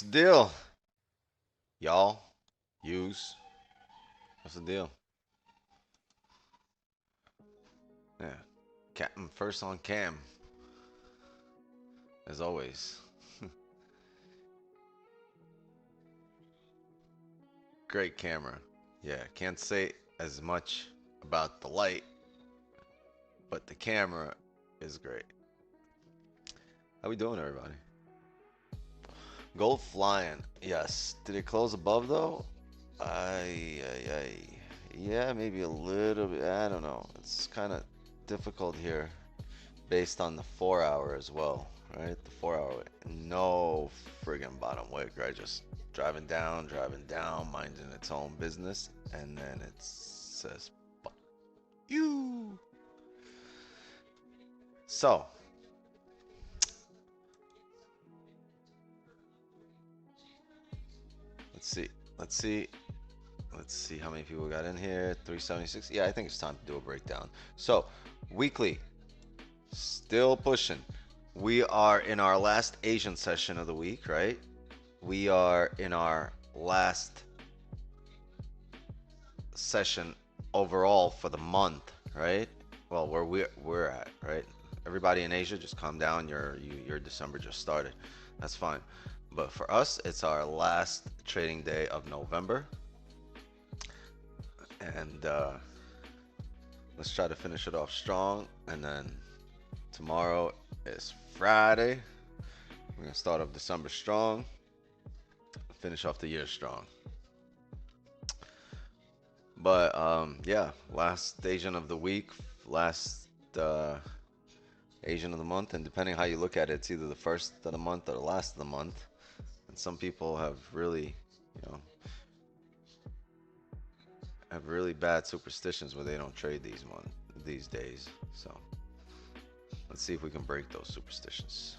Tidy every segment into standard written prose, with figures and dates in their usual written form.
What's the deal? Y'all, use. What's the deal? Yeah. Captain first on cam, as always. Great camera. Yeah, can't say as much about the light, but the camera is great. How we doing, everybody? Gold flying. Yes. Did it close above though? I. Yeah, maybe a little bit. I don't know. It's kind of difficult here based on the 4 hour as well, right? The 4 hour. No friggin' bottom wick, right? Just driving down, minding its own business, and then it says, fuck you. So, let's see. Let's see. Let's see how many people got in here. 376. Yeah, I think it's time to do a breakdown. So, weekly, still pushing. We are in our last Asian session of the week, right? We are in our last session overall for the month, right? Well, where we're at, right? Everybody in Asia, just calm down. Your December just started. That's fine. But for us, it's our last trading day of November, and let's try to finish it off strong. And then tomorrow is Friday. We're gonna start off December strong, finish off the year strong. But yeah, last Asian of the week, last Asian of the month, and depending how you look at it, it's either the first of the month or the last of the month. And some people have really, have really bad superstitions where they don't trade these days. So let's see if we can break those superstitions.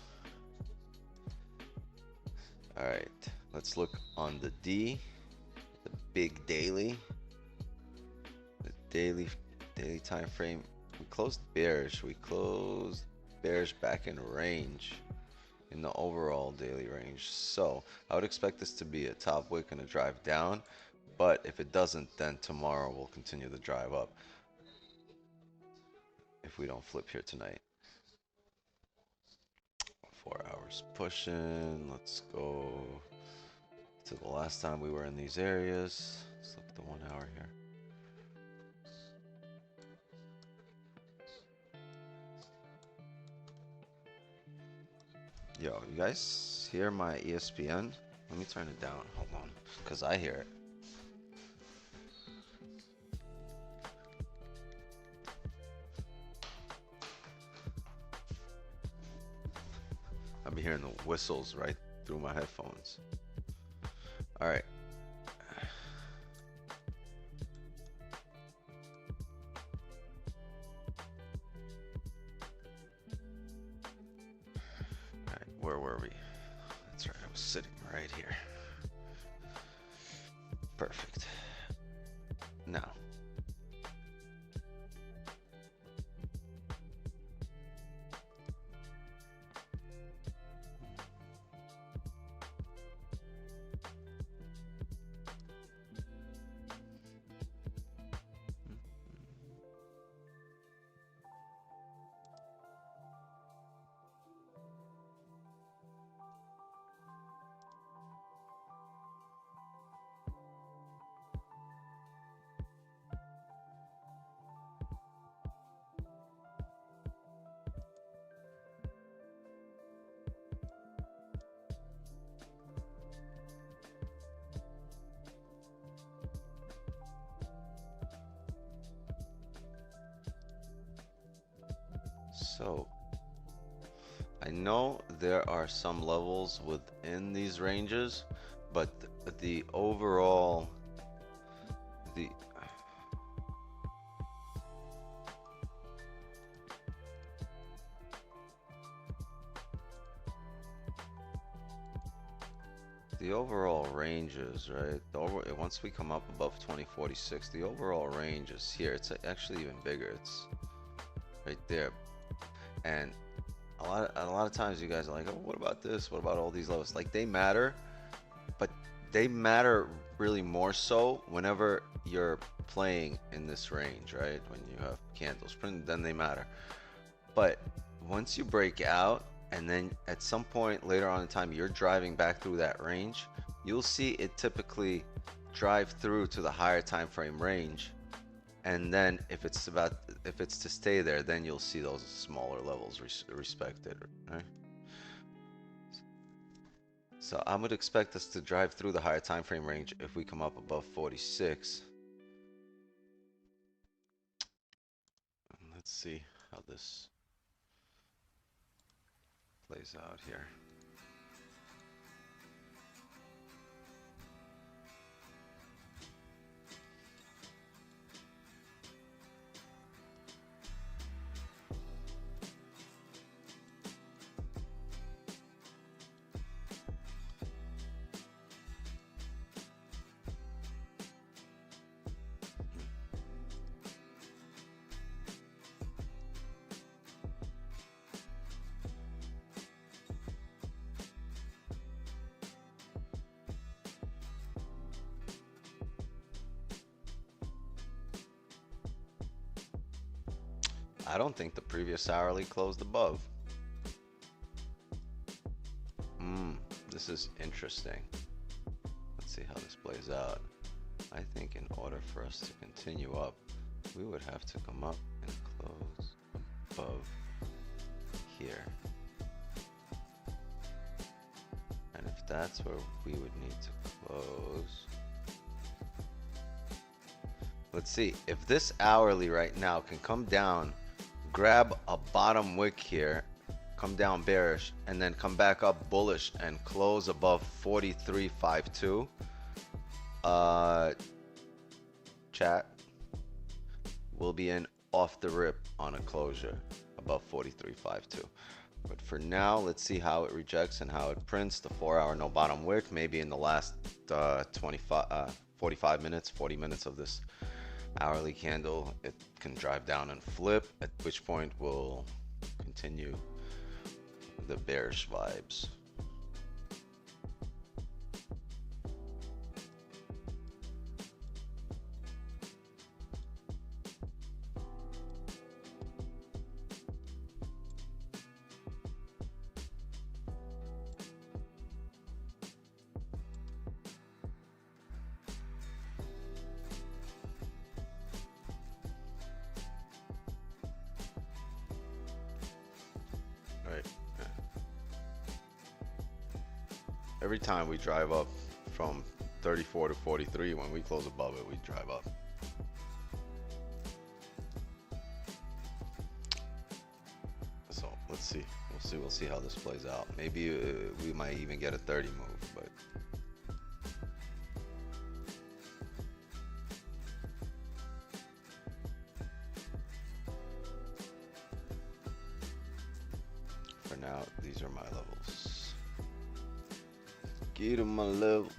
All right, let's look on the D, the big daily, the daily time frame. We closed bearish. We closed bearish back in range, in the overall daily range. So I would expect this to be a top wick and a drive down. But if it doesn't, then tomorrow we'll continue the drive up if we don't flip here tonight. 4 hours pushing. Let's go to the last time we were in these areas. Let's look at the 1 hour here. Yo, you guys hear my ESPN? Let me turn it down. Hold on, because I hear it. I'll be hearing the whistles right through my headphones. All right. All right, where were we? That's right, I was sitting right here. Perfect. Now, so I know there are some levels within these ranges, but the overall, the overall ranges, right? Once we come up above 2046, the overall range is here. It's actually even bigger. It's right there. And a lot of times you guys are like, oh, what about this? What about all these levels? Like, they matter, they matter really more so whenever you're playing in this range, right? When you have candles printed, then they matter. But once you break out, and then at some point later on in time, you're driving back through that range, you'll see it typically drive through to the higher time frame range. And then if it's to stay there, then you'll see those smaller levels respected, right? So I would expect us to drive through the higher time frame range if we come up above 46. Let's see how this plays out here. I don't think the previous hourly closed above. This is interesting. Let's see how this plays out. I think in order for us to continue up, we would have to come up and close above here. And if that's where we would need to close, let's see if this hourly right now can come down, grab a bottom wick here, come down bearish, and then come back up bullish and close above 43.52. Chat, we'll be in off the rip on a closure above 43.52. But for now, let's see how it rejects and how it prints. The 4-hour no bottom wick, maybe in the last 45 minutes, 40 minutes of this hourly candle, it can drive down and flip, at which point we'll continue the bearish vibes. Right. Every time we drive up from 34 to 43, when we close above it, we drive up. So let's see. We'll see how this plays out. Maybe we might even get a 30 move, but for now, these are my levels. Get to my level.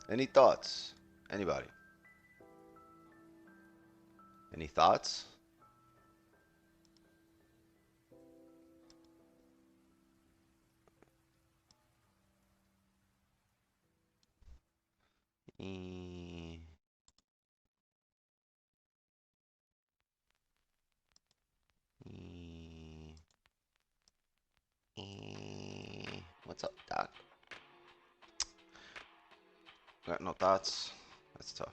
Any thoughts? Anybody? Any thoughts? What's up, Doc? Got no thoughts? That's tough.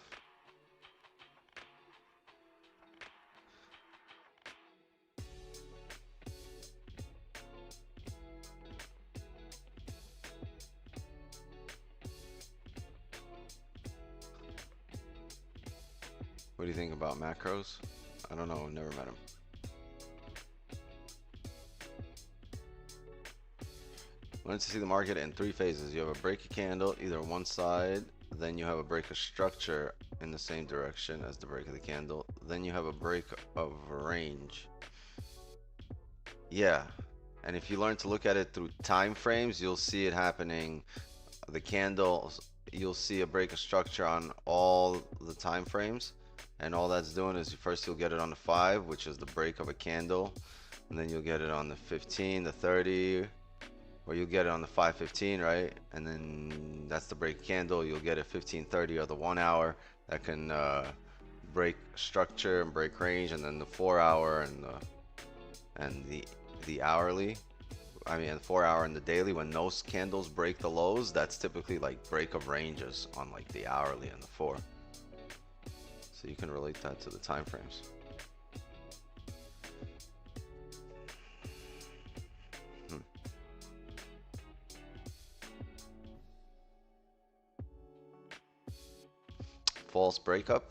What do you think about macros? I don't know, I've never met him. Wanted to see the market in 3 phases. You have a break of candle, either one side, then you have a break of structure in the same direction as the break of the candle, then you have a break of range. Yeah, and if you learn to look at it through time frames, you'll see it happening. The candles, you'll see a break of structure on all the time frames, and all that's doing is first you'll get it on the 5, which is the break of a candle, and then you'll get it on the 15, the 30, or you'll get it on the 515, right? And then that's the break candle. You'll get it 1530 or the 1 hour that can break structure and break range, and then the 4 hour and the hourly. I mean, the 4 hour and the daily. When those candles break the lows, that's typically like break of ranges on like the hourly and the 4. So you can relate that to the time frames. False breakup.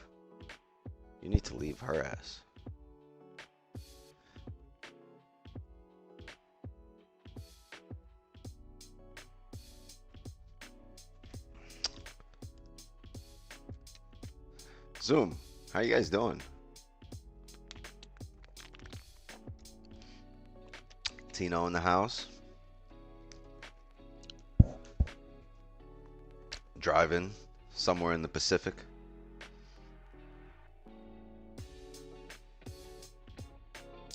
You need to leave her ass. Zoom, how you guys doing? Tino in the house. Driving somewhere in the Pacific.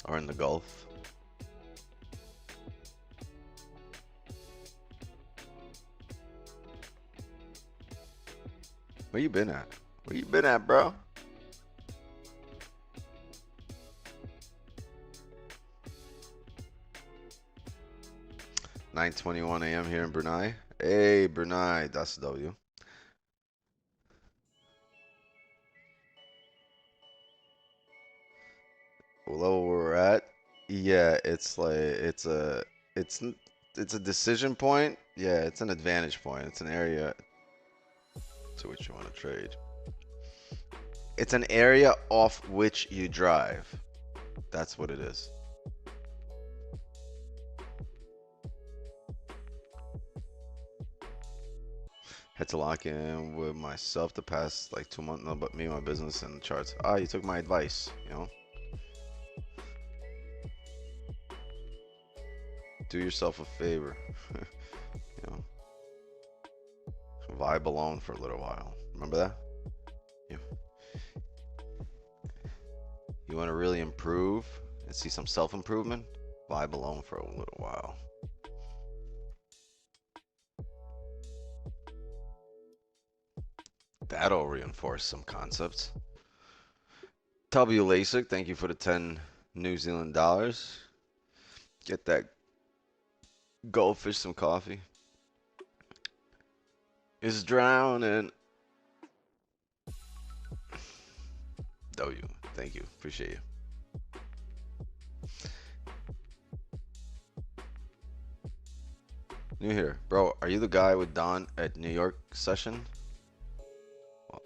Or in the Gulf. Where you been at? Where you been at, bro? (9:21 a.m. here in Brunei. Hey, Brunei, that's W. Level we're at, yeah, it's like it's a decision point. Yeah, it's an advantage point. It's an area to which you want to trade. It's an area off which you drive. That's what it is. Had to lock in with myself the past like 2 months now, but me and my business and the charts. Ah, you took my advice, you know. Do yourself a favor. You know. Vibe alone for a little while. Remember that? Yeah. You want to really improve and see some self-improvement? Vibe alone for a little while. That'll reinforce some concepts. W LASIK, thank you for the 10 New Zealand dollars. Get that goldfish some coffee. Is drowning. W, thank you. Appreciate you. New here. Bro, are you the guy with Don at New York session? Well,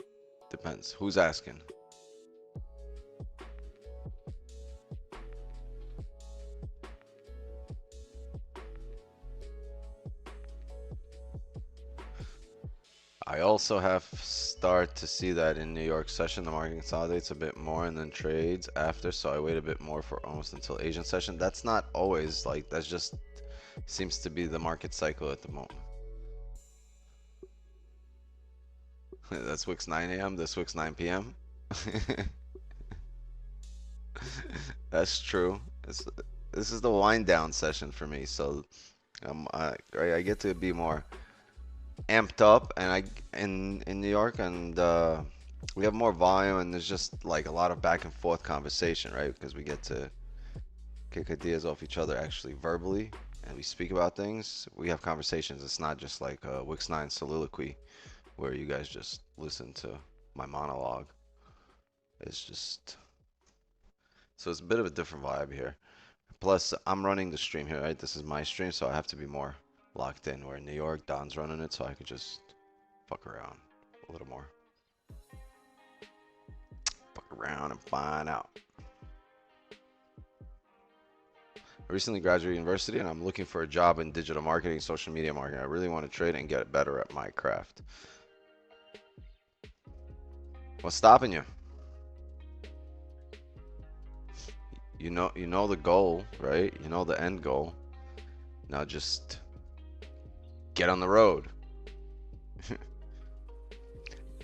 depends. Who's asking? I also have start to see that in New York session, the market consolidates a bit more and then trades after. So I wait a bit more for almost until Asian session. That's not always like, that's just seems to be the market cycle at the moment. That's Wix 9 a.m. This Wix 9 p.m. That's true. This is the wind down session for me, so I get to be more amped up, and in New York, and we have more volume, and there's just like a lot of back and forth conversation, right? Because we get to kick ideas off each other actually verbally, and we speak about things. We have conversations. It's not just like a Wix 9 soliloquy where you guys just listen to my monologue. It's just, so it's a bit of a different vibe here. Plus, I'm running the stream here, right? This is my stream, so I have to be more locked in. We're in New York, Don's running it, so I could just fuck around a little more. Fuck around and find out. I recently graduated university, and I'm looking for a job in digital marketing, social media marketing. I really want to trade and get better at my craft. What's stopping you? You know the goal, right? You know the end goal. Now just get on the road.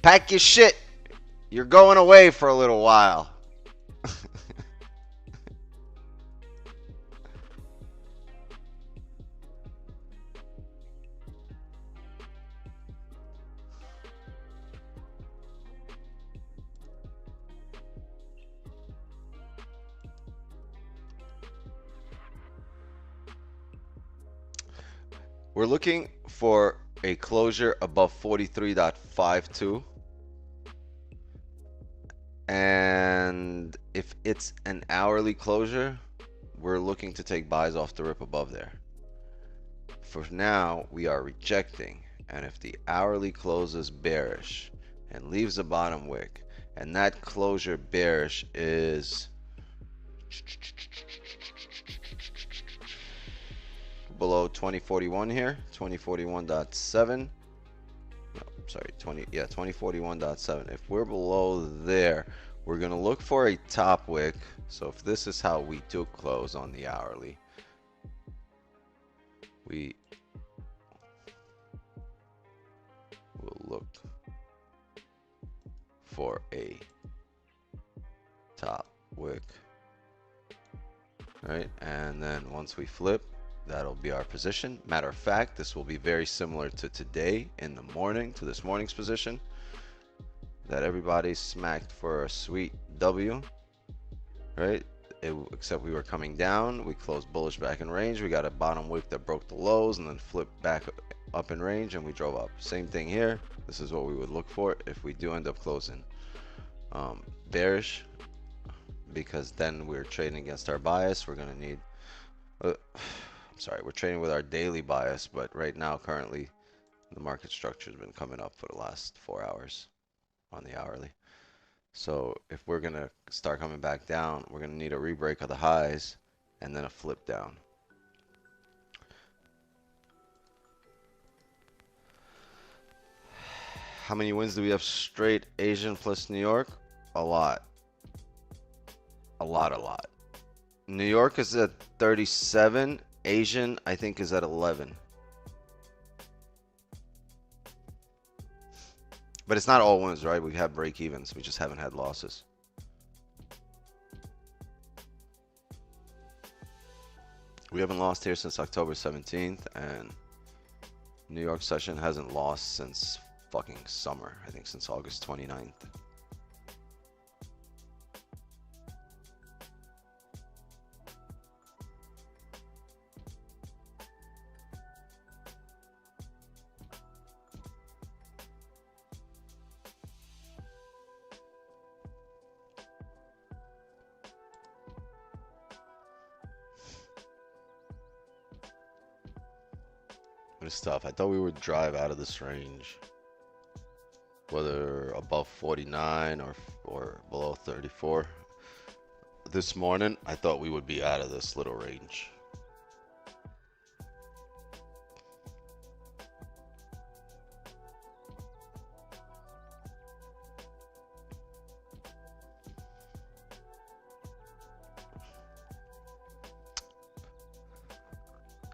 Pack your shit. You're going away for a little while. We're looking for a closure above 43.52. And if it's an hourly closure, we're looking to take buys off the rip above there. For now, we are rejecting. And if the hourly closes bearish and leaves a bottom wick, and that closure bearish is below 2041 here, 2041.7. No, sorry, 2041.7. If we're below there, we're gonna look for a top wick. So if this is how we do close on the hourly, we will look for a top wick, right? And then once we flip, that'll be our position. Matter of fact, this will be very similar to today in the morning, to this morning's position that everybody smacked for a sweet W, right? Except we were coming down, we closed bullish back in range, we got a bottom wick that broke the lows and then flipped back up in range and we drove up. Same thing here. This is what we would look for if we do end up closing bearish, because then we're trading against our bias. We're gonna need I'm sorry, we're trading with our daily bias, but right now currently the market structure has been coming up for the last 4 hours on the hourly. So if we're gonna start coming back down, we're gonna need a rebreak of the highs and then a flip down. How many wins do we have straight Asian plus New York? A lot. A lot. New York is at 37. Asian, I think, is at 11. But it's not all wins, right? We have break evens. We just haven't had losses. We haven't lost here since October 17th, and New York session hasn't lost since fucking summer. I think since August 29th. It's tough. I thought we would drive out of this range, whether above 49 or below 34. This morning, I thought we would be out of this little range.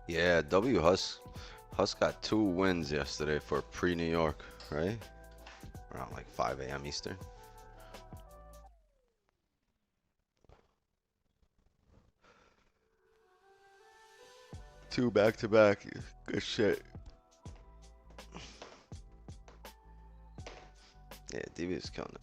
Yeah, W Hus got 2 wins yesterday for pre-New York, right? Around like 5 a.m. Eastern. Two back-to-back. Good shit. Yeah, DB is killing it.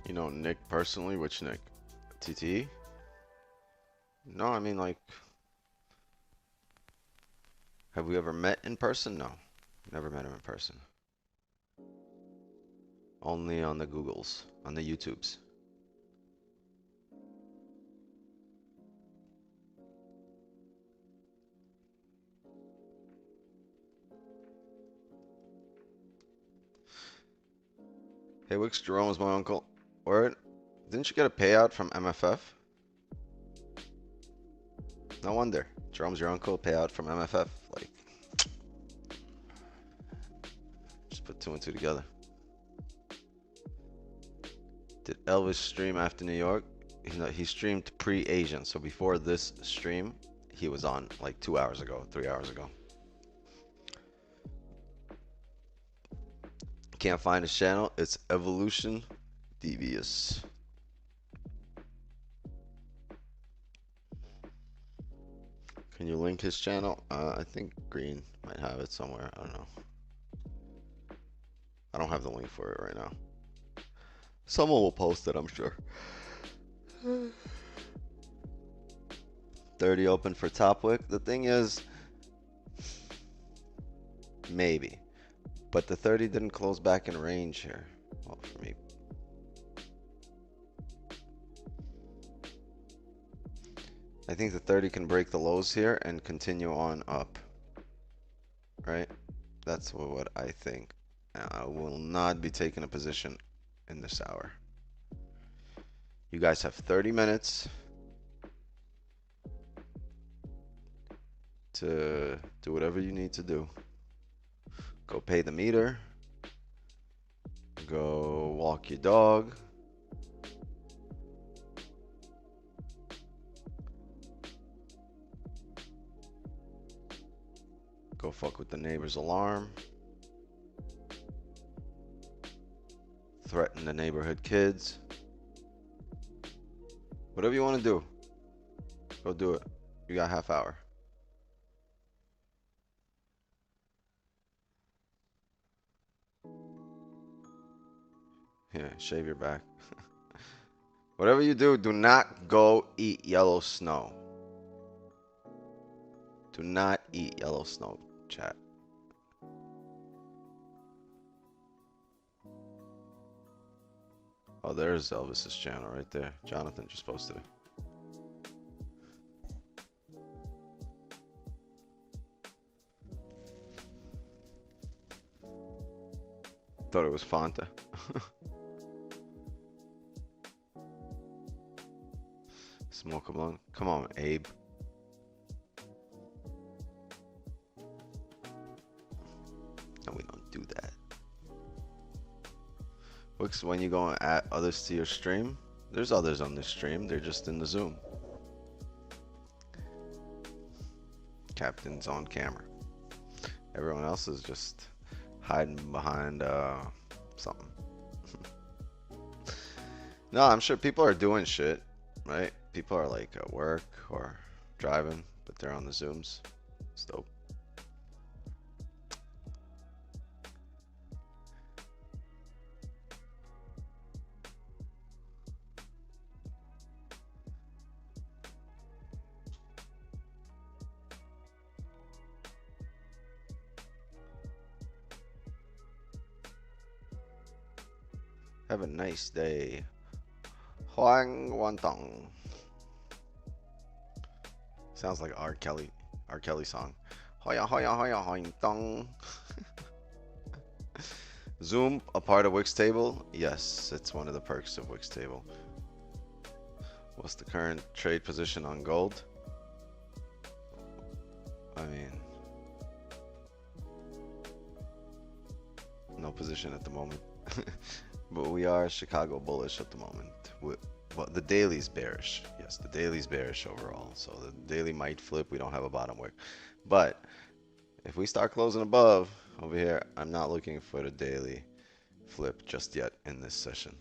You know Nick personally? Which Nick? TTE? No, I mean like, have we ever met in person? No, never met him in person. Only on the Googles, on the YouTubes. Hey Wix, Jerome is my uncle. Word? Didn't you get a payout from MFF? No wonder. Jerome's your uncle, payout from MFF. Like, just put 2 and 2 together. Did Elvis stream after New York? he streamed pre-Asian. So before this stream, he was on like 2 hours ago, 3 hours ago. Can't find his channel. It's Evolution Devious. Can you link his channel? I think Green might have it somewhere. I don't know. I don't have the link for it right now. Someone will post it, I'm sure. 30 open for top wick. The thing is, maybe. But the 30 didn't close back in range here. Well, for me. I think the 30 can break the lows here and continue on up. Right? That's what I think. I will not be taking a position in this hour. You guys have 30 minutes to do whatever you need to do. Go pay the meter. Go walk your dog. Go fuck with the neighbor's alarm. Threaten the neighborhood kids. Whatever you want to do, go do it. You got half hour. Yeah, shave your back. Whatever you do, do not go eat yellow snow. Do not eat yellow snow, chat. Oh, there's Elvis's channel right there. Jonathan just posted it. Thought it was Fanta. Smoke a blunt. Come on, Abe. No, we don't do that. Wix, when you go and add others to your stream, there's others on this stream. They're just in the Zoom. Captain's on camera. Everyone else is just hiding behind something. No, I'm sure people are doing shit, right? People are like at work or driving, but they're on the Zooms. It's dope. Have a nice day. Huang Wantong. Sounds like R. Kelly song. Hoya hoya hoya hoing dong. Zoom, a part of Wix table? Yes, it's one of the perks of Wix table. What's the current trade position on gold? I mean, no position at the moment. But we are Chicago bullish at the moment. Well, the daily's bearish. Yes, the daily's bearish overall. So the daily might flip. We don't have a bottom wick. But if we start closing above over here, I'm not looking for the daily flip just yet in this session.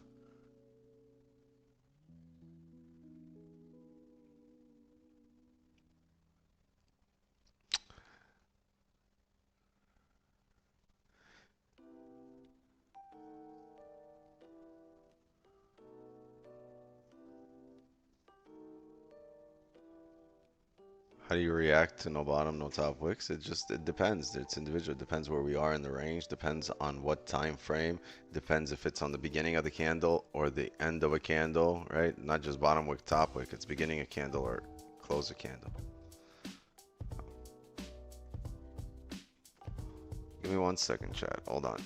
How do you react to no bottom, no top wicks? It depends. It's individual. It depends where we are in the range. Depends on what time frame. Depends if it's on the beginning of the candle or the end of a candle, right? Not just bottom wick, top wick. It's beginning a candle or close a candle. Give me 1 second, chat. Hold on.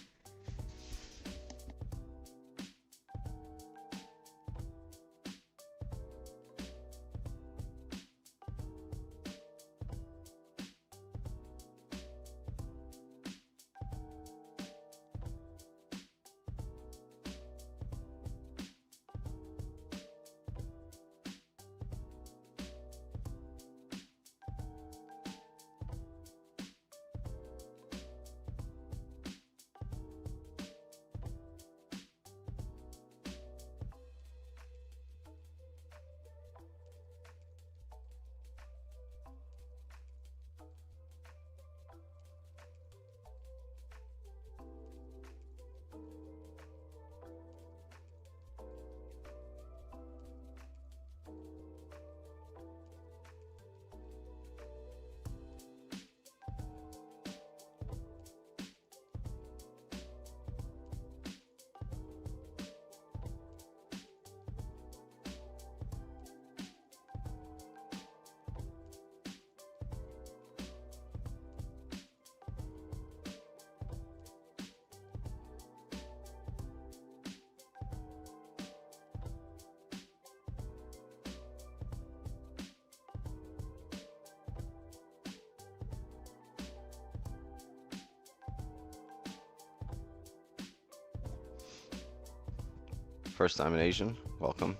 First time in Asian, welcome.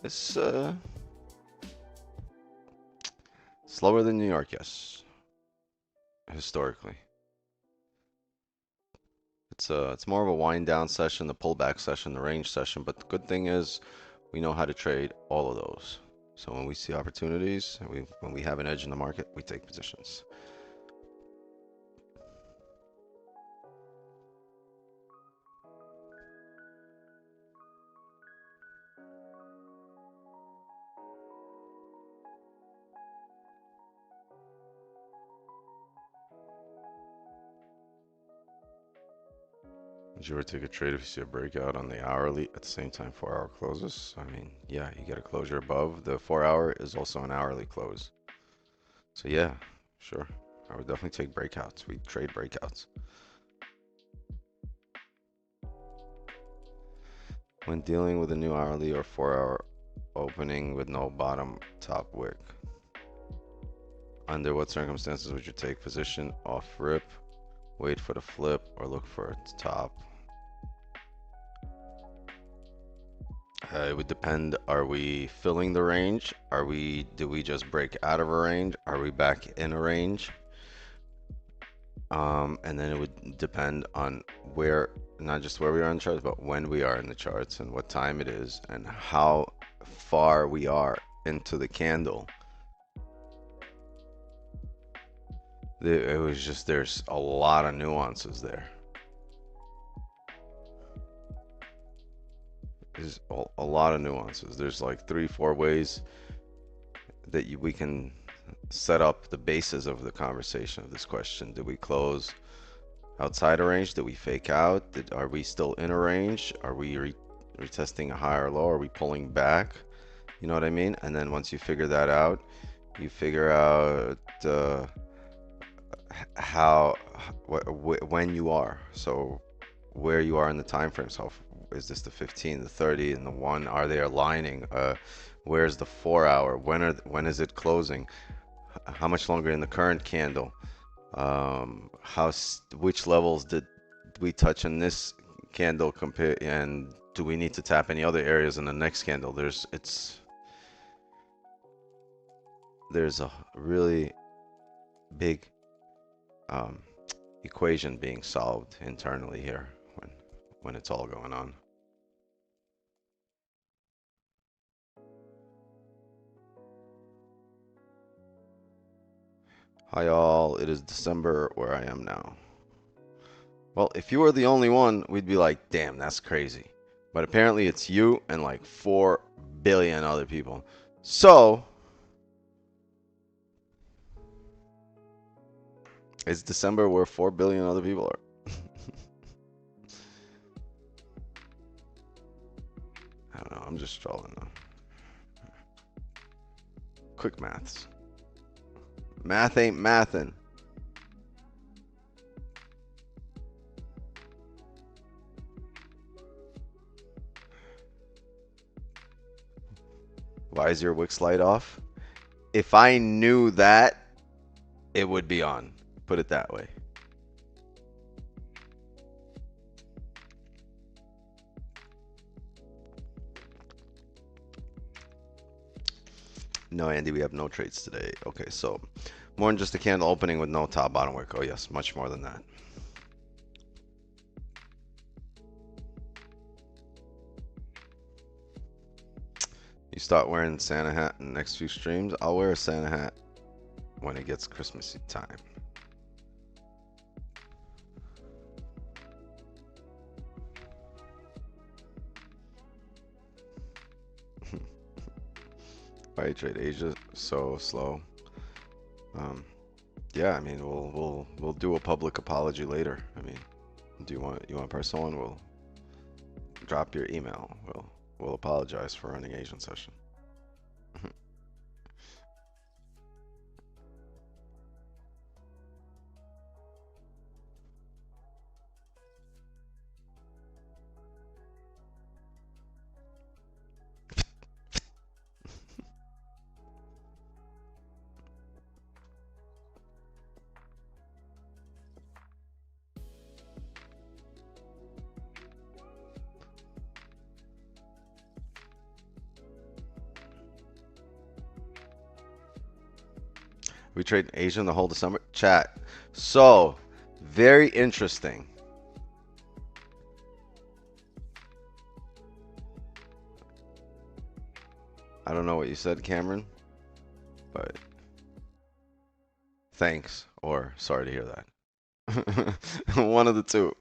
It's slower than New York, yes. Historically. It's more of a wind down session, the pullback session, the range session, but the good thing is we know how to trade all of those. So when we see opportunities, when we have an edge in the market, we take positions. Would you ever take a trade if you see a breakout on the hourly at the same time 4-hour closes? I mean, yeah, you get a closure above. The 4-hour is also an hourly close. So yeah, sure. I would definitely take breakouts. We trade breakouts. When dealing with a new hourly or 4-hour opening with no bottom top wick, under what circumstances would you take position off rip, wait for the flip, or look for its top? It would depend. Are we filling the range? Do we just break out of a range? Are we back in a range? And then it would depend on where, not just where we are in the charts, but when we are in the charts and what time it is and how far we are into the candle. It was just, there's a lot of nuances there. There's a lot of nuances. There's like 3-4 ways that we can set up the basis of the conversation of this question. Did we close outside a range? Did we fake out? Are we still in a range? Are we retesting a higher low? Are we pulling back? You know what I mean? And then once you figure that out, you figure out when you are. So where you are in the time frame. So is this the 15, the 30, and the 1? Are they aligning? Where's the 4-hour? When is it closing? How much longer in the current candle? Which levels did we touch in this candle compare, and do we need to tap any other areas in the next candle? There's a really big equation being solved internally here when it's all going on. Hi all, it is December where I am now. Well, if you were the only one, we'd be like, damn, that's crazy. But apparently it's you and like 4 billion other people. So it's December where 4 billion other people are. I don't know, I'm just trolling though. Quick maths. Math ain't mathin'. Why is your Wix light off? If I knew that, it would be on. Put it that way. No, Andy, we have no trades today. Okay, so more than just a candle opening with no top bottom wick. Oh yes, much more than that. You start wearing Santa hat in the next few streams. I'll wear a Santa hat when it gets Christmassy time. Why trade Asia so slow? Yeah, I mean we'll do a public apology later. I mean, do you want a personal one? We'll drop your email. We'll apologize for running Asian session. We trade Asian the whole December. Chat. So, very interesting. I don't know what you said, Cameron, but thanks or sorry to hear that. One of the two.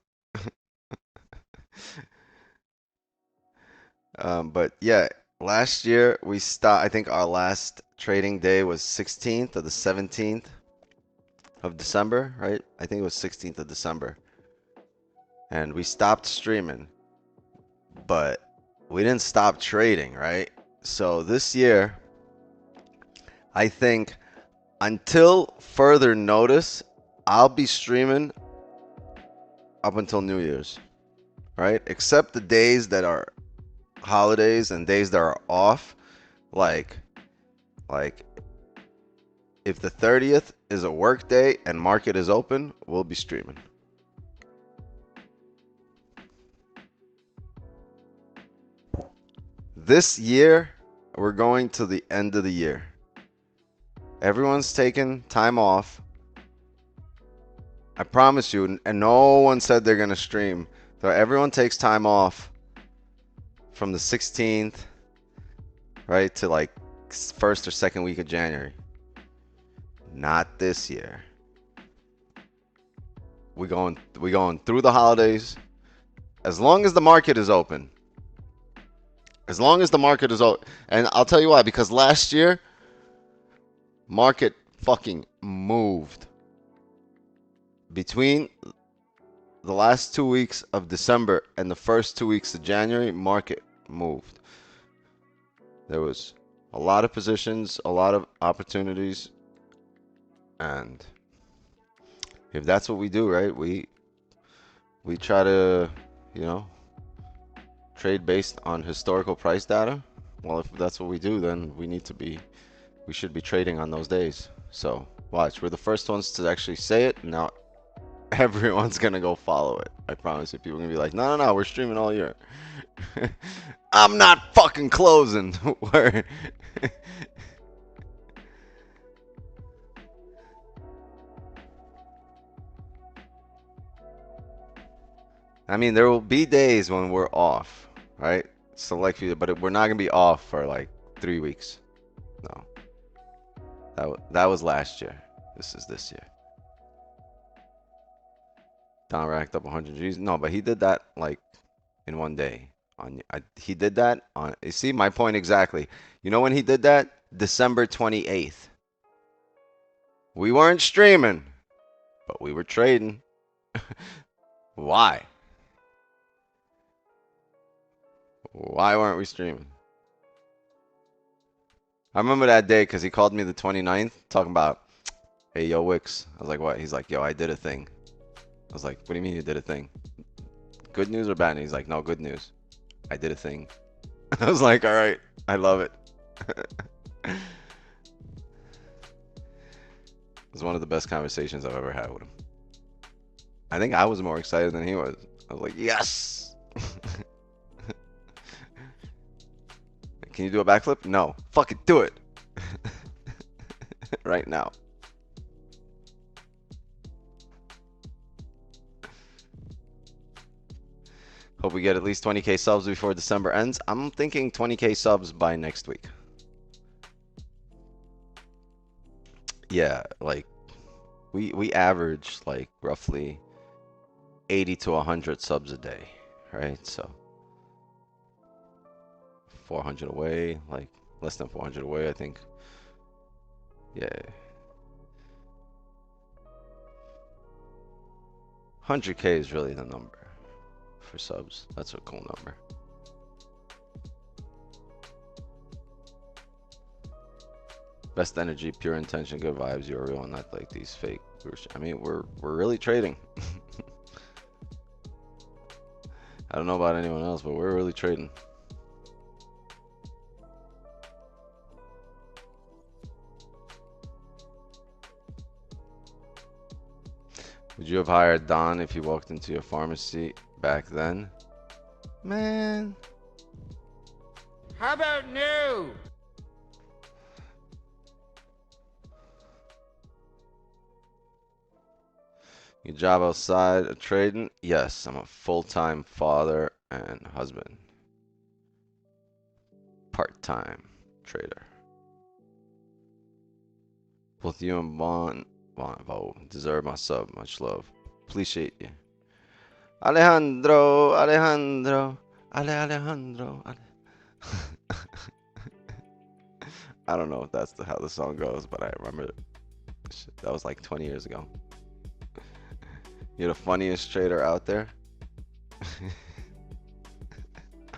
But yeah, last year we stopped. I think our last trading day was 16th or the 17th of December, right? I think it was 16th of December. And we stopped streaming, but we didn't stop trading, right? So this year, I think until further notice, I'll be streaming up until New Year's, right? Except the days that are holidays and days that are off, like if the 30th is a work day and market is open, we'll be streaming. This year, we're going to the end of the year. Everyone's taking time off. I promise you, and no one said they're going to stream. So everyone takes time off from the 16th, right, to like first or second week of January. Not this year. We're going through the holidays. As long as the market is open. As long as the market is open. And I'll tell you why. Because last year, market fucking moved. Between the last 2 weeks of December and the first 2 weeks of January, market moved. There was a lot of positions, a lot of opportunities. And if that's what we do, right, we try to, you know, trade based on historical price data. Well, if that's what we do, then we should be trading on those days. So watch, we're the first ones to actually say it. Now everyone's gonna go follow it. I promise you. People are gonna be like, no, we're streaming all year. I'm not fucking closing. I mean, there will be days when we're off, right? Select few, but we're not gonna be off for like 3 weeks. No, that was last year. This is this year. Don racked up 100 G's. No, but he did that like in one day. He did that on. You see my point exactly. You know when he did that? December 28th. We weren't streaming, but we were trading. Why? Why weren't we streaming? I remember that day because he called me the 29th talking about, hey, yo, Wix. I was like, what? He's like, yo, I did a thing. I was like, what do you mean you did a thing? Good news or bad news? He's like, no, good news. I did a thing. I was like, all right, I love it. It was one of the best conversations I've ever had with him. I think I was more excited than he was. I was like, yes! Can you do a backflip? No. Fuck it, do it! Right now. Hope we get at least 20k subs before December ends. I'm thinking 20k subs by next week. Yeah, like we average like roughly 80 to 100 subs a day, right? So 400 away, like less than 400 away, I think. Yeah. 100k is really the number for subs. That's a cool number. Best energy, pure intention, good vibes. You're real, not like these fake. I mean, we're really trading. I don't know about anyone else, but we're really trading. Would you have hired Don if he walked into your pharmacy back then? Man. How about no? Your job outside of trading? Yes, I'm a full-time father and husband. Part-time trader. Both you and Von deserve my sub. Much love. Appreciate you. Alejandro, Alejandro, Alejandro. I don't know if that's how the song goes, but I remember it. That was like 20 years ago. You're the funniest trader out there.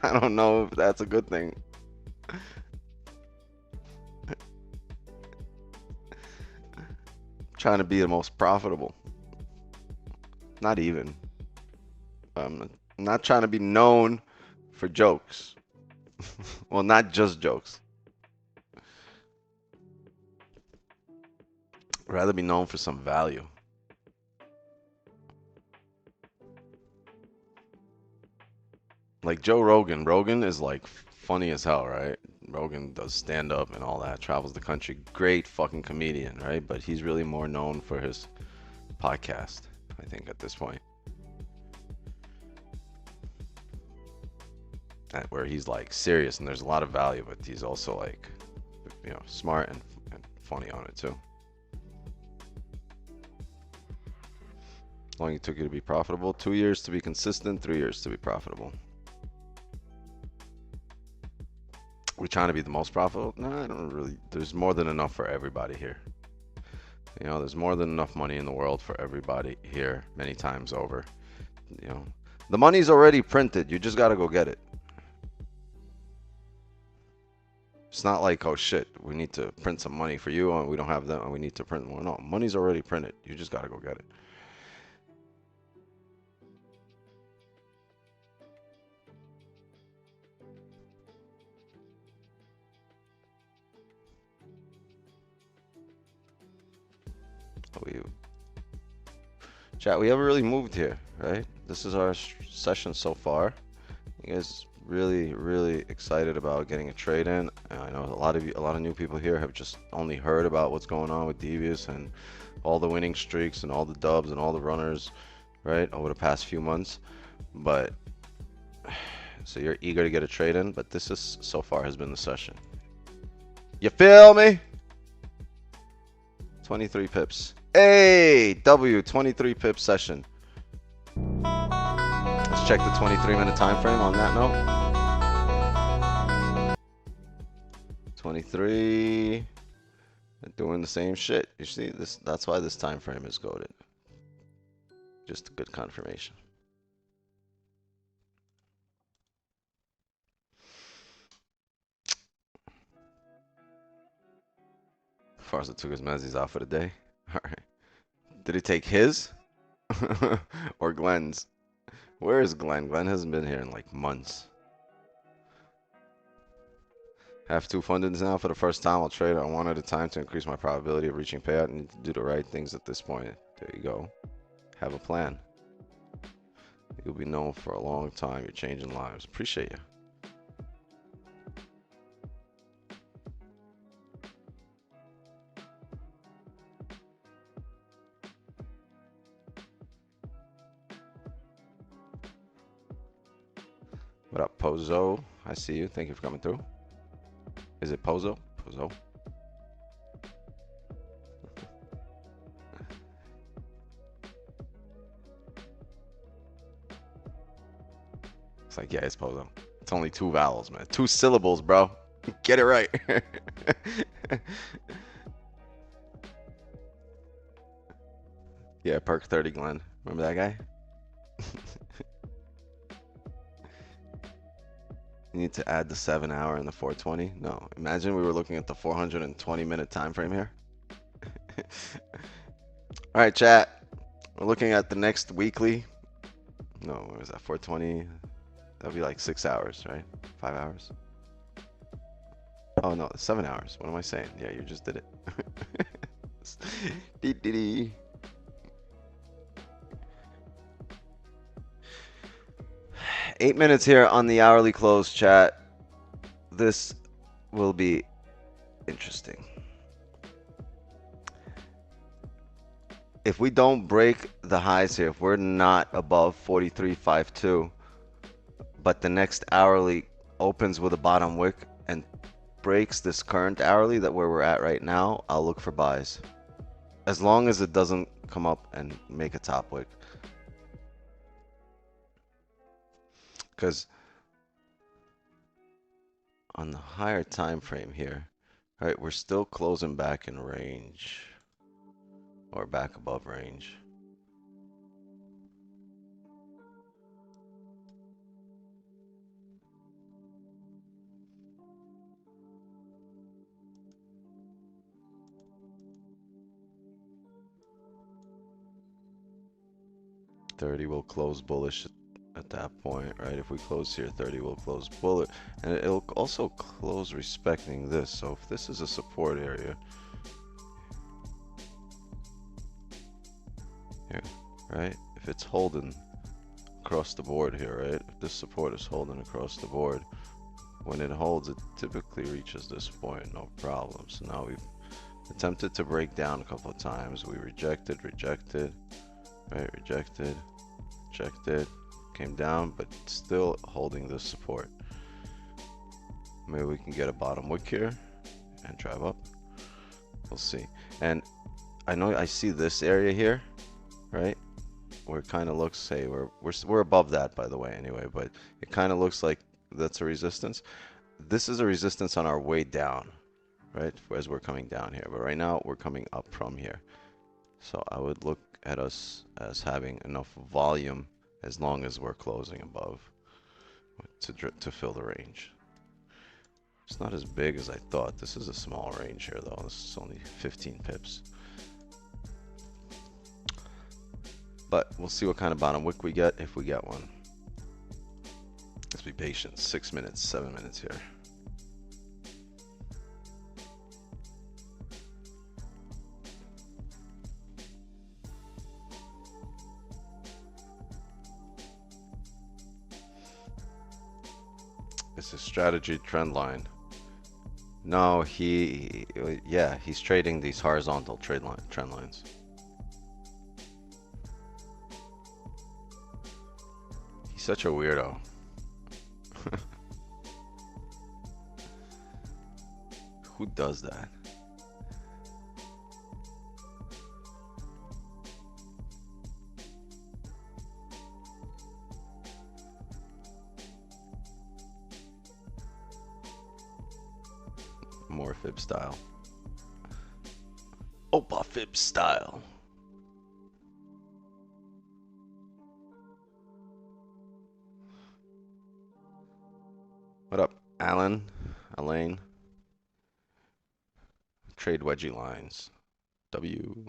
I don't know if that's a good thing. Trying to be the most profitable. Not even. I'm not trying to be known for jokes. Well, not just jokes. I'd rather be known for some value. Like Joe Rogan. Rogan is like funny as hell, right? Rogan does stand up and all that, travels the country. Great fucking comedian, right? But he's really more known for his podcast, I think, at this point. Where he's like serious and there's a lot of value, but he's also like, you know, smart and funny on it too. How long it took you to be profitable? 2 years to be consistent, 3 years to be profitable. We're trying to be the most profitable? No, I don't really. There's more than enough for everybody here. You know, there's more than enough money in the world for everybody here many times over. You know, the money's already printed. You just got to go get it. It's not like, oh shit, we need to print some money for you and we don't have that and we need to print more. No, money's already printed. You just got to go get it. Chat, we haven't really moved here, right? This is our session so far. You guys really, really excited about getting a trade in. I know a lot of new people here have just only heard about what's going on with Devious and all the winning streaks and all the dubs and all the runners, right, over the past few months. But so you're eager to get a trade in, but this is so far has been the session. You feel me? 23 pips. Hey, W, 23 pip session. Let's check the 23-minute time frame on that note. 23. Doing the same shit. You see this? That's why this time frame is goated. Just a good confirmation. Farza took his Mezzi's out for the day. All right. Did he take his or Glenn's? Where is Glenn? Glenn hasn't been here in like months. Have two fundeds now for the first time. I'll trade on one at a time to increase my probability of reaching payout and to do the right things at this point. There you go. Have a plan. You'll be known for a long time. You're changing lives. Appreciate you. What up, Pozo? I see you. Thank you for coming through. Is it Pozo? Pozo. It's like, yeah, it's Pozo. It's only 2 vowels, man. 2 syllables, bro. Get it right. Yeah, Perk 30 Glenn. Remember that guy? You need to add the 7-hour and the 420. No, imagine we were looking at the 420-minute time frame here. All right, chat. We're looking at the next weekly. No, what was that? 420. That'll be like 6 hours, right? 5 hours. Oh no, 7 hours. What am I saying? Yeah, you just did it. Dee dee dee. Eight minutes here on the hourly close, chat. This will be interesting. if we don't break the highs here, if we're not above 43.52, but the next hourly opens with a bottom wick and breaks this current hourly that where we're at right now, I'll look for buys. As long as it doesn't come up and make a top wick. Because on the higher time frame here, right, we're still closing back in range or back above range. $30 will close bullish at that point, right? If we close here, 30 will close bullish, and it'll also close respecting this. So if this is a support area here, right? If it's holding across the board here, right? If this support is holding across the board, when it holds, it typically reaches this point, no problem. So now we've attempted to break down a couple of times. We rejected, right? Rejected, came down, but still holding this support. Maybe we can get a bottom wick here and drive up. We'll see. And I know I see this area here, right? Where it kind of looks, say we're above that, by the way, anyway, but it kind of looks like that's a resistance. This is a resistance on our way down, right? As we're coming down here, but right now we're coming up from here. So I would look at us as having enough volume as long as we're closing above to fill the range. It's not as big as I thought. This is a small range here, though. This is only 15 pips. But we'll see what kind of bottom wick we get if we get one. Let's be patient. 6 minutes, 7 minutes here. It's a strategy trend line. No, yeah, he's trading these horizontal trend lines. He's such a weirdo. Who does that? More fib style. Opa fib style. What up, Alan? Elaine? Trade wedgie lines. W.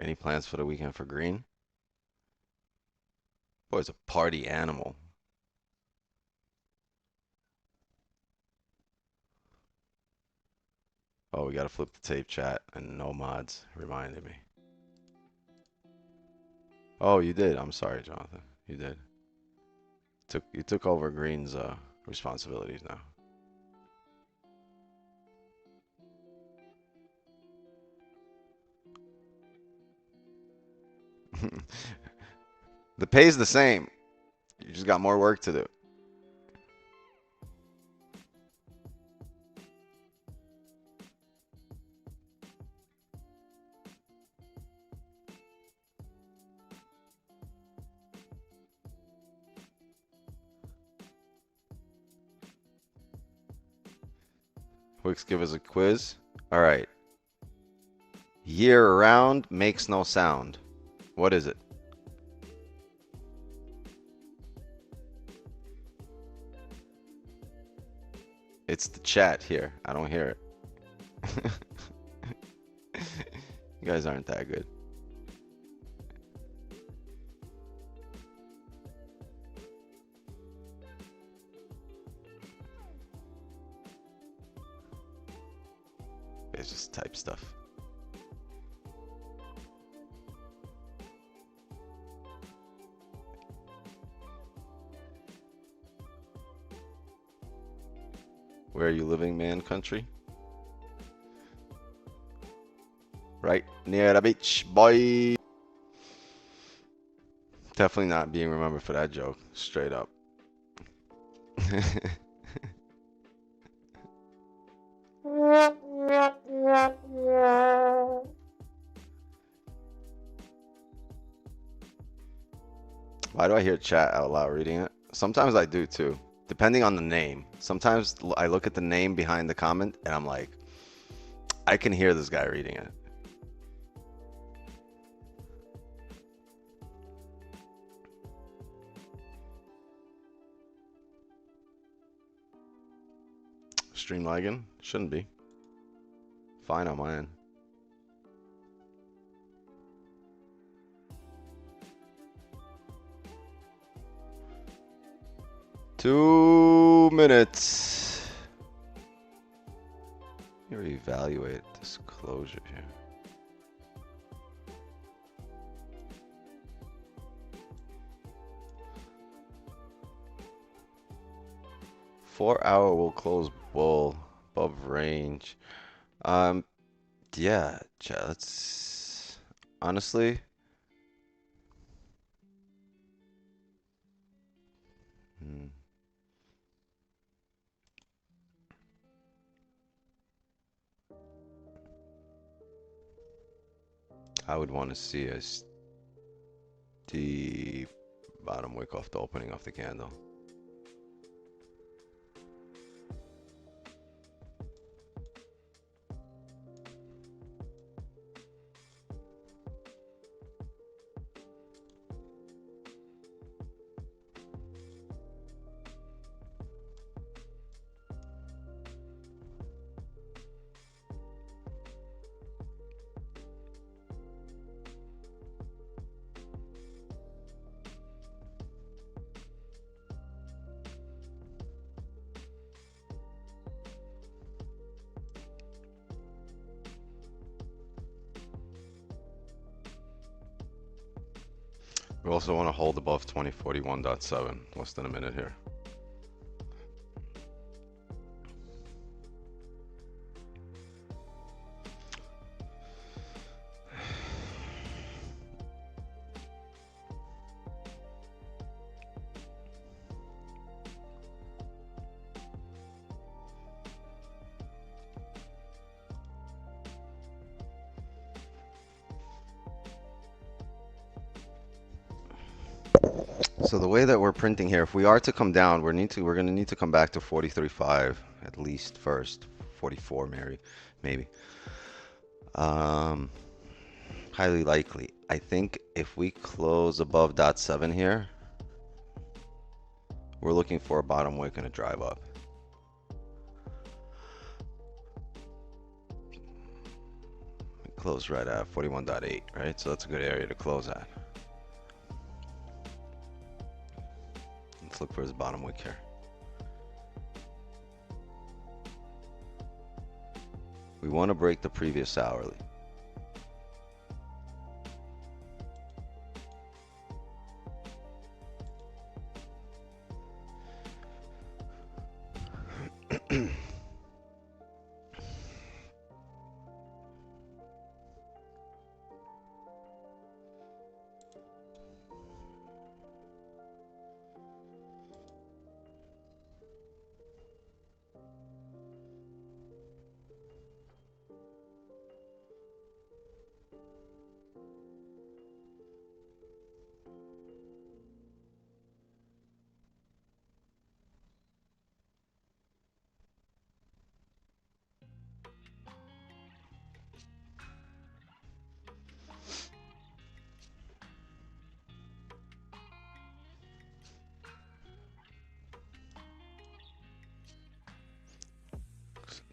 Any plans for the weekend for green? Boy's a party animal. Oh, we gotta flip the tape, chat, and no mods reminded me. Oh, you did. I'm sorry, Jonathan. You did. You took over green's responsibilities now. The pay's the same. You just got more work to do. Wix, give us a quiz. All right. Year round makes no sound. What is it? It's the chat here. I don't hear it. You guys aren't that good. It's just type stuff. Where are you living, man? Country? Right near the beach, boy. Definitely not being remembered for that joke. Straight up. Why do I hear chat out loud reading it? Sometimes I do too, depending on the name. Sometimes I look at the name behind the comment and I'm like, I can hear this guy reading it. Stream lagging? Shouldn't be. Fine on my end. Two minutes. Let me reevaluate disclosure here. Four-hour will close bull above range. Yeah, chat, let's honestly. I would want to see a steep bottom wick off the opening of the candle. We also want to hold above 2041.7, less than a minute here. So the way that we're printing here, if we are to come down, we're going to need to come back to 43.5 at least first, 44 maybe. Highly likely. I think if we close above .7 here, we're looking for a bottom wick and a drive up. We close right at 41.8, right? So that's a good area to close at. Let's look for his bottom wick here. We want to break the previous hourly.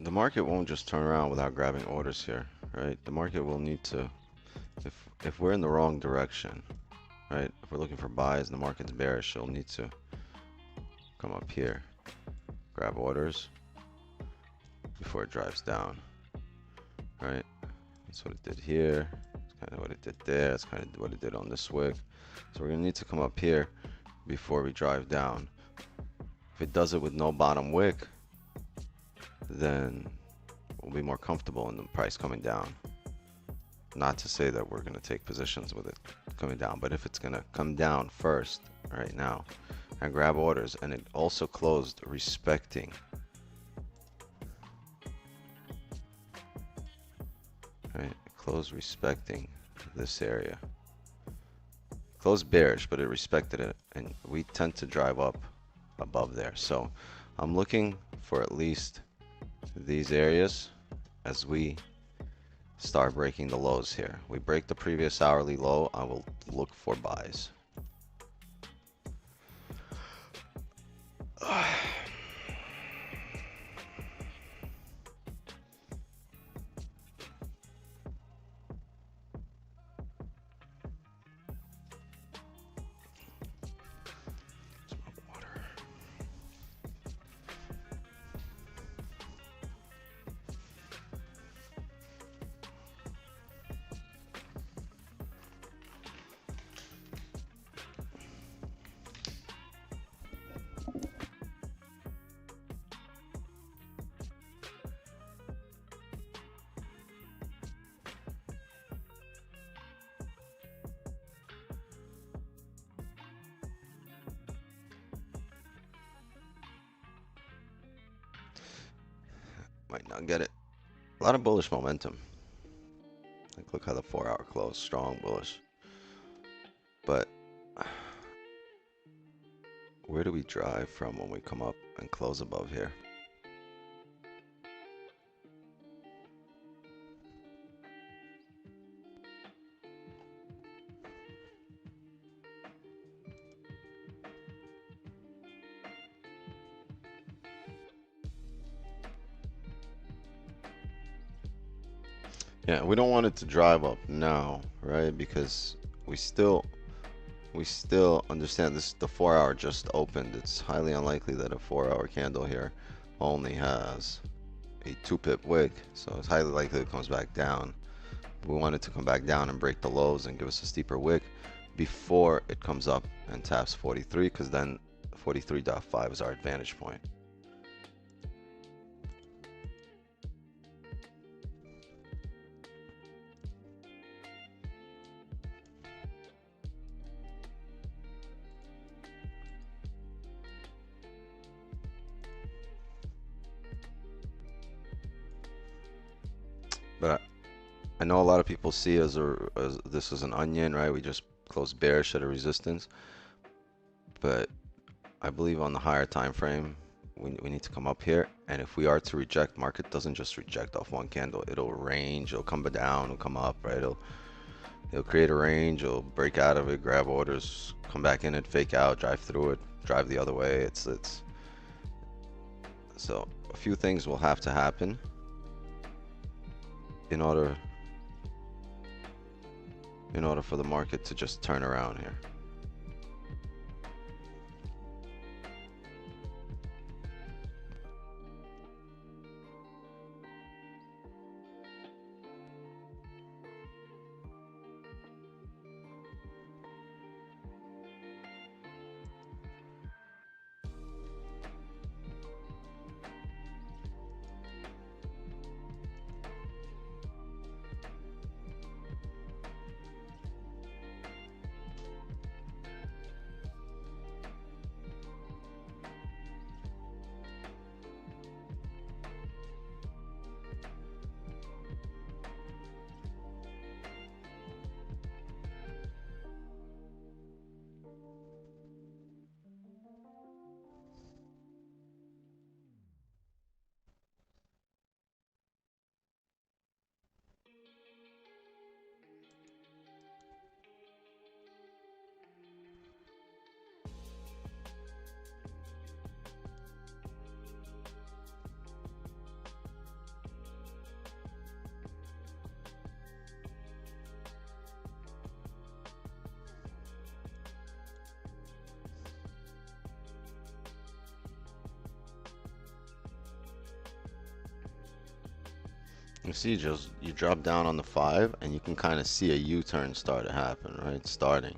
The market won't just turn around without grabbing orders here, right? The market will need to, if we're in the wrong direction, right? If we're looking for buys and the market's bearish, it'll need to come up here, grab orders before it drives down, right? That's what it did here. That's kind of what it did there. That's kind of what it did on this wick. So we're gonna need to come up here before we drive down. If it does it with no bottom wick, then we'll be more comfortable in the price coming down. Not to say that we're going to take positions with it coming down, but if it's going to come down first right now and grab orders, and it also closed respecting, right? Closed respecting this area. Closed bearish, but it respected it, and we tend to drive up above there. So I'm looking for at least these areas as we start breaking the lows here. We break the previous hourly low, I will look for buys. Might not get it. A lot of bullish momentum. Like, look how the 4-hour closed, strong bullish. But where do we drive from when we come up and close above here? Yeah, we don't want it to drive up now, right? Because we still understand this. The 4-hour just opened. It's highly unlikely that a 4-hour candle here only has a 2-pip wick, so it's highly likely it comes back down. We want it to come back down and break the lows and give us a steeper wick before it comes up and taps 43, because then 43.5 is our advantage point. But I know a lot of people see as this is an onion, right? We just closed bearish at a resistance. But I believe on the higher time frame, we need to come up here. And if we are to reject, market doesn't just reject off one candle. It'll range, it'll come down, it'll come up, right? It'll create a range, it'll break out of it, grab orders, come back in it, fake out, drive through it, drive the other way. So a few things will have to happen in order for the market to just turn around here. You see, just you drop down on the 5 and you can kind of see a U-turn start to happen, right? Starting.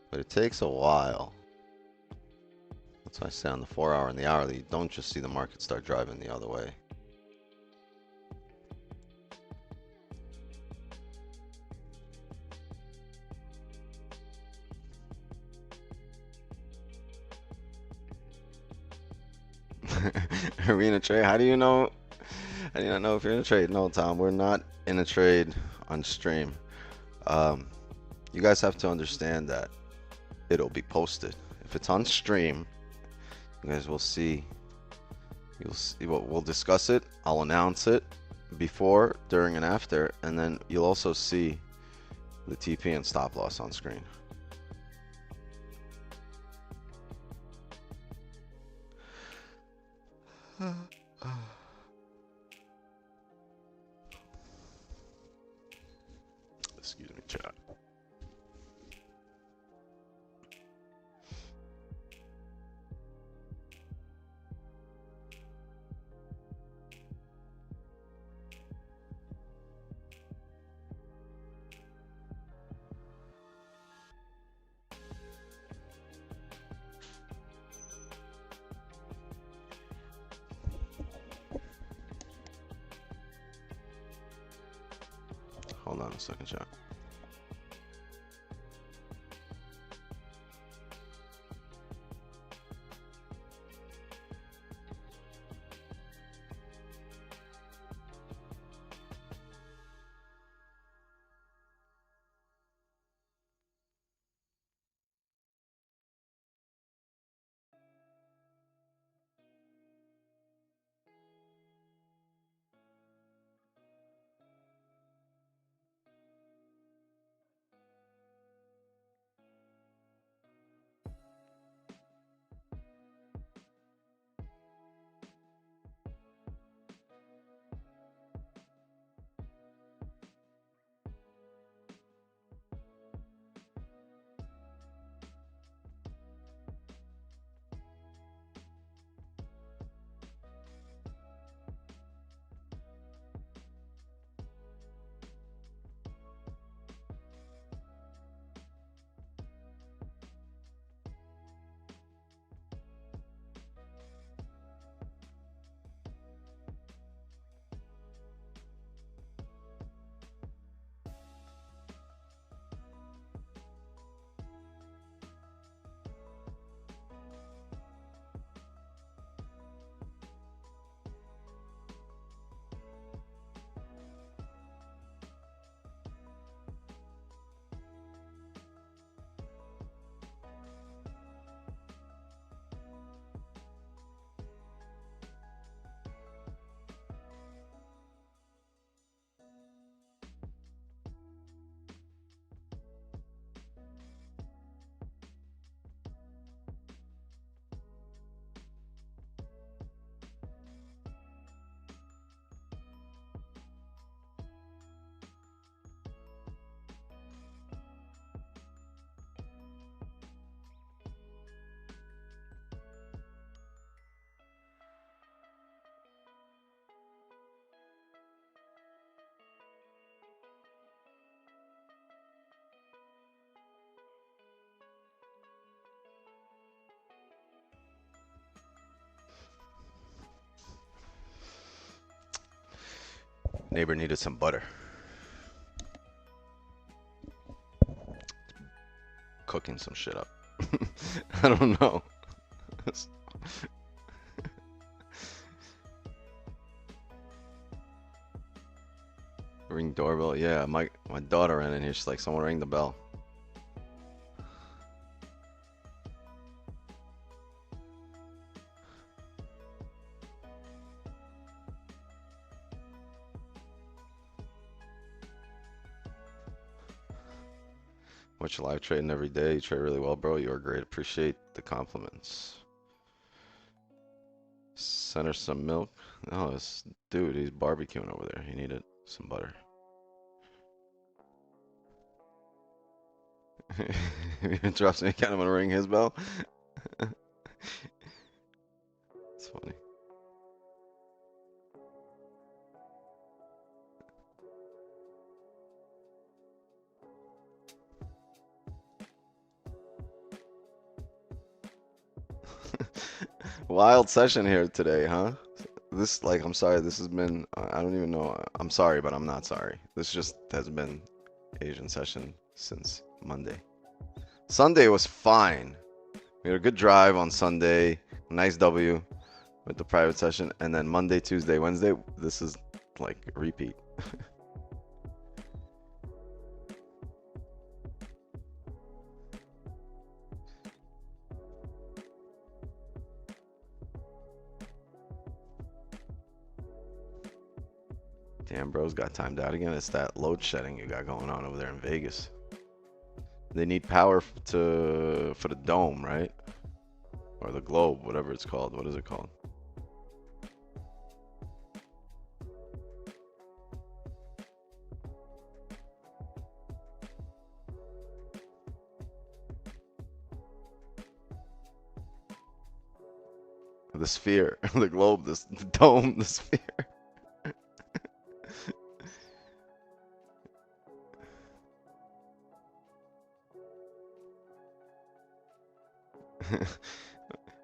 But it takes a while. That's why I say on the 4-hour and the hourly, you don't just see the market start driving the other way. Are we in a trade? How do you know? How do you not know if you're in a trade? No, Tom, we're not in a trade on stream. You guys have to understand that it'll be posted. If it's on stream, you guys will see. You'll see. We'll discuss it. I'll announce it before, during, and after, and then you'll also see the TP and stop loss on screen. Excuse me, chat. Hold on a second, chat. Neighbor needed some butter. Cooking some shit up. I don't know. Ring doorbell. Yeah, my daughter ran in here. She's like, someone ring the bell. Watch live trading every day. You trade really well, bro. You are great. Appreciate the compliments. Send her some milk. Oh, this dude, he's barbecuing over there. He needed some butter. He interrupts me. Kind of want to ring his bell. It's funny. Wild session here today, huh? This, like, I'm sorry, this has been, I don't even know, I'm sorry, but I'm not sorry. This just has been Asian session since Monday. Sunday was fine. We had a good drive on Sunday, nice W. with the private session, and then Monday, Tuesday, Wednesday, this is like repeat. Damn, bro's got timed out again. It's that load shedding you got going on over there in Vegas. They need power for the dome, right? Or the globe, whatever it's called. What is it called? The sphere, the globe, the dome, the sphere.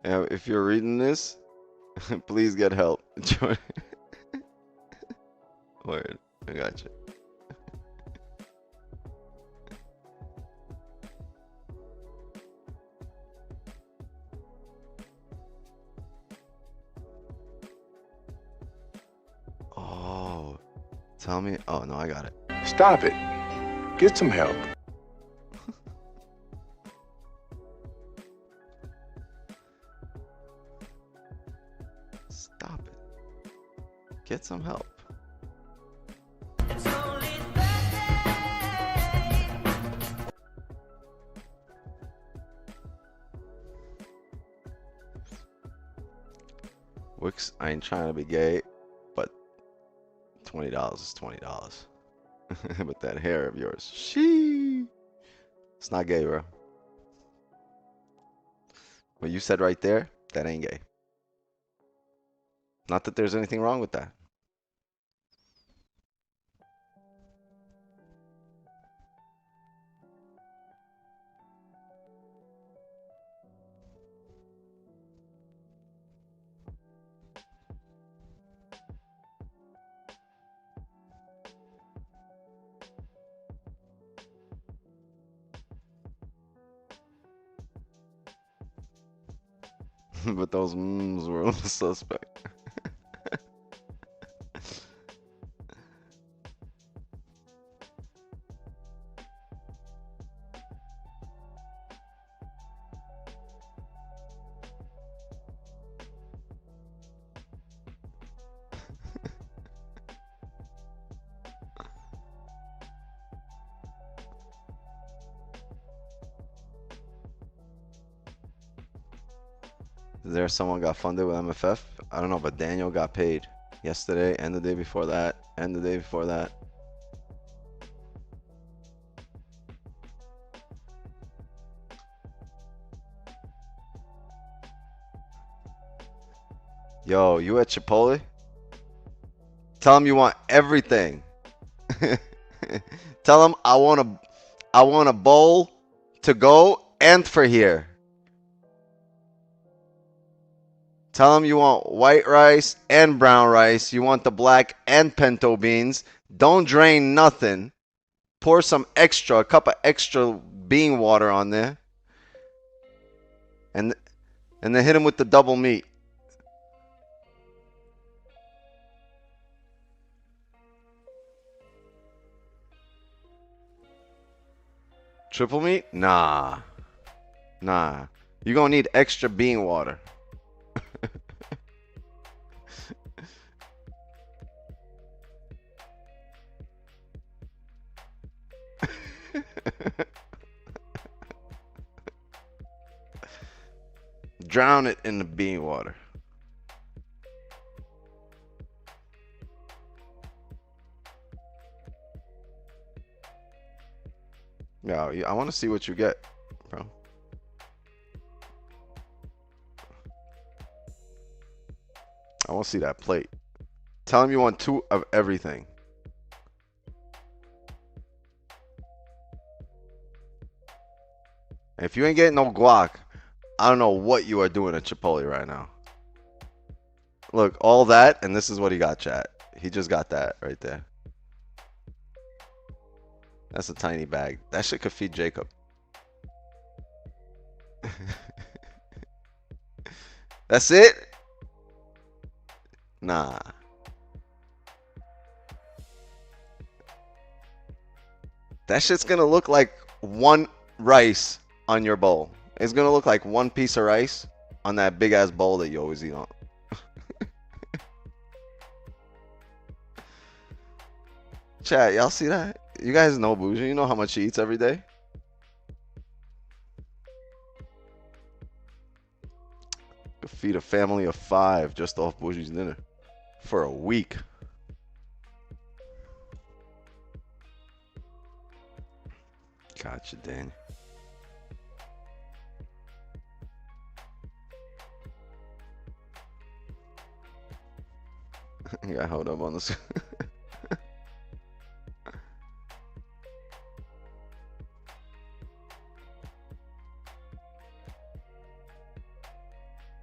Yeah, if you're reading this, please get help. Word, I got you. Oh, tell me. Oh, no, I got it. Stop it. Get some help. Stop it. Get some help. Wix, I ain't trying to be gay, but $20 is $20. But that hair of yours, it's not gay, bro. What you said right there, that ain't gay. Not that there's anything wrong with that. But those were a little suspect. Is there someone got funded with MFF? I don't know, but Daniel got paid yesterday and the day before that and the day before that. Yo, you at Chipotle? Tell him you want everything. Tell him I want a bowl to go and for here. Tell him you want white rice and brown rice. You want the black and pinto beans. Don't drain nothing. Pour some extra, a cup of extra bean water on there. And then hit him with the double meat. Triple meat? Nah. Nah. You're gonna need extra bean water. Drown it in the bean water. Yeah, I want to see what you get, bro. I want to see that plate. Tell him you want 2 of everything. If you ain't getting no guac, I don't know what you are doing at Chipotle right now. Look, all that, and this is what he got, chat. He just got that right there. That's a tiny bag. That shit could feed Jacob. That's it? Nah. That shit's gonna look like one rice on your bowl. It's gonna look like one piece of rice on that big ass bowl that you always eat on. Chat, y'all see that? You guys know Bougie. You know how much he eats every day? Could feed a family of 5 just off Bougie's dinner for a week. Gotcha, Dan. Yeah, hold up on this.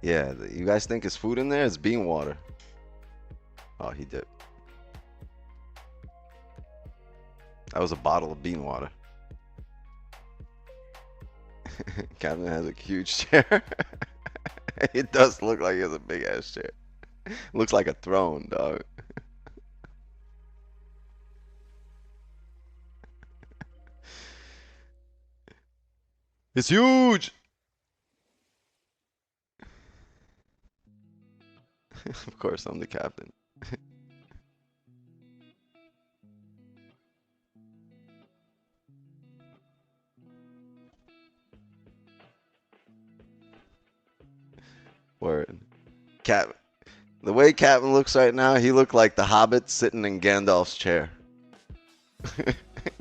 Yeah, you guys think it's food in there? It's bean water. Oh, he did. That was a bottle of bean water. Captain has a huge chair. It does look like he has a big ass chair. Looks like a throne, dog. It's huge. Of course, I'm the captain. Word. Cap. The way Captain looks right now, he looked like the Hobbit sitting in Gandalf's chair.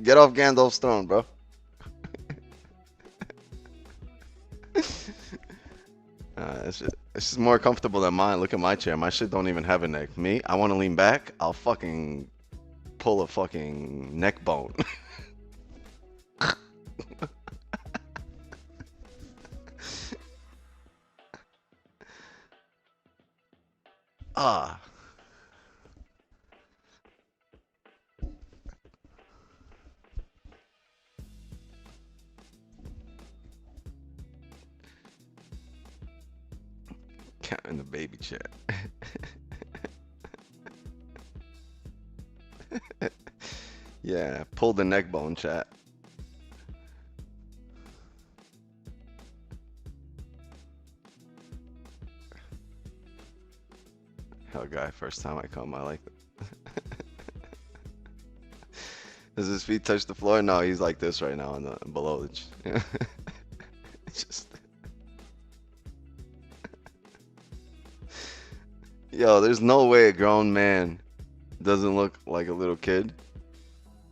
Get off Gandalf's throne, bro. It's just more comfortable than mine. Look at my chair. My shit don't even have a neck. Me, I want to lean back. I'll fucking pull a fucking neck bone. Ah. Cat in the baby chair. Yeah, pull the neck bone, chat. Hell, guy, first time I come, I like it. Does his feet touch the floor? No, he's like this right now, below the. It's just. Yo, there's no way a grown man doesn't look like a little kid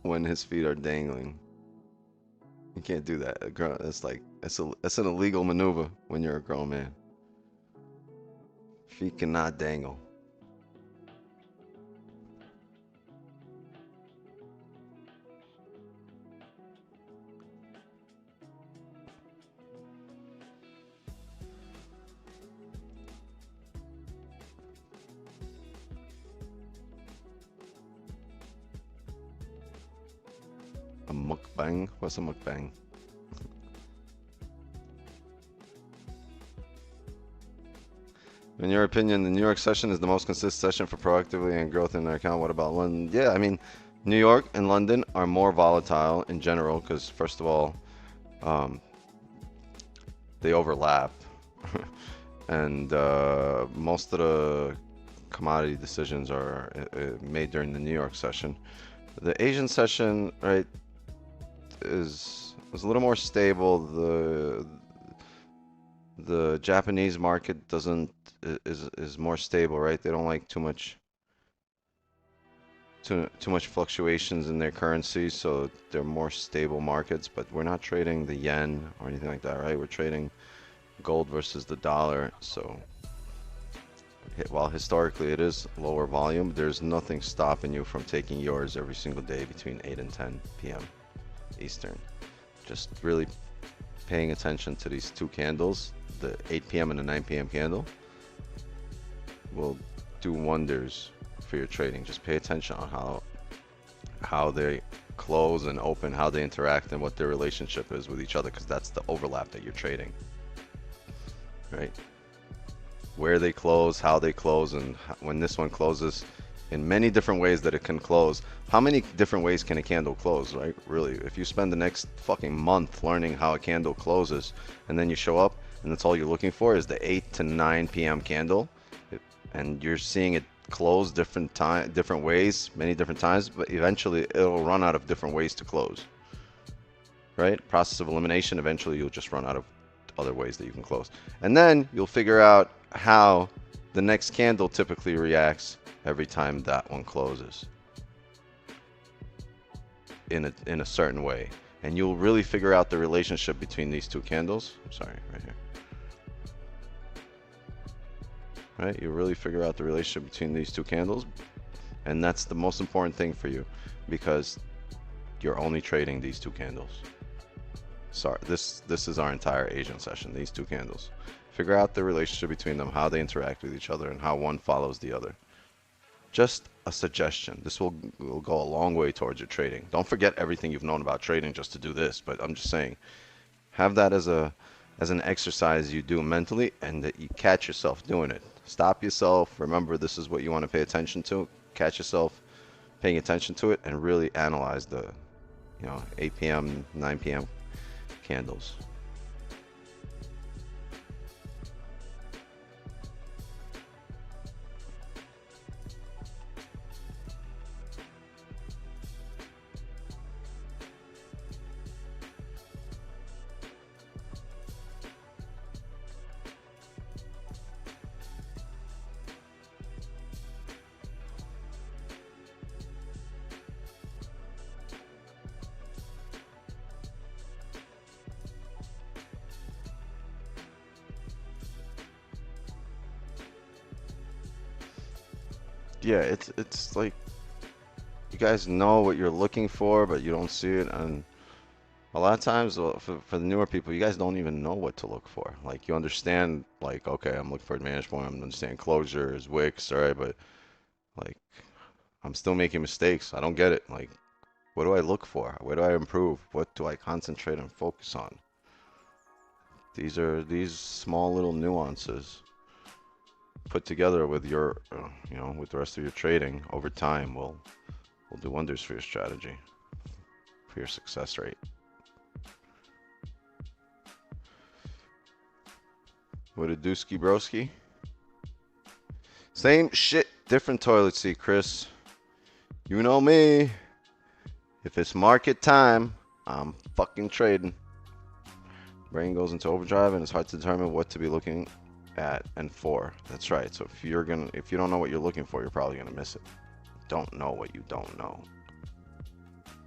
when his feet are dangling. You can't do that. That's like that's an illegal maneuver when you're a grown man. Feet cannot dangle. A mukbang? What's a mukbang? In your opinion, the New York session is the most consistent session for proactively and growth in their account. What about London? Yeah, I mean, New York and London are more volatile in general because, first of all, they overlap. And most of the commodity decisions are made during the New York session. The Asian session, right, is a little more stable. The Japanese market is more stable, right? They don't like too much fluctuations in their currency, so they're more stable markets. But we're not trading the yen or anything like that, right? We're trading gold versus the dollar. So while historically it is lower volume, there's nothing stopping you from taking yours every single day between 8 and 10 p.m. Eastern. Just really paying attention to these two candles, the 8 p.m. and the 9 p.m. candle, will do wonders for your trading. Just pay attention on how they close and open, how they interact, and what their relationship is with each other, because that's the overlap that you're trading, right? where they close, how they close, and when this one closes in many different ways that it can close. How many different ways can a candle close, right? Really, if you spend the next fucking month learning how a candle closes, and then you show up and that's all you're looking for is the 8 to 9 p.m. candle, and you're seeing it close different ways, many different times, but eventually it'll run out of different ways to close, right? Process of elimination, eventually you'll just run out of other ways that you can close. And then you'll figure out how the next candle typically reacts every time that one closes in a certain way. And you'll really figure out the relationship between these two candles. Sorry, right here. Right? You'll really figure out the relationship between these two candles. And that's the most important thing for you, because you're only trading these two candles. Sorry, this is our entire Asian session, these two candles. Figure out the relationship between them, how they interact with each other, and how one follows the other. Just a suggestion. This will go a long way towards your trading. Don't forget everything you've known about trading just to do this, but I'm just saying, have that as an exercise you do mentally, and that you catch yourself doing it. Stop yourself. Remember, this is what you want to pay attention to. Catch yourself paying attention to it and really analyze the, 8 p.m., 9 p.m. candles. Yeah, it's like you guys know what you're looking for, but you don't see it. And a lot of times, for the newer people, you guys don't even know what to look for. Like, you understand, like, okay, I'm looking for advantage point, I'm understanding closures, wicks, all right, but like, I'm still making mistakes. I don't get it. Like, what do I look for? Where do I improve? What do I concentrate and focus on? These small little nuances put together with your, with the rest of your trading over time will do wonders for your strategy, for your success rate. What a dooski broski. Same shit, different toilet seat, Chris. You know me. If it's market time, I'm fucking trading. Brain goes into overdrive and it's hard to determine what to be looking at and for. That's right. So if you don't know what you're looking for, you're probably gonna miss it. Don't know what you don't know.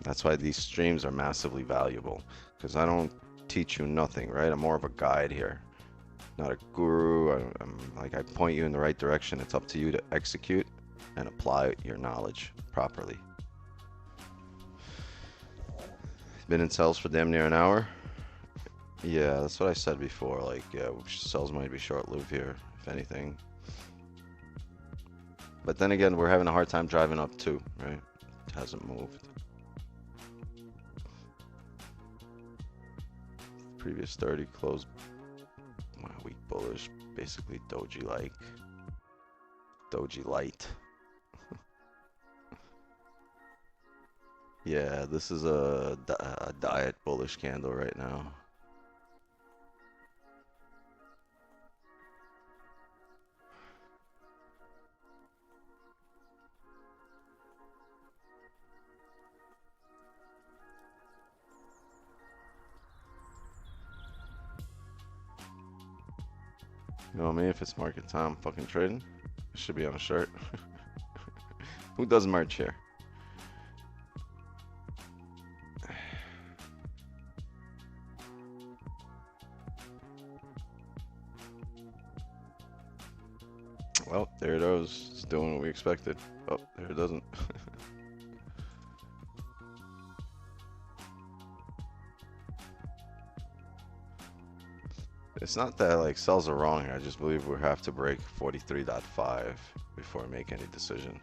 That's why these streams are massively valuable, because I don't teach you nothing, right? I'm more of a guide here, not a guru. I'm like, I point you in the right direction. It's up to you to execute and apply your knowledge properly. Been in sales for damn near an hour. Yeah, that's what I said before. Like, yeah, sales might be short-lived here, if anything. But then again, we're having a hard time driving up too, right? It hasn't moved. Previous 30 closed weak bullish, basically doji-like, doji light. Yeah, this is a diet bullish candle right now. You know what I mean? If it's market time, I'm fucking trading. It should be on a shirt. Who does merch here? Well, there it goes. It's doing what we expected. Oh, there it doesn't. It's not that like sells are wrong. I just believe we have to break 43.5 before we make any decision.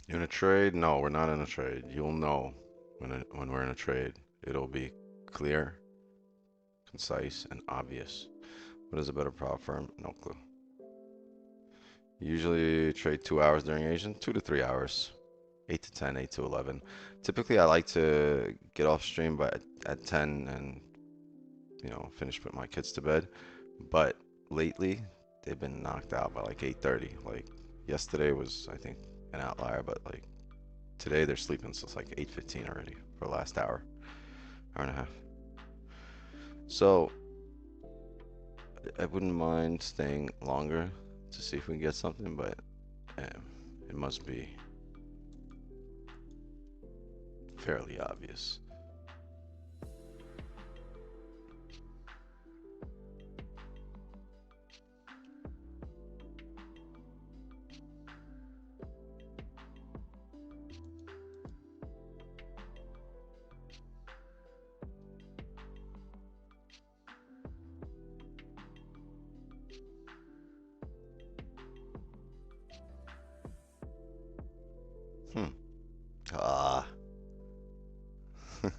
In a trade? No, we're not in a trade. You'll know when we're in a trade. It'll be clear, concise, and obvious. What is a better prop firm? No clue. Usually trade 2 hours during Asian, 2 to 3 hours. 8 to 10, 8 to 11. Typically, I like to get off stream at 10 and, finish putting my kids to bed. But lately, they've been knocked out by like 8:30. Like yesterday was, I think, an outlier, but like today they're sleeping, so it's like 8:15 already for the last hour and a half. So I wouldn't mind staying longer to see if we can get something, but it must be fairly obvious. Hmm. Ah. I'm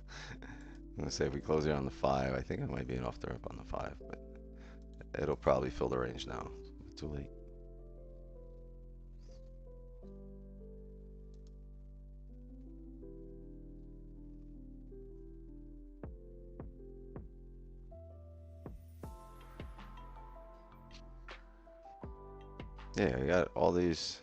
gonna say if we close here on the 5, I think I might be off the rip on the 5, but it'll probably fill the range now. Too late. Yeah, I got all these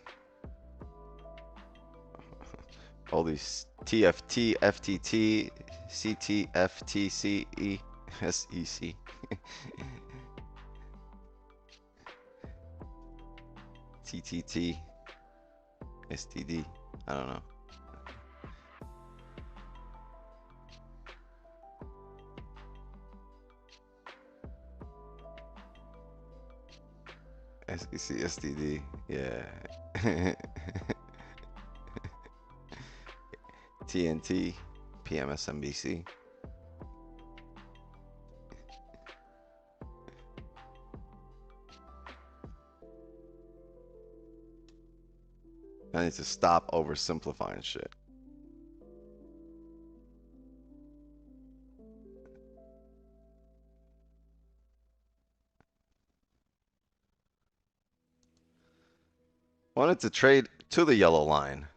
TFT, FTT, CT, FTCE, SEC. TTT, STD. I don't know. SEC, STD. Yeah. TNT, PMSNBC. I need to stop oversimplifying shit. Wanted to trade to the yellow line.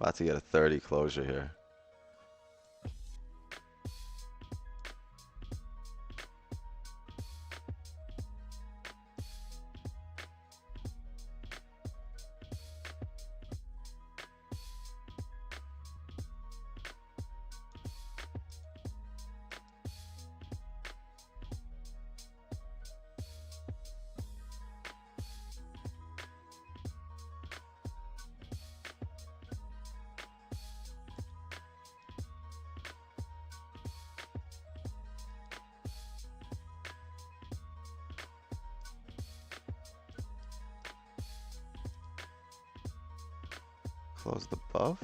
About to get a 30 closure here. Closed above.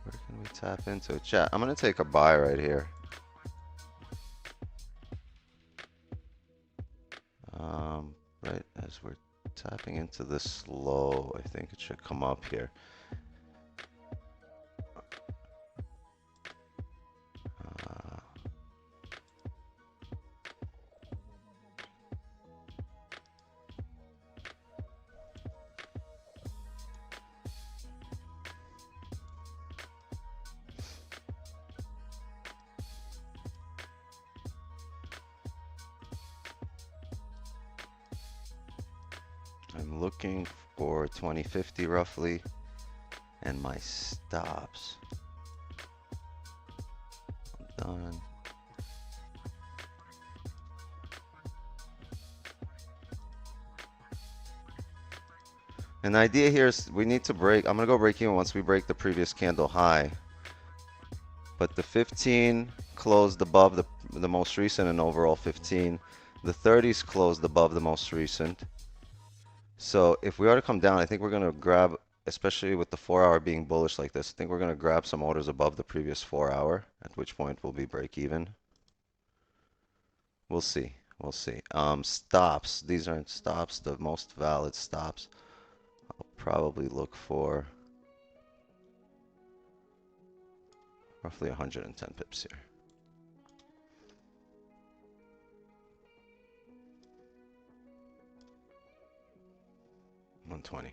Where can we tap into? Chat, I'm gonna take a buy right here. Right as we're tapping into this low, I think it should come up here. I'm looking for 2050 roughly, and my stops. I'm done. And the idea here is we need to break. I'm gonna go break even once we break the previous candle high. But the 15 closed above the most recent and overall 15. The 30s closed above the most recent. So if we are to come down, I think we're gonna grab, especially with the 4 hour being bullish like this, I think we're gonna grab some orders above the previous 4 hour, at which point we'll be break even. We'll see. We'll see. Stops. These aren't stops, the most valid stops. I'll probably look for roughly 110 pips here. $120.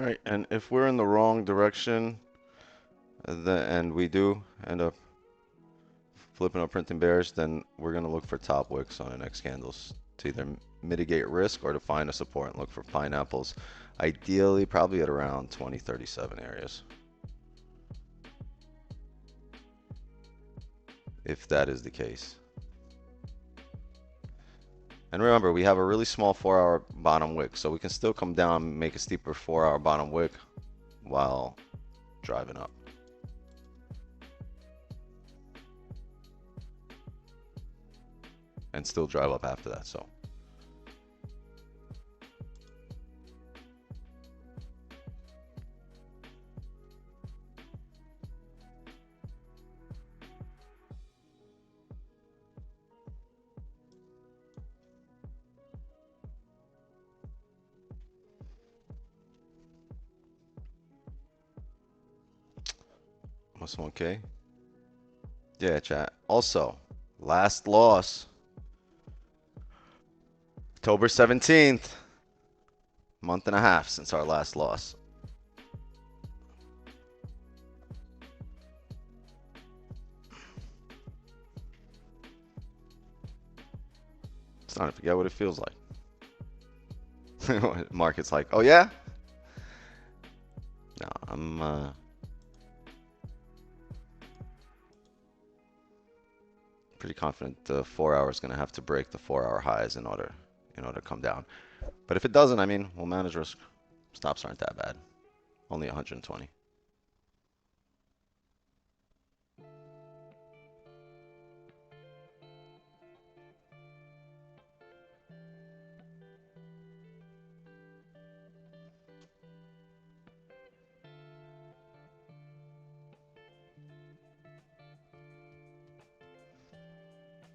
All right, and if we're in the wrong direction, and we do end up flipping or printing bearish, then we're going to look for top wicks on the next candles to either mitigate risk or to find a support and look for pineapples, ideally probably at around 2037 areas, if that is the case. And remember, we have a really small 4 hour bottom wick, so we can still come down and make a steeper 4 hour bottom wick while driving up. And still drive up after that, so. Almost 1K. Yeah, chat. Also, last loss, October 17th, month and a half since our last loss. Starting to forget what it feels like. Market's like, oh yeah? No, I'm pretty confident the 4 hour is going to have to break the 4 hour highs in order to come down. But if it doesn't, I mean, we'll manage risk. Stops aren't that bad. Only 120.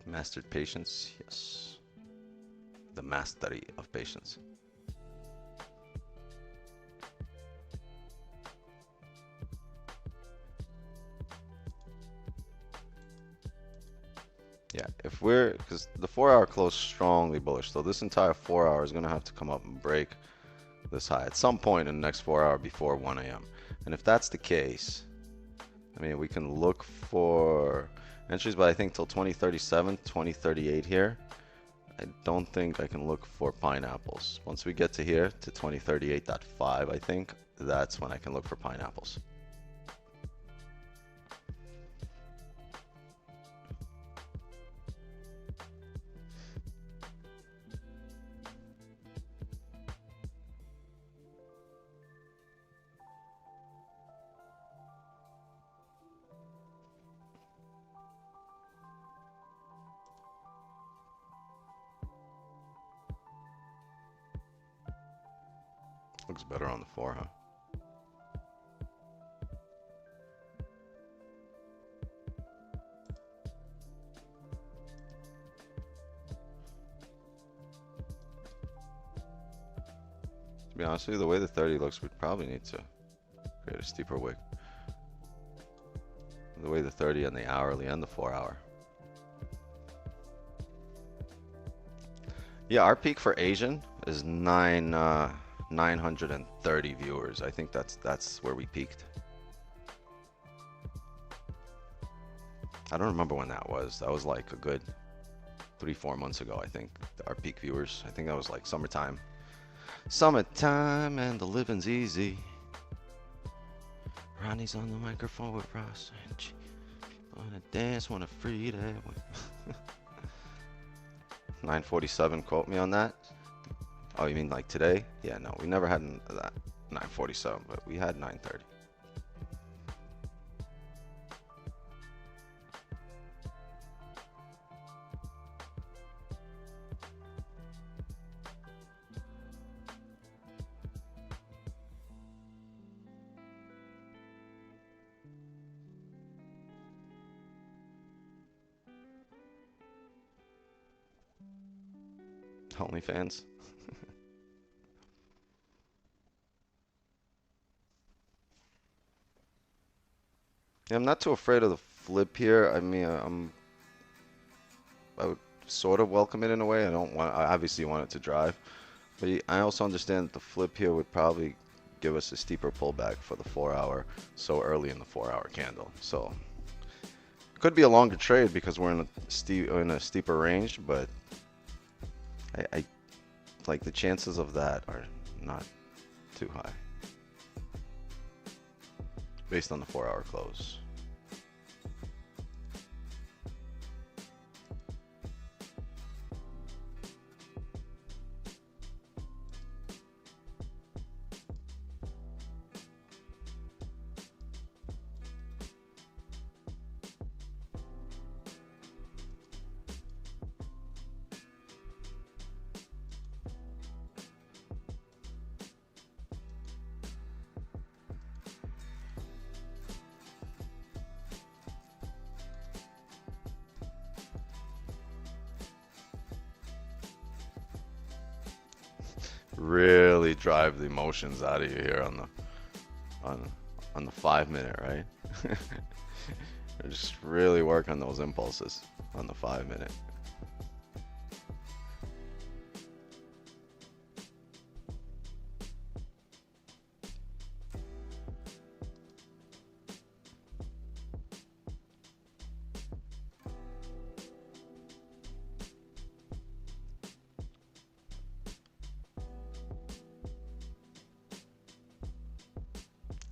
Mastered patience, yes. The mastery of patience. Yeah, if we're, because the 4 hour closed strongly bullish, so this entire 4 hour is going to have to come up and break this high at some point in the next 4 hour before 1 a.m. And if that's the case, I mean, we can look for entries, but I think till 2037, 2038 here. I don't think I can look for pineapples. Once we get to here, to 2038.5, I think, that's when I can look for pineapples. Looks better on the 4, huh? To be honest with you, the way the 30 looks, we'd probably need to create a steeper wick. The way the 30 and the hourly and the 4 hour. Yeah, our peak for Asian is 930 viewers. I think that's where we peaked. I don't remember when that was. That was like a good 3-4 months ago, I think. Our peak viewers. I think that was like summertime. Summertime and the living's easy. Ronnie's on the microphone with Ross. Wanna dance, wanna free that. 947, quote me on that. Oh, you mean like today? Yeah, no, we never had that 947, but we had 930. OnlyFans. Yeah, I'm not too afraid of the flip here. I mean, I would sort of welcome it in a way. I obviously want it to drive, but I also understand that the flip here would probably give us a steeper pullback for the 4-hour so early in the 4-hour candle. So it could be a longer trade because we're in a steeper range, but I like the chances of that are not too high based on the 4-hour close. Really drive the emotions out of you here on the 5-minute, right? Just really work on those impulses on the 5-minute.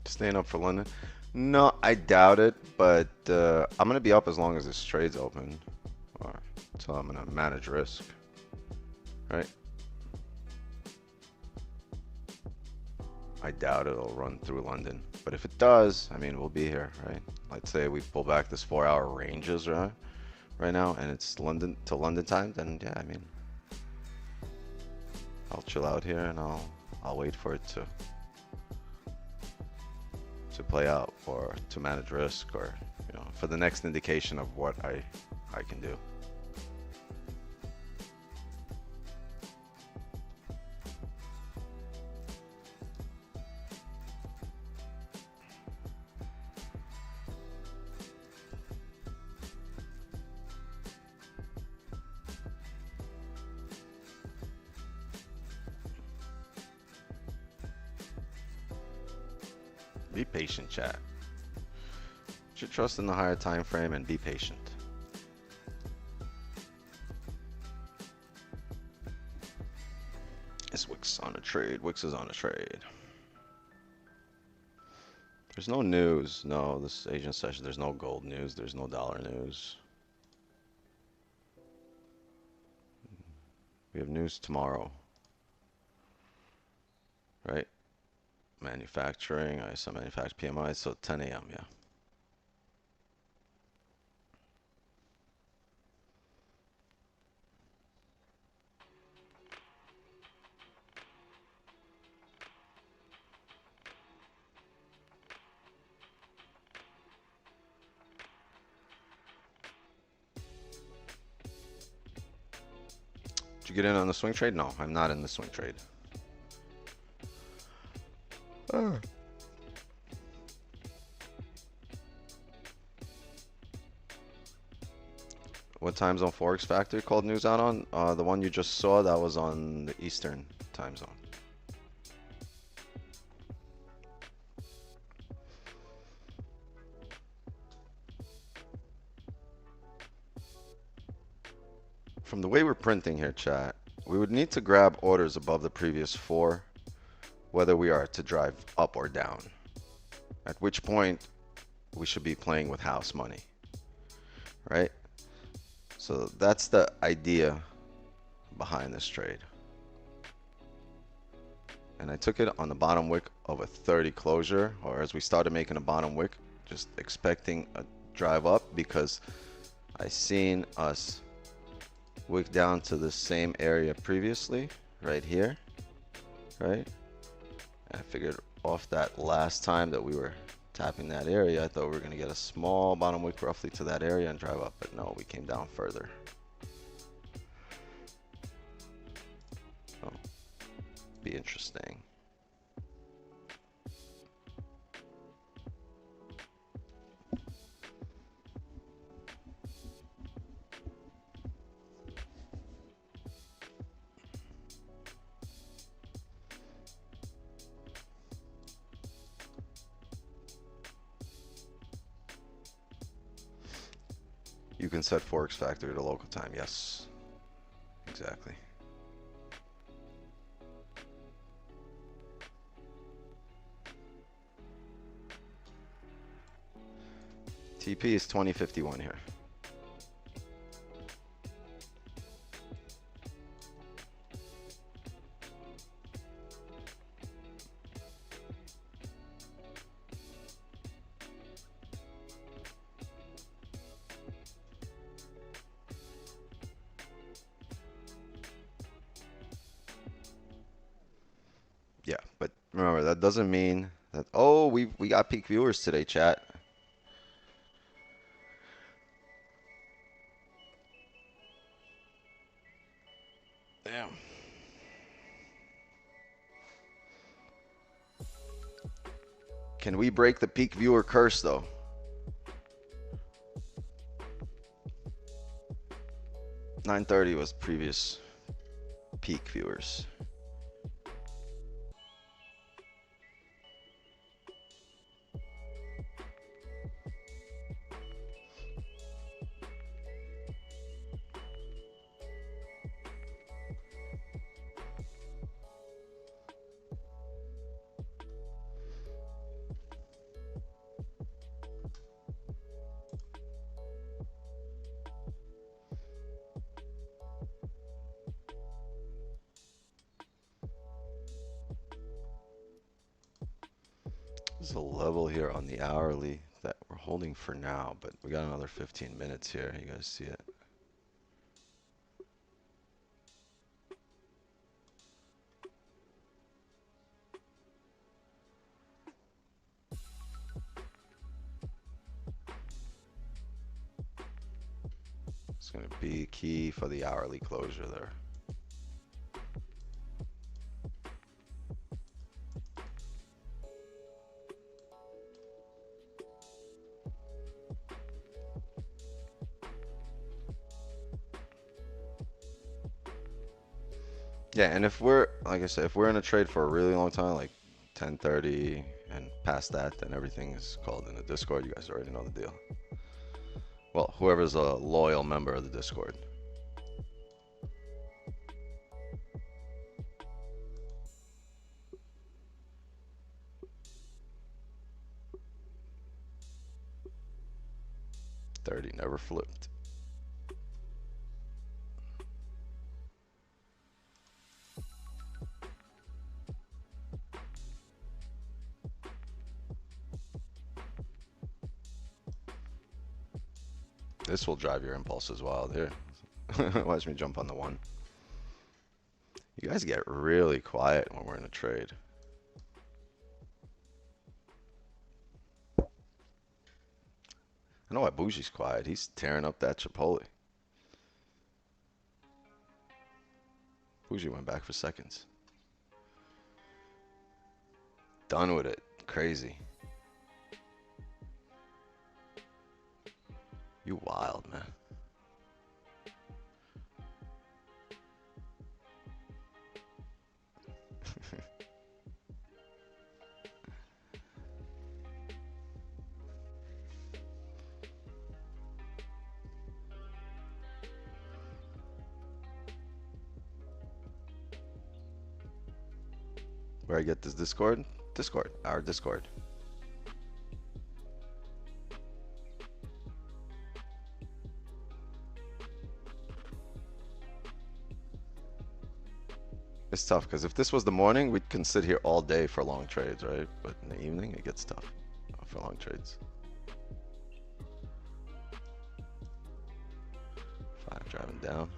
Staying up for London? No, I doubt it, but I'm gonna be up as long as this trade's open, or until I'm gonna manage risk, right? I doubt it'll run through London, but if it does, I mean, we'll be here, right? Let's say we pull back this 4-hour ranges, right now, and it's London to London time, then yeah, I mean, I'll chill out here and I'll wait for it to play out, or to manage risk, or for the next indication of what I can do. Be patient, chat. Should trust in the higher time frame and be patient. Is Wix on a trade? Wix is on a trade. There's no news. No, this Asian session, there's no gold news. There's no dollar news. We have news tomorrow. Right? Manufacturing, ISM manufacturing PMI, so 10 a.m., yeah. Did you get in on the swing trade? No, I'm not in the swing trade. What time zone Forex Factory called news out on? The one you just saw, that was on the Eastern time zone. From the way we're printing here, chat, we would need to grab orders above the previous 4, whether we are to drive up or down. at which point we should be playing with house money, right? So that's the idea behind this trade. And I took it on the bottom wick of a 30 closure, or as we started making a bottom wick, just expecting a drive up, because I seen us wick down to the same area previously, right here, right? And I figured off that last time that we were tapping that area, I thought we were going to get a small bottom wick roughly to that area and drive up, but no, we came down further. So, be interesting. You can set Forex Factory to local time. Yes, exactly. TP is 2051 here. Yeah, but remember, that doesn't mean that, oh, we got peak viewers today, chat. Damn. Can we break the peak viewer curse, though? $9.30 was previous peak viewers. There's a level here on the hourly that we're holding for now, but we got another 15 minutes here. You guys see it? It's going to be key for the hourly closure there. Yeah, and if we're, like I said, if we're in a trade for a really long time, like 10:30 and past that, then everything is called in the Discord. You guys already know the deal. Well, whoever's a loyal member of the Discord. $30 never flipped. This will drive your impulses wild here. Watch me jump on the one. You guys get really quiet when we're in a trade. I know why Bougie's quiet. He's tearing up that Chipotle. Bougie went back for seconds. Done with it. Crazy. You wild, man. Where I get this Discord? Discord. Our Discord. It's tough because if this was the morning, we can sit here all day for long trades, right? But in the evening, it gets tough for long trades. 5 driving down.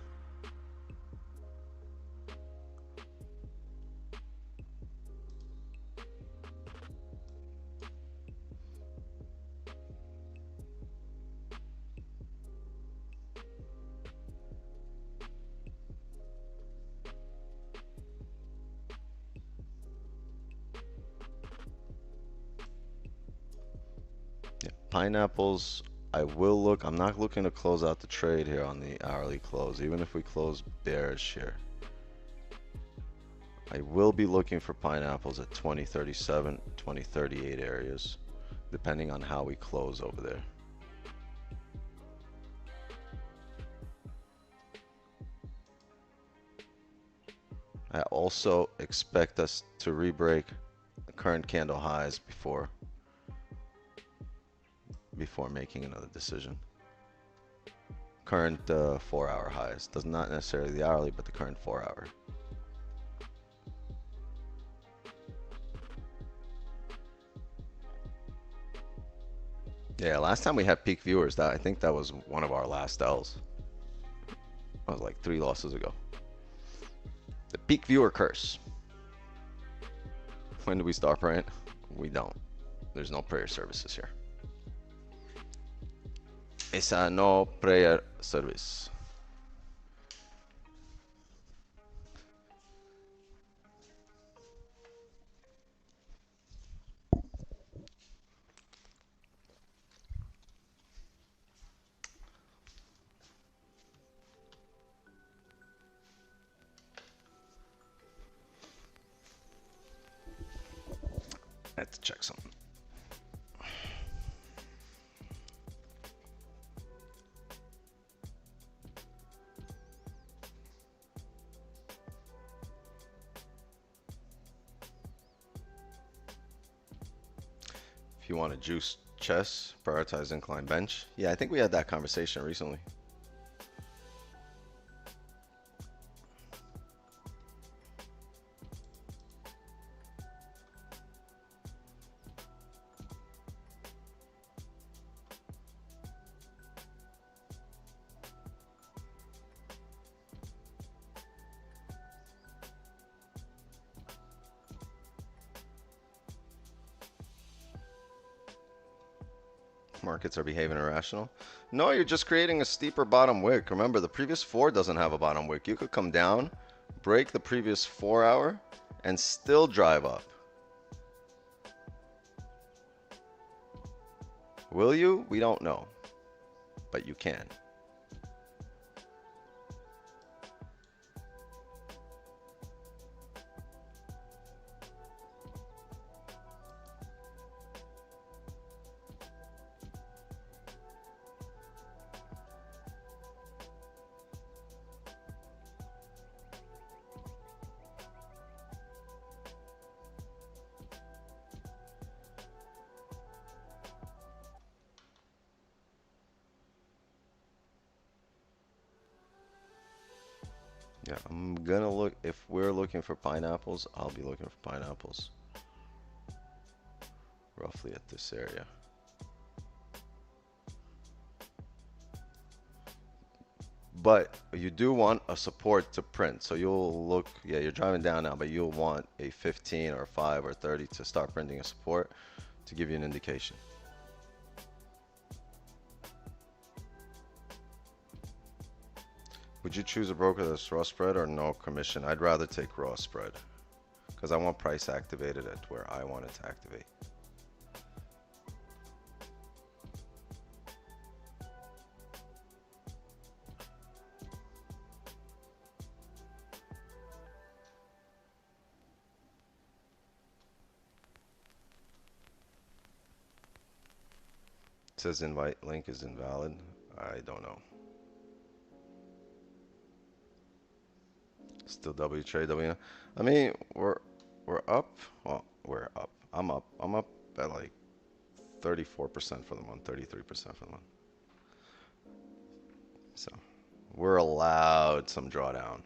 Yeah, pineapples. I will look. I'm not looking to close out the trade here on the hourly close, even if we close bearish here. I will be looking for pineapples at 2037, 2038 areas, depending on how we close over there. I also expect us to re-break the current candle highs before making another decision. Current 4-hour highs. Does not necessarily the hourly, but the current 4-hour. Yeah, last time we had peak viewers, I think that was one of our last L's. That was like 3 losses ago. The peak viewer curse. When do we start praying? We don't. There's no prayer services here. Esa no prayer service. I have to check something. If you want to juice chess, prioritize incline bench. Yeah, I think we had that conversation recently. Markets are behaving irrational. No, you're just creating a steeper bottom wick. Remember, the previous 4 doesn't have a bottom wick. You could come down, break the previous 4-hour, and still drive up. Will you? We don't know. But you can. Yeah, I'm gonna look. If we're looking for pineapples, I'll be looking for pineapples. Roughly at this area. But you do want a support to print. So you'll look, yeah, you're driving down now, but you'll want a 15 or 5 or 30 to start printing a support to give you an indication. Would you choose a broker that's raw spread or no commission? I'd rather take raw spread because I want price activated at where I want it to activate. It says invite link is invalid. I don't know. Still W trade W. I mean, we're up. Well, we're up. I'm up. I'm up at like 34% for the month, 33% for the month. So we're allowed some drawdown.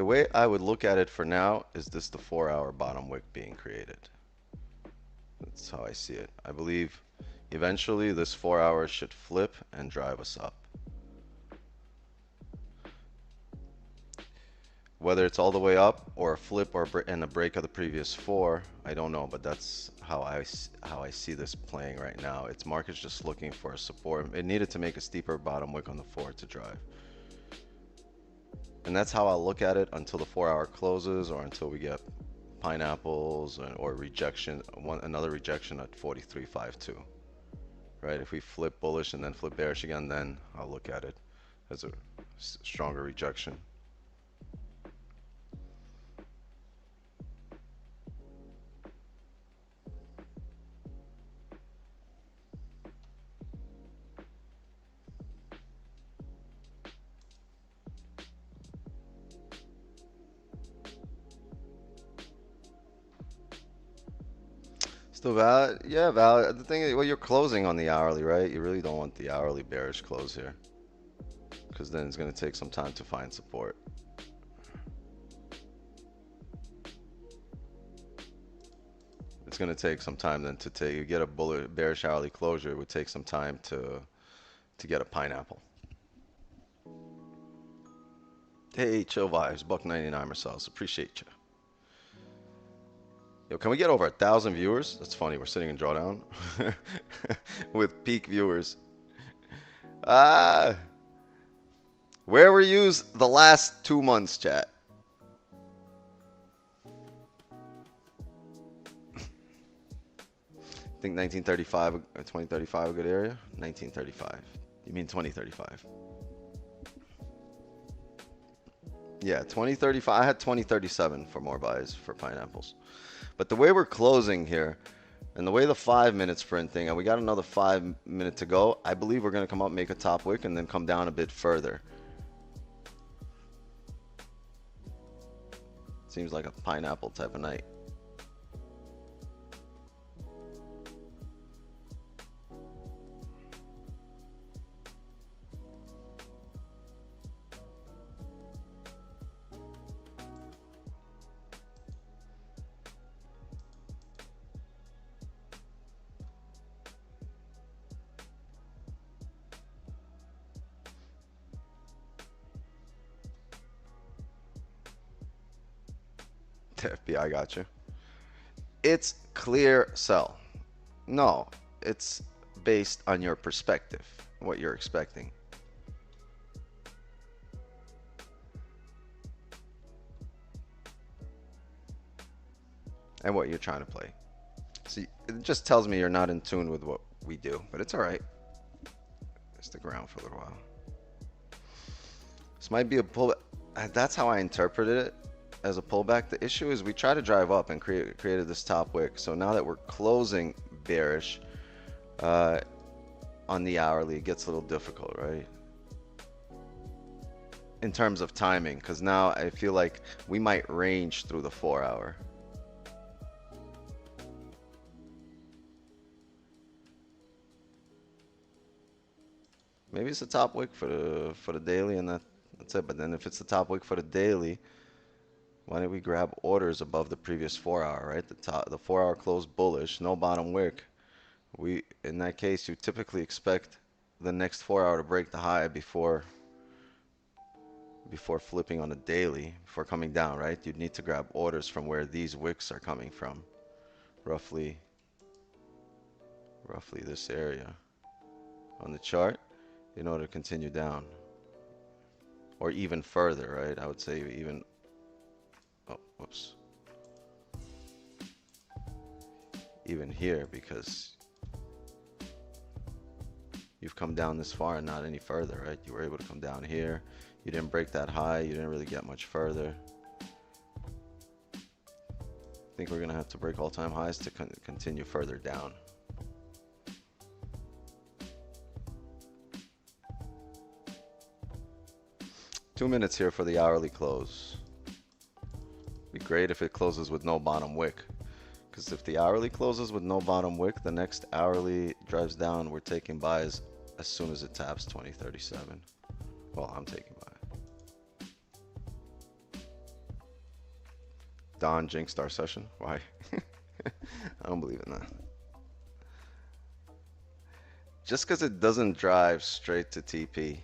The way I would look at it for now is this the 4-hour bottom wick being created. That's how I see it. I believe eventually this 4 hours should flip and drive us up. Whether it's all the way up or a flip or and a break of the previous 4, I don't know, but that's how I see this playing right now. Its market's just looking for a support. It needed to make a steeper bottom wick on the 4 to drive. And that's how I'll look at it until the 4-hour closes or until we get pineapples or rejection, another rejection at 43.52. Right? If we flip bullish and then flip bearish again, then I'll look at it as a stronger rejection. Still valid? Yeah, valid. The thing is, well, you're closing on the hourly, right? You really don't want the hourly bearish close here, because then it's going to take some time to find support. It's going to take some time then to get a bearish hourly closure. It would take some time to get a pineapple. Hey, chill vibes, $1.99 Marcellus, appreciate you. Yo, can we get over 1,000 viewers? That's funny. We're sitting in drawdown with peak viewers. Where were you the last 2 months, chat? I think 1935 or 2035 a good area. 1935. You mean 2035? Yeah, 2035. I had 2037 for more buys for pineapples. But the way we're closing here, and the way the 5-minute sprint thing, and we got another 5 minutes to go, I believe we're going to come up, make a top wick, and then come down a bit further. Seems like a pineapple type of night. The FBI got you. It's clear sell. No, it's based on your perspective, what you're expecting. And what you're trying to play. See, it just tells me you're not in tune with what we do, but it's all right. Stick around for a little while. This might be a pull. That's how I interpreted it. As a pullback, the issue is we try to drive up and created this top wick. So now that we're closing bearish on the hourly, it gets a little difficult, right? In terms of timing, because now I feel like we might range through the 4-hour. Maybe it's the top wick for the daily, and that's it. But then if it's the top wick for the daily, why don't we grab orders above the previous 4-hour, right? The 4-hour closed bullish, no bottom wick. In that case, you typically expect the next 4-hour to break the high before flipping on the daily, before coming down, right? You'd need to grab orders from where these wicks are coming from, roughly this area on the chart, in order to continue down, or even further, right? I would say even. Oh, whoops. Even here, because you've come down this far and not any further, right? You were able to come down here. You didn't break that high. You didn't really get much further. I think we're going to have to break all-time highs to continue further down. Two minutes here for the hourly close. Be great if it closes with no bottom wick, because if the hourly closes with no bottom wick, the next hourly drives down. We're taking buys as soon as it taps 2037. Well, I'm taking buy. Don jinxed our session. Why? I don't believe in that. Just because it doesn't drive straight to TP.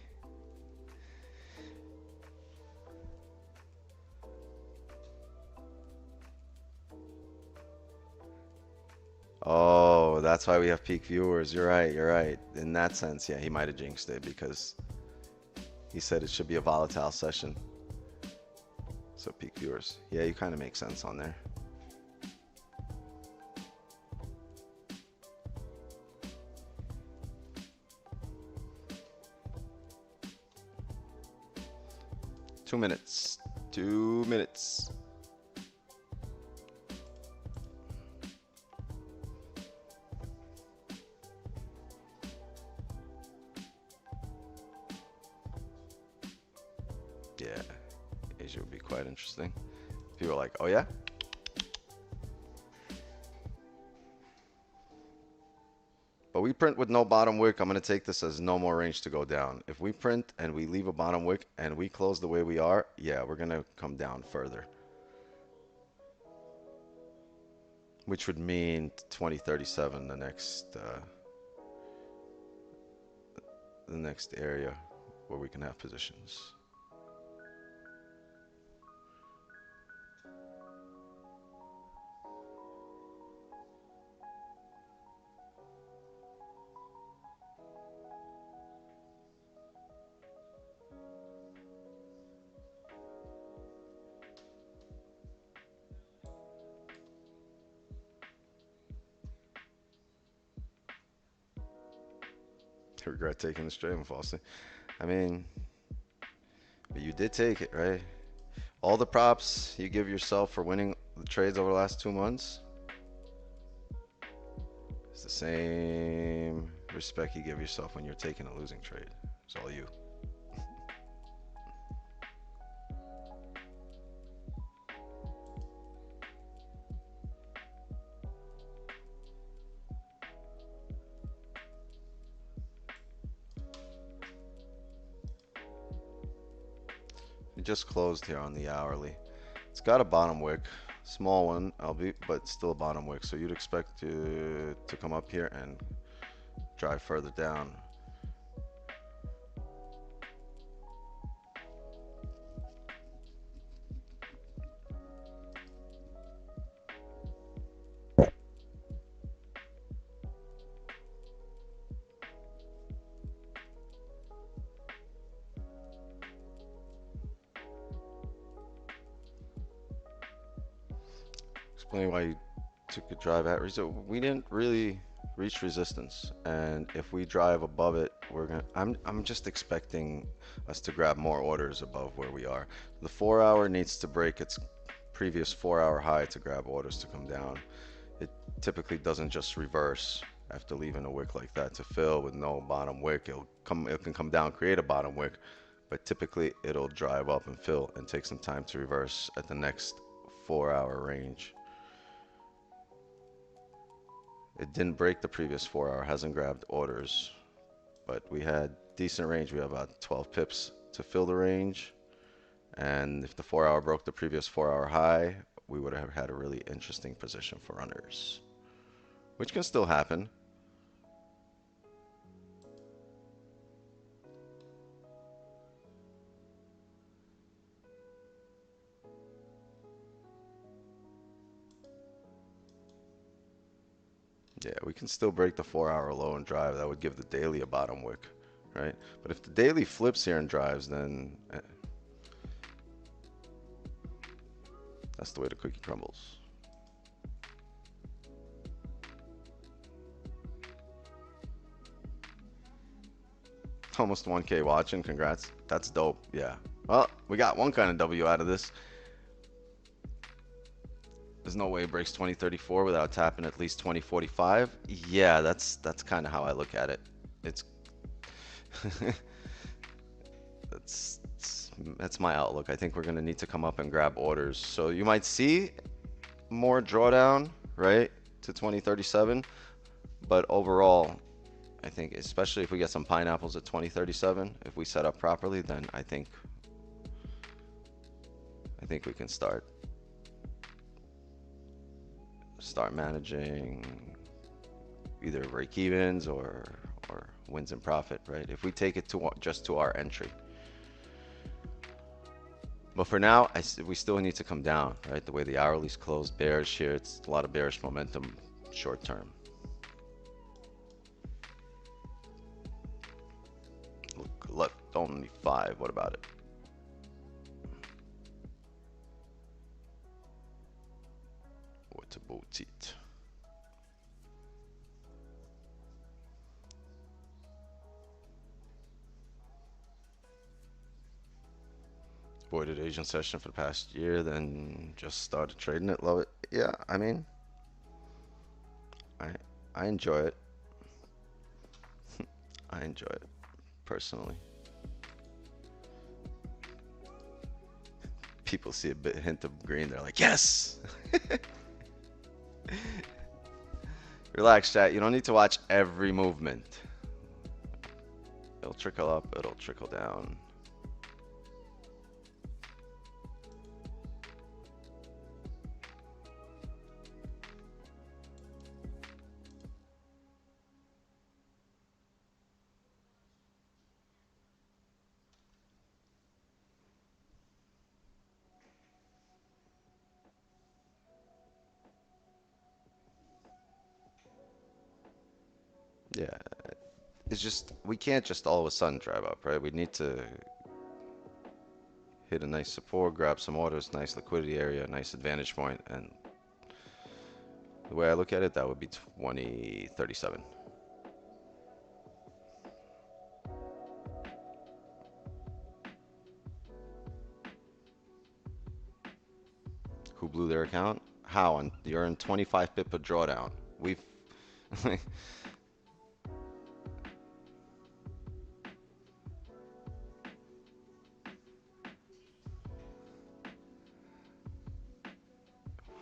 Oh, that's why we have peak viewers. You're right, you're right. In that sense, yeah, he might have jinxed it because he said it should be a volatile session. So peak viewers. Yeah, you kind of make sense on there. Two minutes. 2 minutes. Yeah, Asia would be quite interesting. People are like, oh yeah? But we print with no bottom wick. I'm going to take this as no more range to go down. If we print and we leave a bottom wick and we close the way we are, yeah, we're going to come down further. Which would mean 2037, the next area where we can have positions. I regret taking the straight, falsely. I mean, but you did take it, right? All the props you give yourself for winning the trades over the last 2 months, it's the same respect you give yourself when you're taking a losing trade. It's all you. We just closed here on the hourly. It's got a bottom wick, small one, but still a bottom wick. So you'd expect to come up here and drive further down. Explain why you took a drive at resistance. We didn't really reach resistance, and if we drive above it, I'm just expecting us to grab more orders above where we are. The 4 hour needs to break its previous 4 hour high to grab orders to come down. It typically doesn't just reverse after leaving a wick like that to fill with no bottom wick. It can come down, create a bottom wick, but typically it'll drive up and fill and take some time to reverse at the next 4 hour range. It didn't break the previous 4 hour, hasn't grabbed orders, but we had decent range. We have about 12 pips to fill the range. And if the 4 hour broke the previous 4 hour high, we would have had a really interesting position for runners, which can still happen. Yeah, we can still break the 4 hour low and drive. That would give the daily a bottom wick, right? But if the daily flips here and drives, then that's the way the cookie crumbles. Almost 1K watching. Congrats. That's dope. Yeah. Well, we got one kind of W out of this. There's no way it breaks 2034 without tapping at least 2045. Yeah, that's kind of how I look at it. It's that's my outlook. I think we're going to need to come up and grab orders. So you might see more drawdown, right, to 2037, but overall, I think especially if we get some pineapples at 2037, if we set up properly, then I think we can start. start managing either break-evens or wins and profit, right? If we take it to just to our entry. But for now, we still need to come down, right? The way the hourly's closed, bearish here, it's a lot of bearish momentum short term. Look, left only 5. What about it? What about it? Avoided Asian session for the past year, then just started trading it. Love it. Yeah, I mean, I I enjoy it. I enjoy it personally. People see a bit hint of green, they're like, yes. Relax, chat. You don't need to watch every movement. It'll trickle up, it'll trickle down. Yeah, it's just we can't just all of a sudden drive up, right? We need to hit a nice support, grab some orders, nice liquidity area, nice advantage point, and the way I look at it, that would be 2037. Who blew their account? How? And you're in 25 pip of drawdown. We've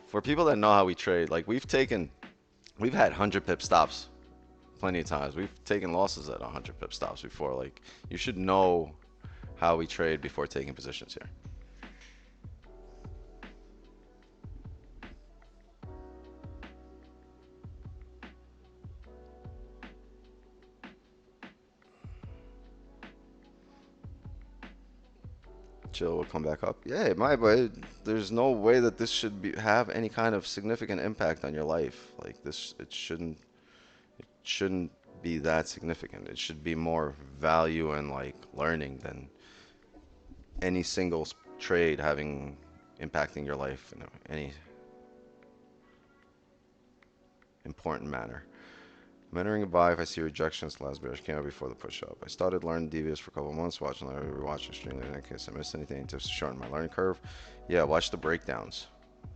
for people that know how we trade, like we've had 100 pip stops plenty of times. We've taken losses at 100 pip stops before. Like you should know how we trade before taking positions here. Chill will come back up. Yeah, it might, but there's no way that this should have any kind of significant impact on your life. Like this, it shouldn't be that significant. It should be more value and like learning than any single trade having impacting your life in any important manner. I'm entering a buy if I see rejections. Last bearish candle before the push up. I started learning devious for a couple of months, watching extremely. In case I missed anything to shorten my learning curve. Yeah, watch the breakdowns.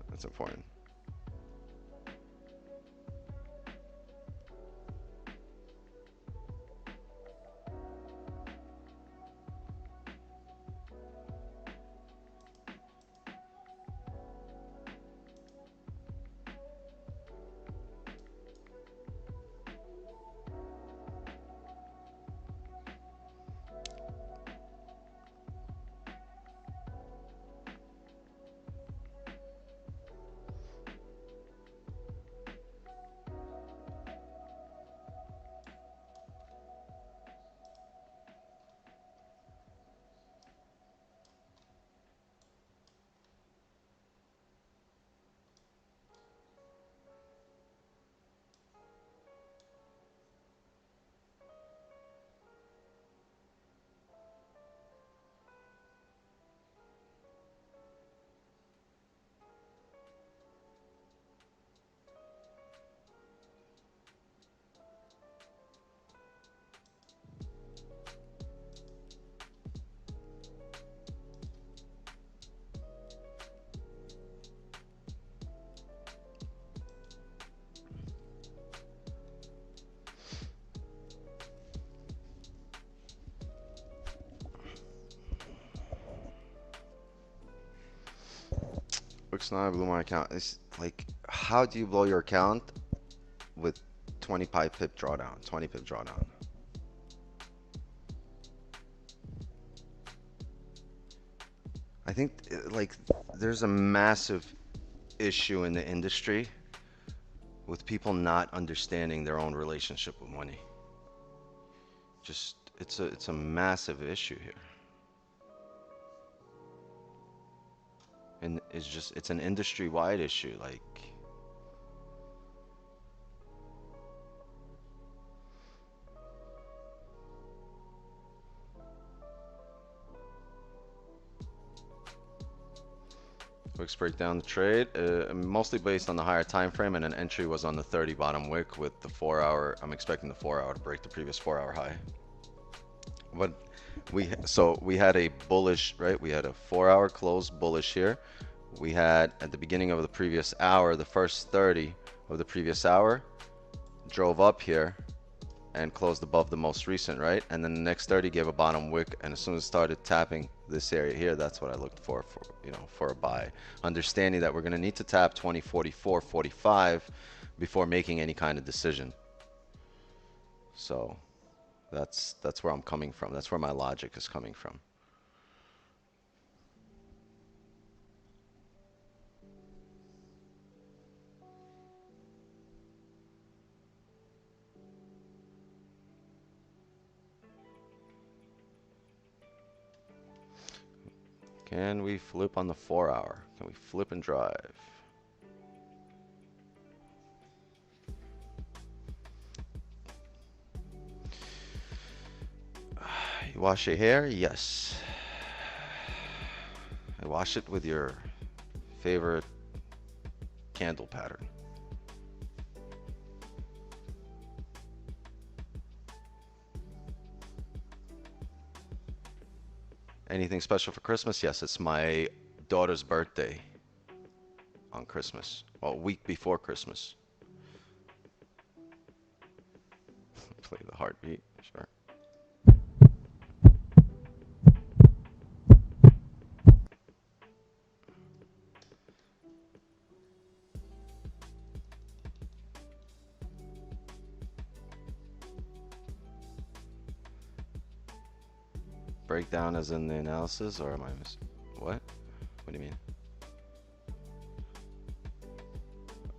That's important. Looks now I blew my account. It's like, how do you blow your account with 25 pip drawdown, 20 pip drawdown? I think like there's a massive issue in the industry with people not understanding their own relationship with money. Just it's a massive issue here. And it's an industry-wide issue. Like, let's break down the trade. Mostly based on the higher time frame, and an entry was on the 30 bottom wick with the 4-hour. I'm expecting the 4-hour to break the previous 4-hour high. But we had a bullish, right? We had a 4-hour close bullish here. We had at the beginning of the previous hour, the first 30 of the previous hour drove up here and closed above the most recent, right? And then the next 30 gave a bottom wick, and as soon as it started tapping this area here, that's what I looked for, you know, for a buy. Understanding that we're going to need to tap 20, 44, 45 before making any kind of decision. So that's where I'm coming from. That's where my logic is coming from. Can we flip on the 4-hour? Can we flip and drive? You wash your hair? Yes. I wash it with your favorite candle pattern. Anything special for Christmas? Yes, it's my daughter's birthday on Christmas. Well, a week before Christmas. Play the heartbeat, sure. Breakdown as in the analysis, or am I missing? What? What do you mean?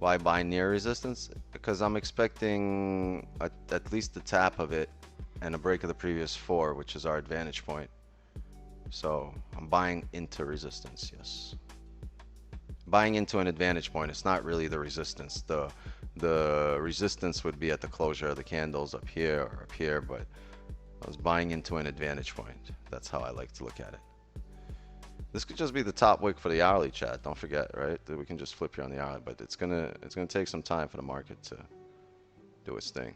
Why buy near resistance? Because I'm expecting at least the tap of it and a break of the previous 4, which is our advantage point. So I'm buying into resistance, yes. Buying into an advantage point. It's not really the resistance. The resistance would be at the closure of the candles up here or up here, but I was buying into an advantage point. That's how I like to look at it. This could just be the top wick for the hourly, chat. Don't forget, right? We can just flip here on the hourly, but it's gonna take some time for the market to do its thing.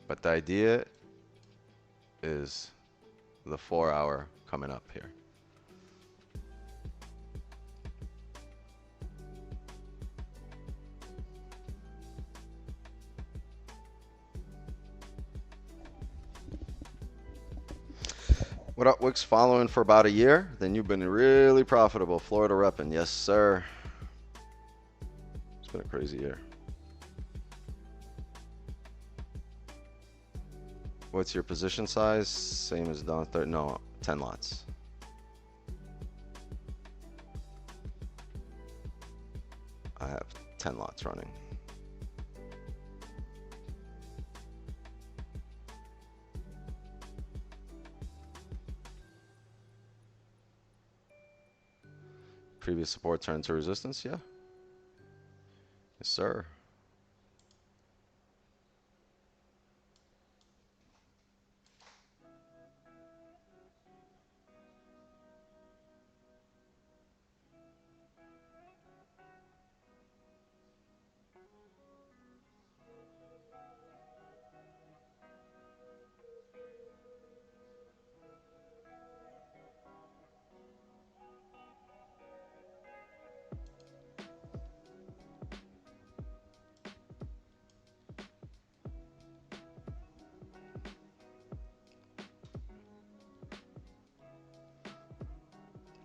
But the idea is the 4-hour coming up here. What up, Wicks? Following for about a year? Then you've been really profitable. Florida repping. Yes, sir. It's been a crazy year. What's your position size? Same as Don. No, 10 lots. I have 10 lots running. Previous support turned to resistance, yeah. Yes, sir.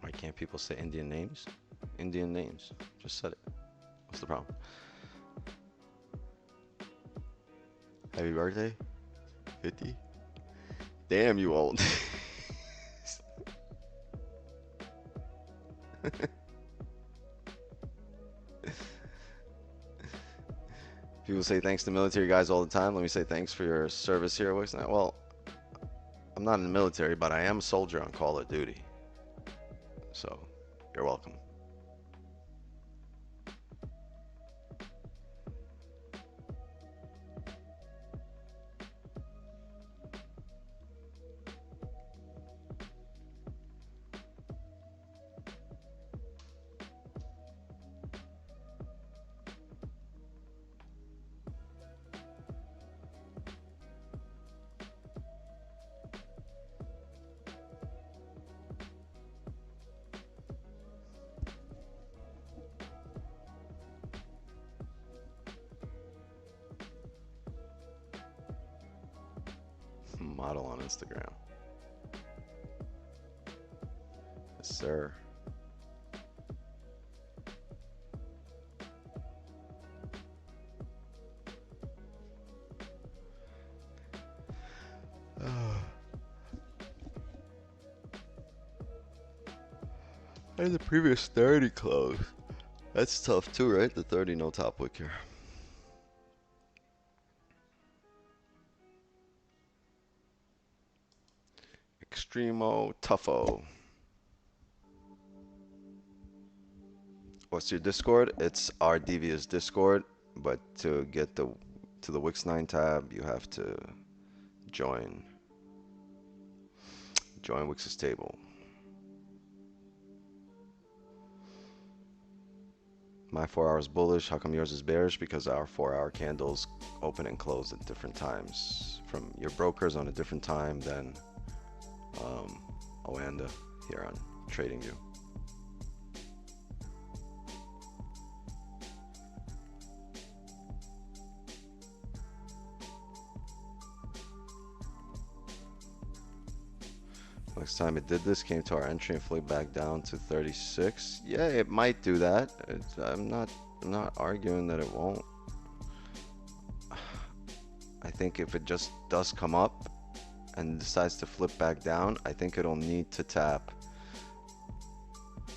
Why can't people say Indian names? Indian names. Just said it. What's the problem? Happy birthday. 50? Damn, you old. People say thanks to military guys all the time. Let me say thanks for your service here at Wixnet. Well, I'm not in the military, but I am a soldier on Call of Duty. So, you're welcome. Model on Instagram. Yes, sir. And the previous 30 close. That's tough too, right? The 30 no top wick here. Extremo Tuffo. What's your Discord? It's our devious Discord, but to get to the Wix9 tab, you have to join Wix's table. My 4 hours bullish. How come yours is bearish? Because our 4-hour candles open and close at different times. From your brokers on a different time than Oanda here on TradingView. Next time it did this, came to our entry and flipped back down to 36. Yeah, it might do that. I'm not arguing that it won't. I think if it just does come up and decides to flip back down, I think it'll need to tap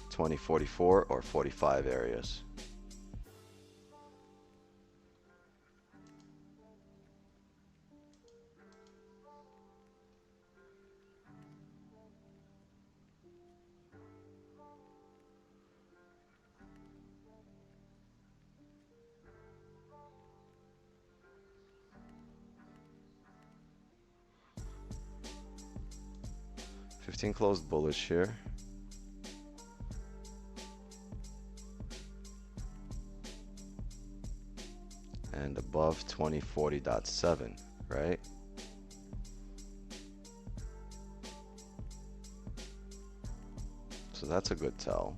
2044 or 45 areas. $15 closed bullish here. And above 2040.7, right? So that's a good tell.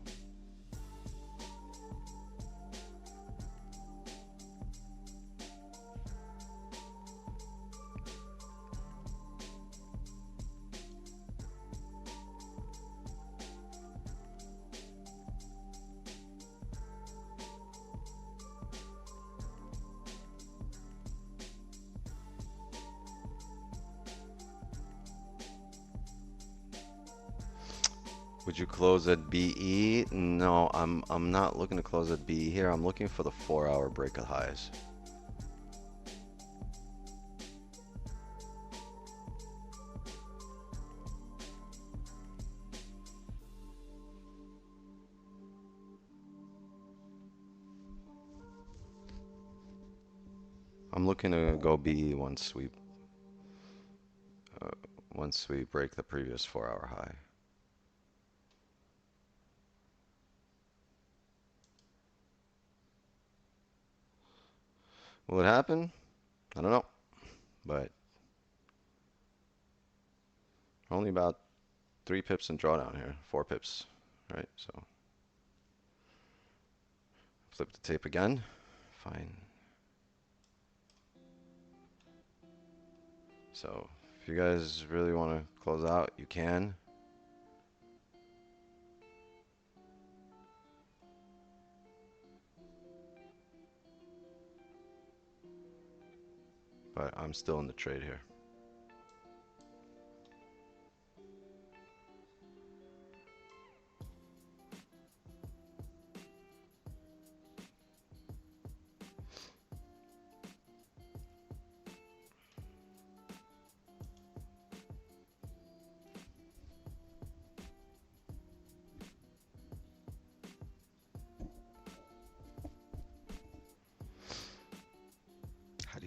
Would you close at BE? No, I'm not looking to close at BE here. I'm looking for the 4-hour break of highs. I'm looking to go BE once we break the previous 4-hour high. Will it happen? I don't know, but only about 3 pips in drawdown here, 4 pips, right? So flip the tape again. Fine. So if you guys really want to close out, you can. But I'm still in the trade here.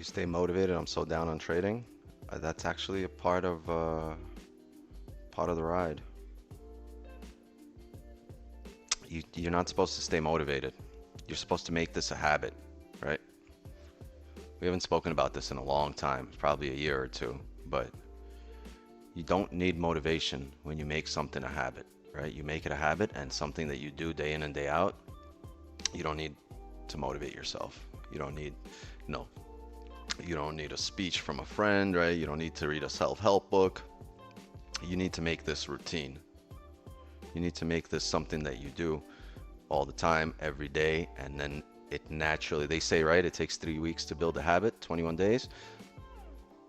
You stay motivated. I'm so down on trading. That's actually a part of the ride. You're not supposed to stay motivated. You're supposed to make this a habit, right? We haven't spoken about this in a long time, probably a year or two, but you don't need motivation when you make something a habit, right? You make it a habit and something that you do day in and day out. You don't need to motivate yourself. You don't need, you know, you don't need a speech from a friend, right? You don't need to read a self-help book. You need to make this routine. You need to make this something that you do all the time, every day, and then it naturally, they say, right, it takes 3 weeks to build a habit, 21 days.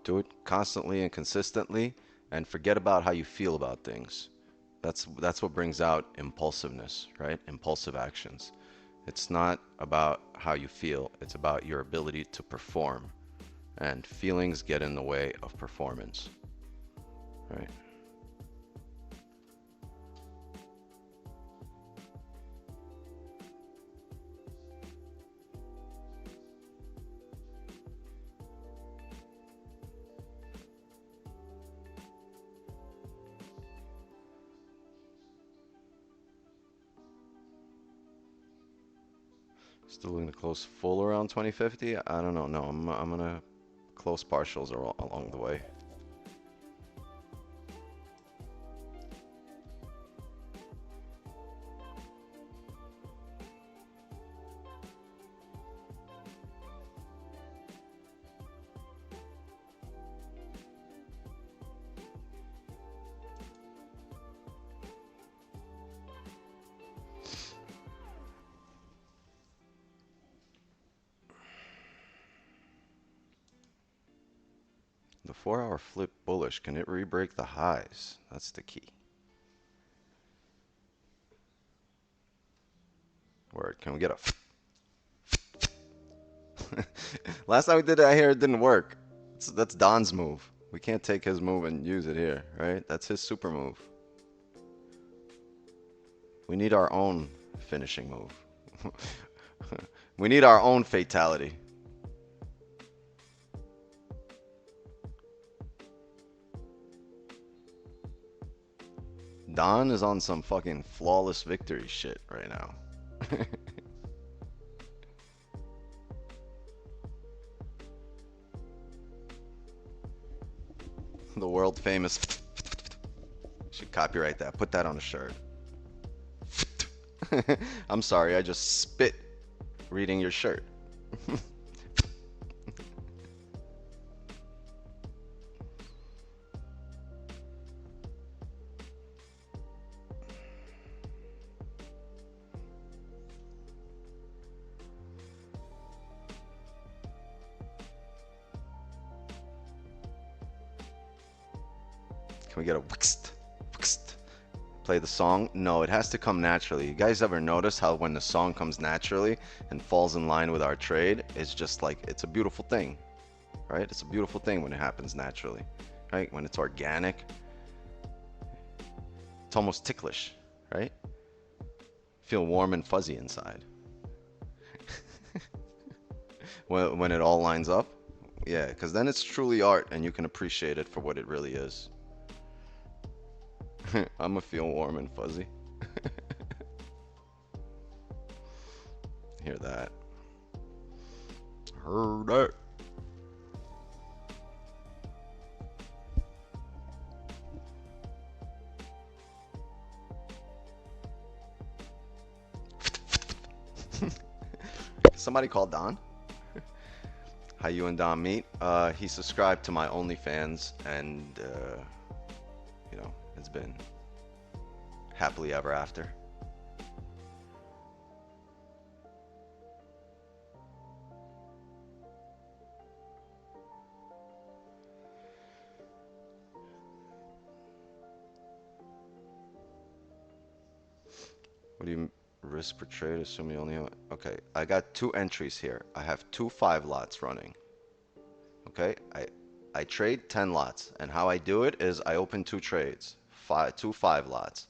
Do it constantly and consistently, and forget about how you feel about things. That's what brings out impulsiveness, right? Impulsive actions. It's not about how you feel, it's about your ability to perform. And feelings get in the way of performance, right? Still looking to close full around 2050? I don't know. No, I'm gonna close partials along the way. The 4-hour flip bullish. Can it re-break the highs? That's the key. Word. Can we get a... Last time we did that here, it didn't work. That's Don's move. We can't take his move and use it here, right? That's his super move. We need our own finishing move. We need our own fatality. Don is on some fucking flawless victory shit right now. The world famous. Should copyright that. Put that on a shirt. I'm sorry, I just spit reading your shirt. Can we get a whixt, whixt? Play the song? No, it has to come naturally. You guys ever notice how when the song comes naturally and falls in line with our trade, it's just like, it's a beautiful thing, right? It's a beautiful thing when it happens naturally, right? When it's organic, it's almost ticklish, right? Feel warm and fuzzy inside. When it all lines up, yeah, because then it's truly art and you can appreciate it for what it really is. I'ma feel warm and fuzzy. Hear that? Heard that. Somebody call Don. How you and Don meet? He subscribed to my OnlyFans, and you know, it's been happily ever after. What do you risk per trade? Assume you only have... Okay, I got 2 entries here. I have 2 5 lots running. Okay, I trade 10 lots, and how I do it is I open 2 trades, 2 5 lots,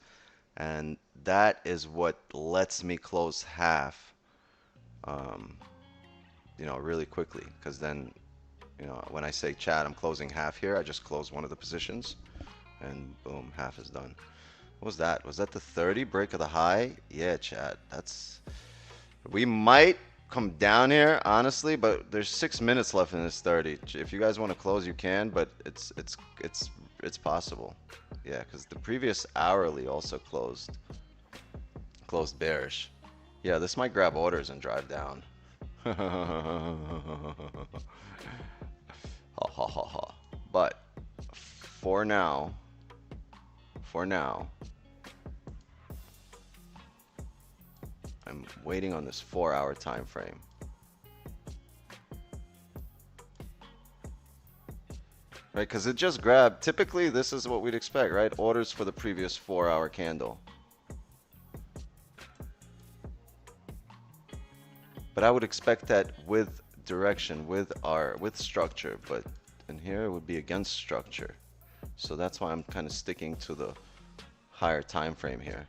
and that is what lets me close half, you know, really quickly, because then You know, when I say chat, I'm closing half here. I just close one of the positions, and boom, half is done. What was that? Was that the 30 break of the high? Yeah, chat. That's. We might come down here, honestly, but there's 6 minutes left in this 30. If you guys want to close, you can, but it's possible. Yeah, because the previous hourly also closed bearish. Yeah, this might grab orders and drive down. Ha ha ha ha. But for now, I'm waiting on this 4-hour time frame. Right, because it just grabbed. Typically, this is what we'd expect, right? Orders for the previous 4-hour candle. But I would expect that with direction, with structure. But in here, it would be against structure. So that's why I'm kind of sticking to the higher time frame here.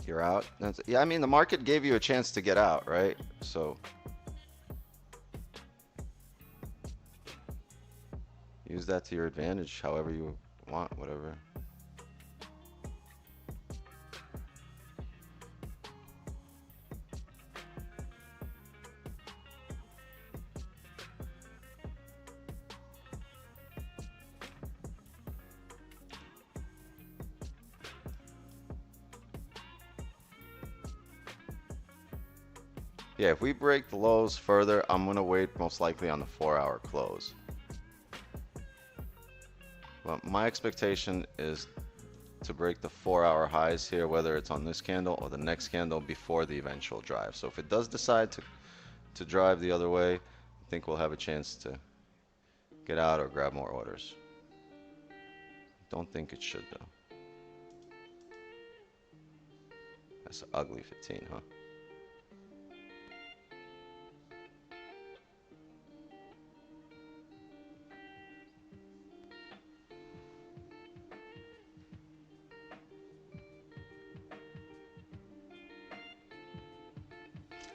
You're out. Yeah, I mean, the market gave you a chance to get out, right? So use that to your advantage, however you want, whatever. Yeah, if we break the lows further, I'm going to wait most likely on the 4-hour close. But my expectation is to break the 4-hour highs here, whether it's on this candle or the next candle before the eventual drive. So if it does decide to drive the other way, I think we'll have a chance to get out or grab more orders. Don't think it should, though. That's an ugly 15, huh?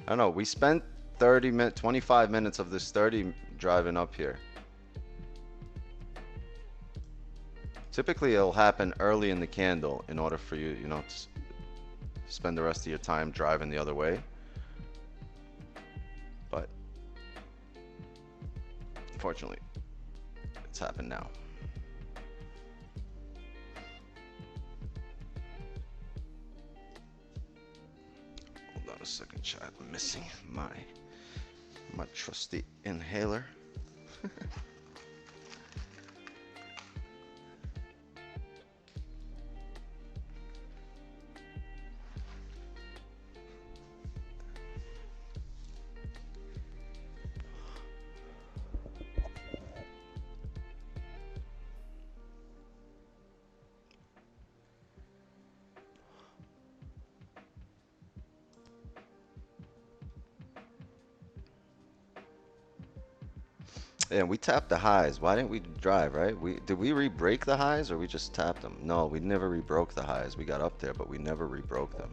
I don't know. We spent 25 minutes of this 30 driving up here. Typically, it'll happen early in the candle in order for you, to spend the rest of your time driving the other way. But unfortunately, it's happened now. Hold on a second, chat. I'm missing my trusty inhaler. Yeah, we tapped the highs. Why didn't we drive, right? Did we re-break the highs or we just tapped them? No, we never re-broke the highs. We got up there, but we never re-broke them.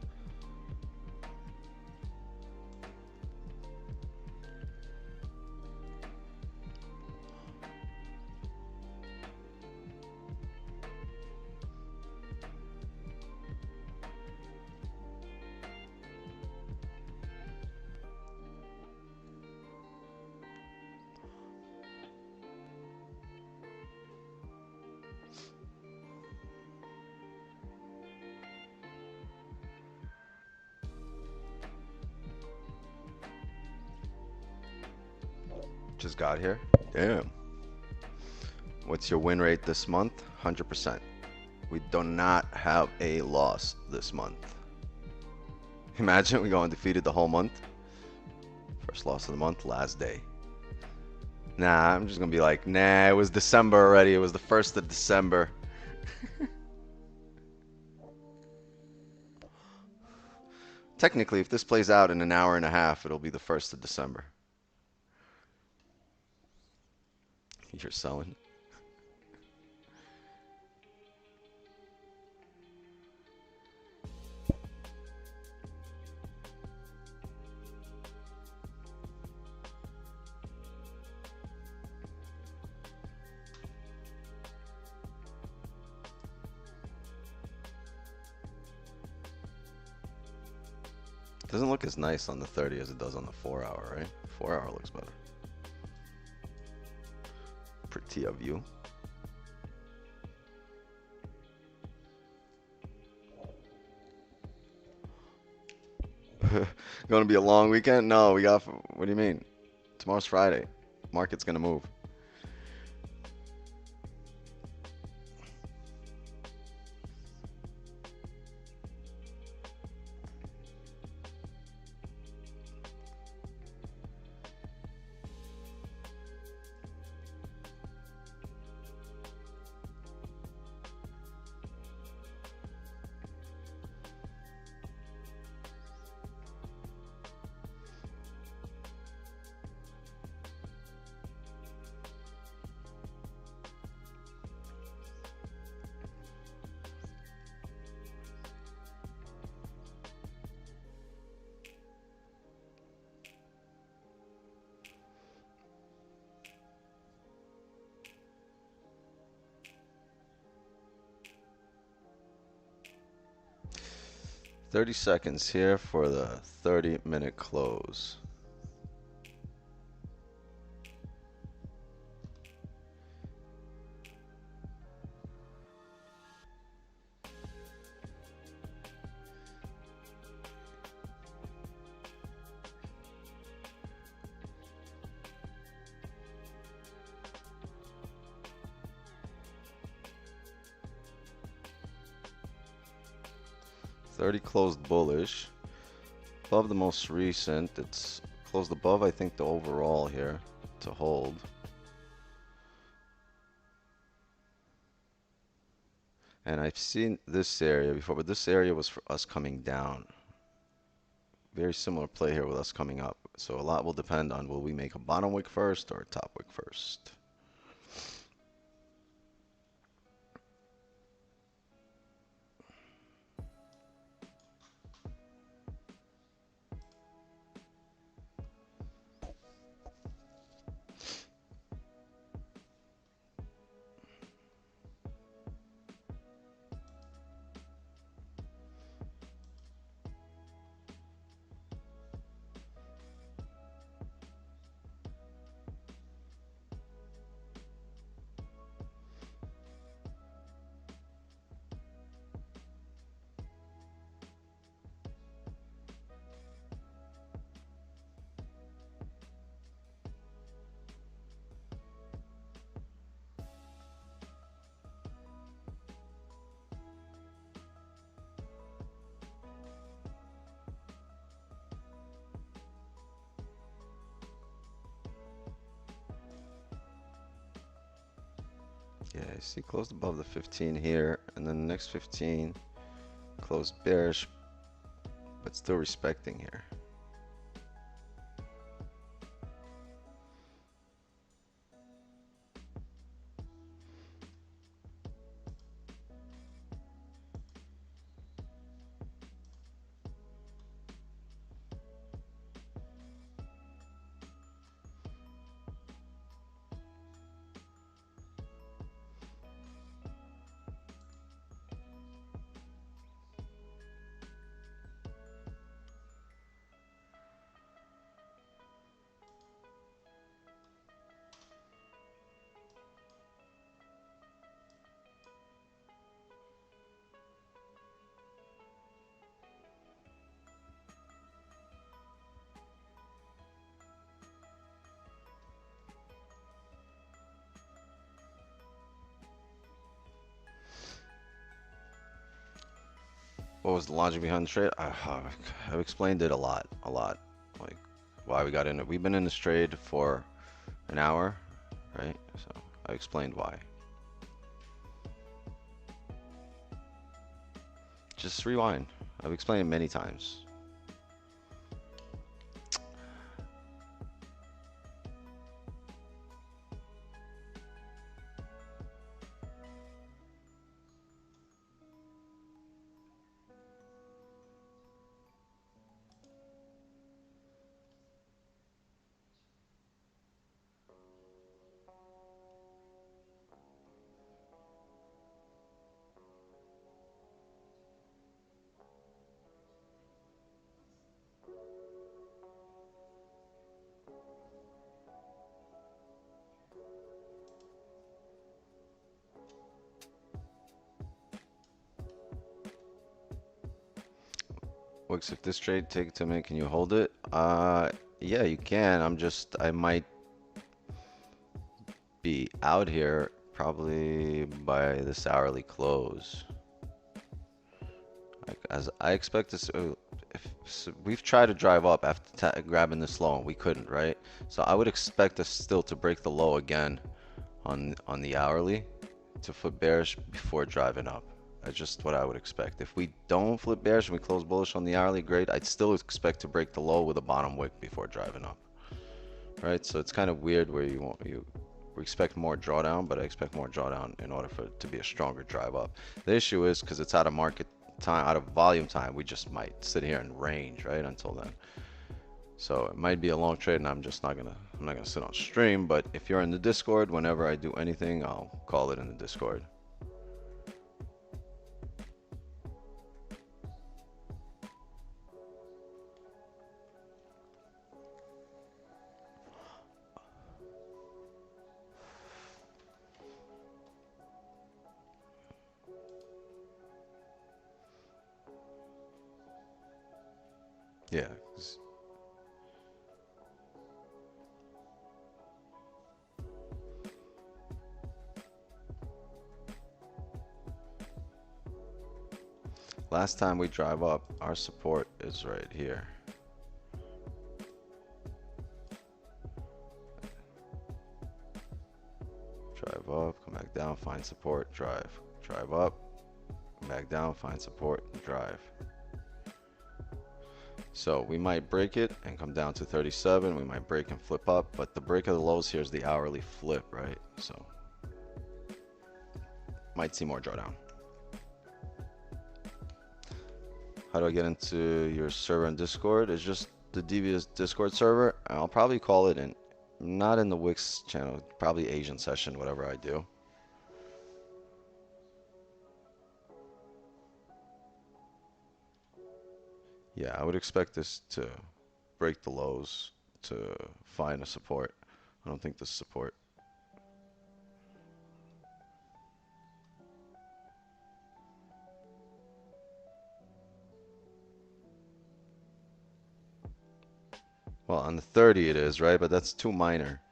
Just got here. Damn. What's your win rate this month? 100%. We do not have a loss this month. Imagine we go undefeated the whole month. First loss of the month, last day. Nah, I'm just gonna be like, nah, it was December already. It was the 1st of December. Technically, if this plays out in an hour and a half, it'll be the 1st of December. You're selling. Doesn't look as nice on the 30 as it does on the 4-hour, right? 4-hour looks better. Pretty of you. Gonna be a long weekend? No, we got. What do you mean? Tomorrow's Friday. Market's gonna move. "30 seconds here for the 30-minute close." "30 closed bullish. Above the most recent. It's closed above, I think, the overall here to hold. And I've seen this area before, but this area was for us coming down. Very similar play here with us coming up. So a lot will depend on, will we make a bottom wick first or a top wick first? Yeah, I see closed above the 15 here, and then the next 15 closed bearish, but still respecting here. What was the logic behind the trade? I've explained it a lot. Like why we got in it. We've been in this trade for an hour, right? So I explained why. Just rewind. I've explained it many times. Wix, if this trade take 2 minutes, can you hold it? Yeah, you can. I might be out here probably by this hourly close. Like, as I expect this, we've tried to drive up after grabbing this low and we couldn't, right? So I would expect us still to break the low again on the hourly to flip bearish before driving up. That's just what I would expect. If we don't flip bearish and we close bullish on the hourly, great. I'd still expect to break the low with a bottom wick before driving up, right? So it's kind of weird where we expect more drawdown, but I expect more drawdown in order for it to be a stronger drive up. The issue is because it's out of market time, out of volume time, we just might sit here and range, right, until then. So it might be a long trade, and I'm not gonna sit on stream. But if you're in the Discord, whenever I do anything, I'll call it in the Discord. Yeah. Last time we drive up, our support is right here. Drive up, come back down, find support, drive. Drive up, come back down, find support, drive. So we might break it and come down to 37. We might break and flip up, but the break of the lows here is the hourly flip, right? So might see more drawdown. How do I get into your server in Discord? It's just the devious Discord server. I'll probably call it not in the Wix channel, probably Asian session, whatever I do. Yeah, I would expect this to break the lows to find a support. I don't think this is support. Well, on the 30 it is, right? But that's too minor.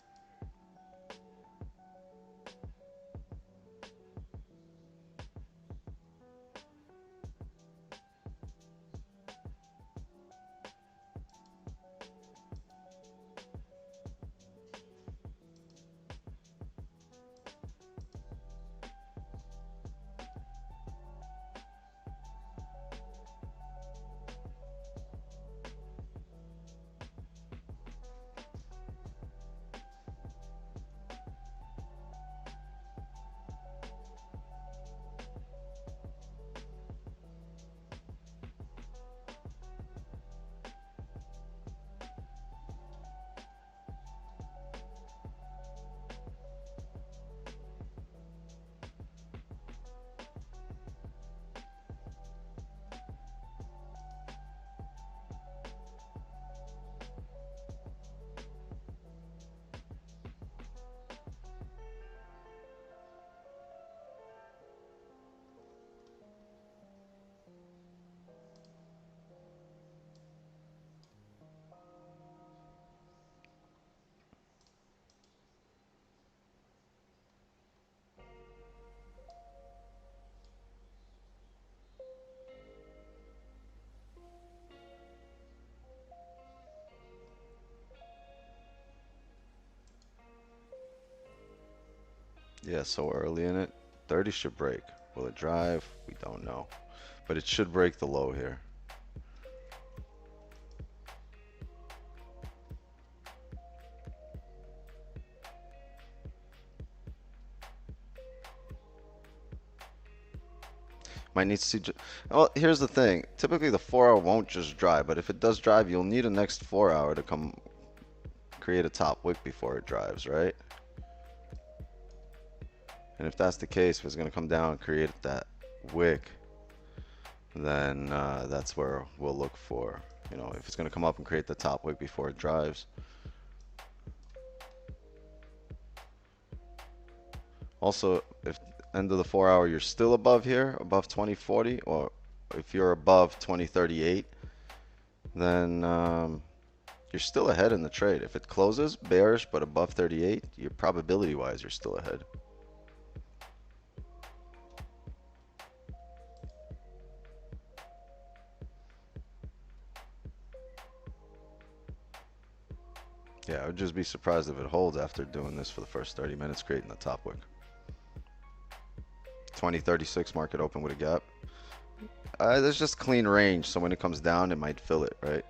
Yeah, so early in it. 30 should break. Will it drive? We don't know. But it should break the low here. Might need to see. Well, here's the thing. Typically, the 4-hour won't just drive, but if it does drive, you'll need a next 4-hour to come create a top wick before it drives, right? And if that's the case, if it's going to come down and create that wick, then that's where we'll look for, if it's going to come up and create the top wick before it drives. Also, if end of the 4-hour you're still above here, above 2040, or if you're above 2038, then you're still ahead in the trade. If it closes bearish but above 38, your probability wise, you're still ahead. Yeah, I would just be surprised if it holds after doing this for the first 30 minutes, creating the top wick. 2036 market open with a gap. There's just clean range, so when it comes down, it might fill it, right?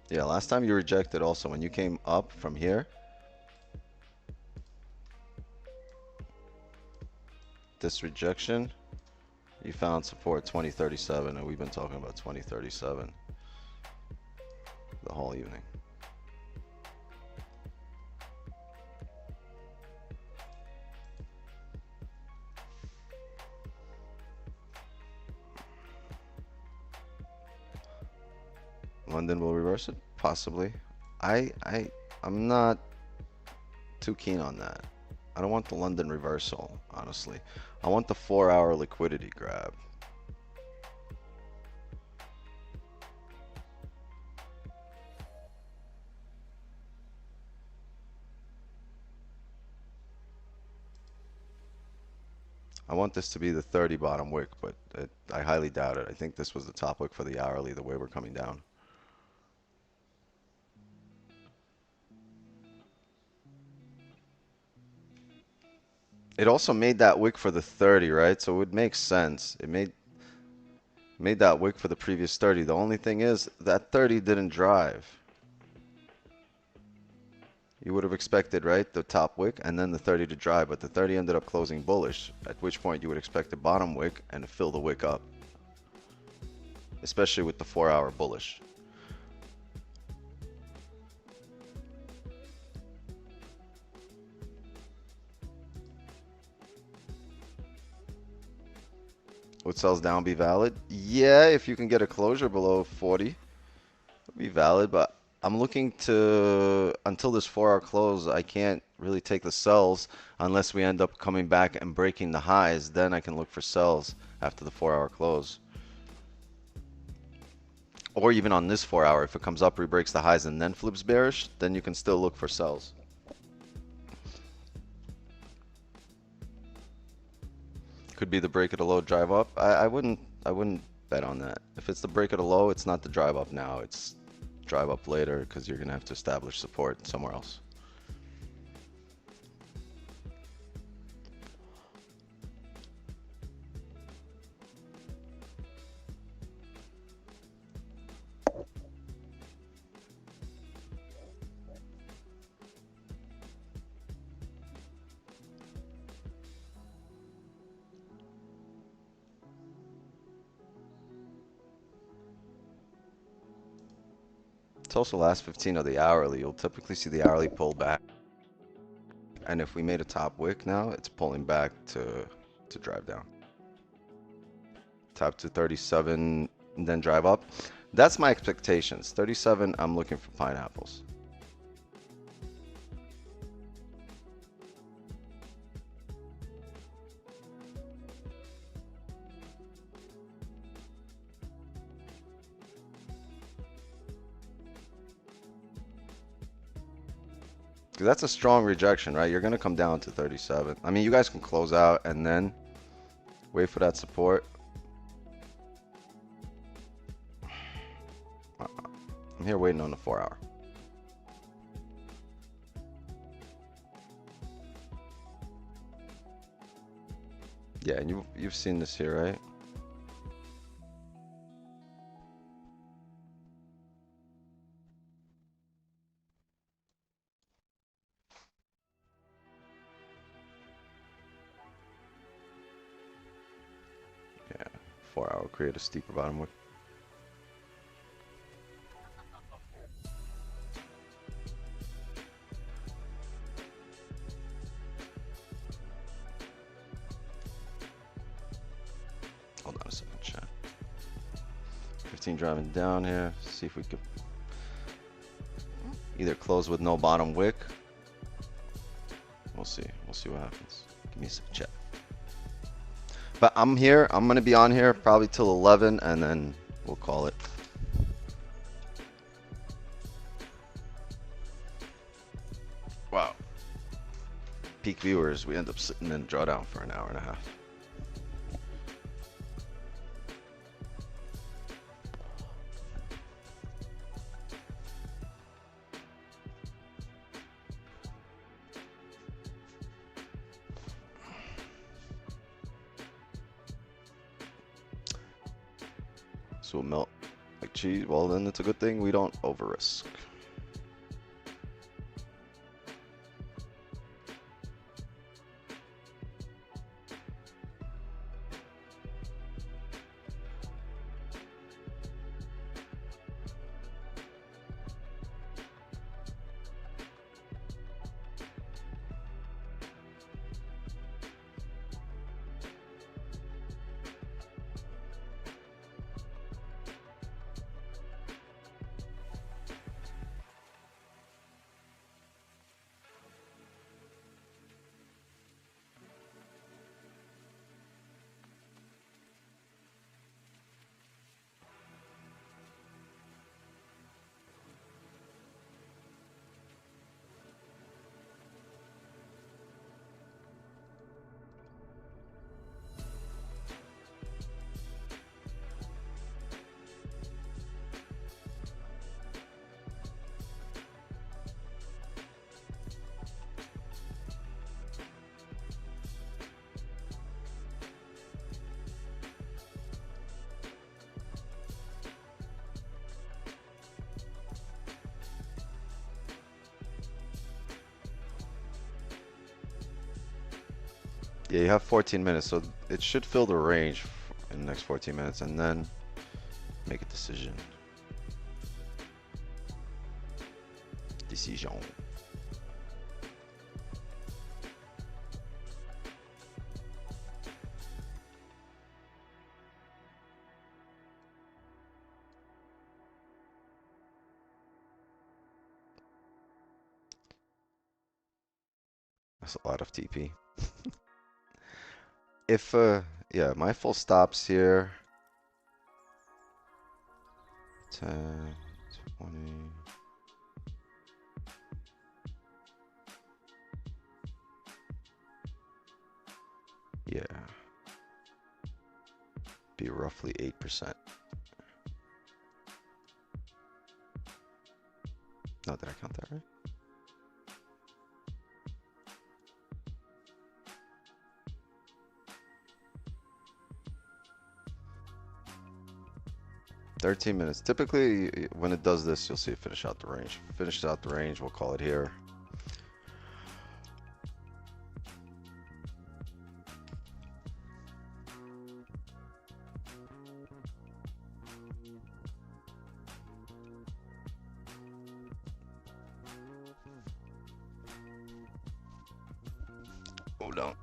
Yeah, last time you rejected also when you came up from here. This rejection, you found support 2037, and we've been talking about 2037 the whole evening. London will reverse it? Possibly. I'm not too keen on that. I don't want the London reversal, honestly. I want the 4-hour liquidity grab. I want this to be the 30 bottom wick, but I highly doubt it. I think this was the top wick for the hourly, the way we're coming down. It also made that wick for the 30, right? So it would make sense. It made that wick for the previous 30. The only thing is that 30 didn't drive. You would have expected, right, the top wick and then the 30 to drive, but the 30 ended up closing bullish, at which point you would expect the bottom wick and to fill the wick up, especially with the 4-hour bullish. Would sells down be valid? Yeah, if you can get a closure below 40, it would be valid, but I'm looking to, until this 4-hour close, I can't really take the sells unless we end up coming back and breaking the highs. Then I can look for sells after the 4-hour close. Or even on this 4-hour, if it comes up, re-breaks the highs and then flips bearish, then you can still look for sells. Could be the break at a low, drive up. I wouldn't bet on that. If it's the break at a low, it's not the drive up now. It's drive up later because you're gonna have to establish support somewhere else. It's also last 15 of the hourly. You'll typically see the hourly pull back. And if we made a top wick now, it's pulling back to drive down. Top to 37 and then drive up. That's my expectations. 37, I'm looking for pineapples. Because that's a strong rejection, right? You're going to come down to 37. I mean, you guys can close out and then wait for that support. I'm here waiting on the 4-hour. Yeah, and you've seen this here, right? Yeah, 4-hour create a steeper bottom wick. Hold on a second, chat. 15 driving down here. See if we could. either close with no bottom wick. We'll see. We'll see what happens. Give me some chat. But I'm here. I'm gonna be on here probably till 11, and then we'll call it. Wow. Peak viewers. We end up sitting in drawdown for an hour and a half. So it'll melt like cheese. Well, then it's a good thing we don't over risk. Yeah, you have 14 minutes, so it should fill the range in the next 14 minutes, and then make a decision. Decision. That's a lot of TP. If, yeah, my full stops here. 10, 20. Yeah. Be roughly 8%. No, did I count that right? $13 minutes. Typically, when it does this, you'll see it finish out the range. Finishes out the range, we'll call it here. Hold on.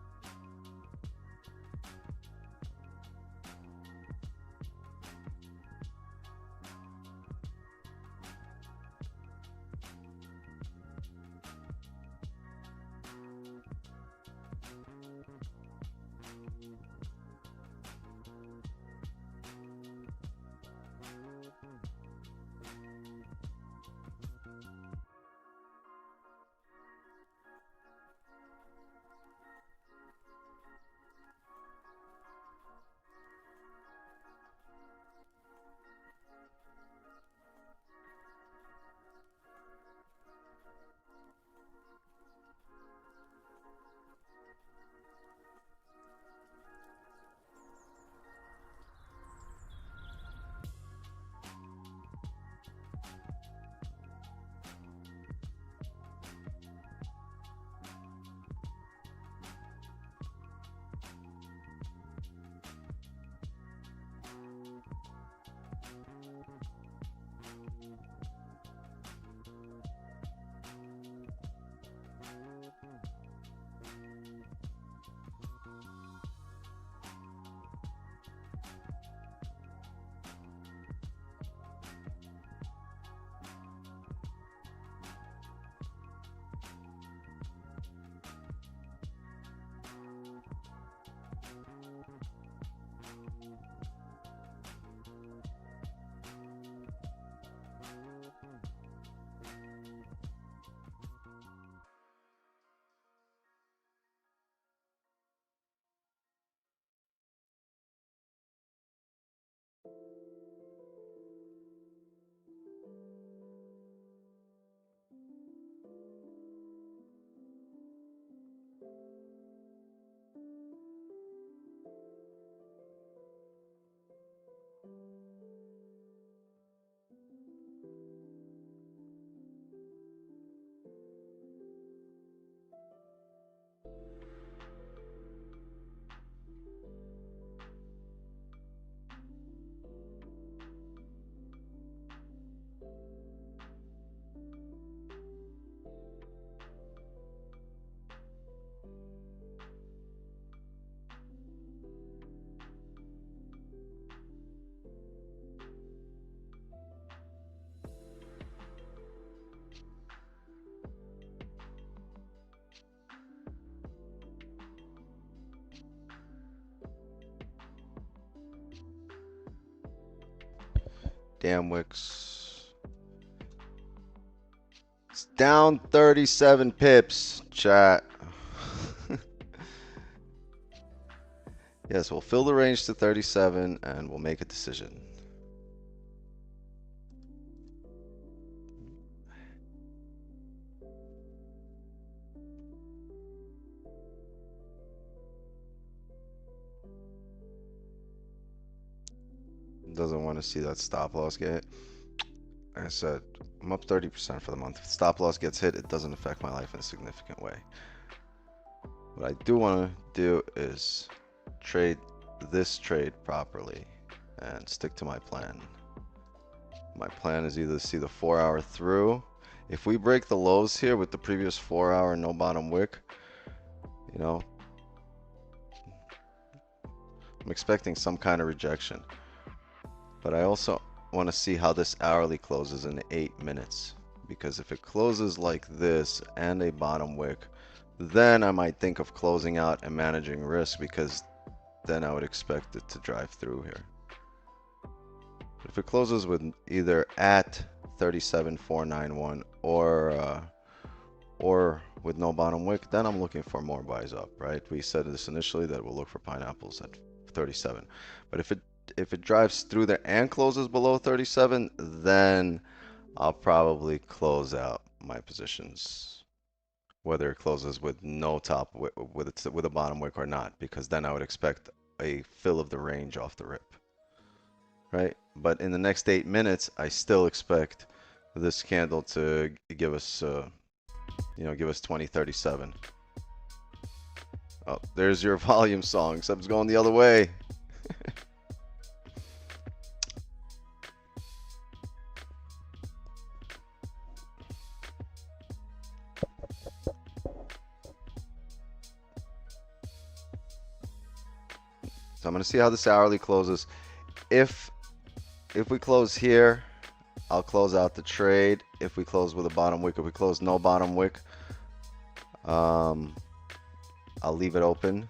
damn wicks. It's down 37 pips, chat. Yes, we'll fill the range to 37 and we'll make a decision. Doesn't want to see that stop loss get hit. Like I said, I'm up 30% for the month. If stop loss gets hit, it doesn't affect my life in a significant way. What I do want to do is trade this trade properly and stick to my plan. My plan is either to see the 4-hour through. If we break the lows here with the previous 4-hour no bottom wick, you know, I'm expecting some kind of rejection. But I also want to see how this hourly closes in 8 minutes. Because if it closes like this and a bottom wick, then I might think of closing out and managing risk, because then I would expect it to drive through here. If it closes with either at 37,491 or with no bottom wick, then I'm looking for more buys up, right? We said this initially that we'll look for pineapples at 37. But if it drives through there and closes below 37, then I'll probably close out my positions, whether it closes with no top with a bottom wick or not, because then I would expect a fill of the range off the rip, right? But in the next 8 minutes, I still expect this candle to give us, give us 2037. Oh, there's your volume song. Sub's going the other way. So I'm going to see how this hourly closes. If we close here, I'll close out the trade. If we close with a bottom wick, if we close no bottom wick, I'll leave it open.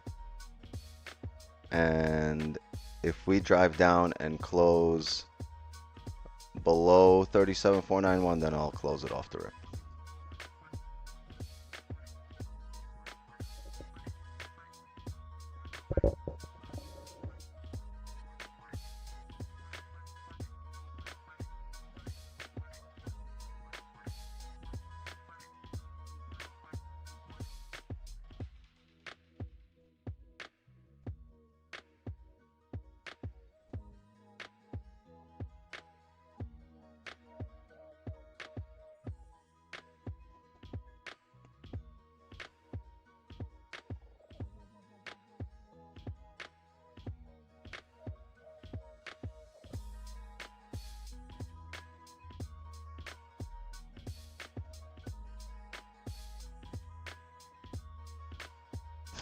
And if we drive down and close below 37,491, then I'll close it off the rip.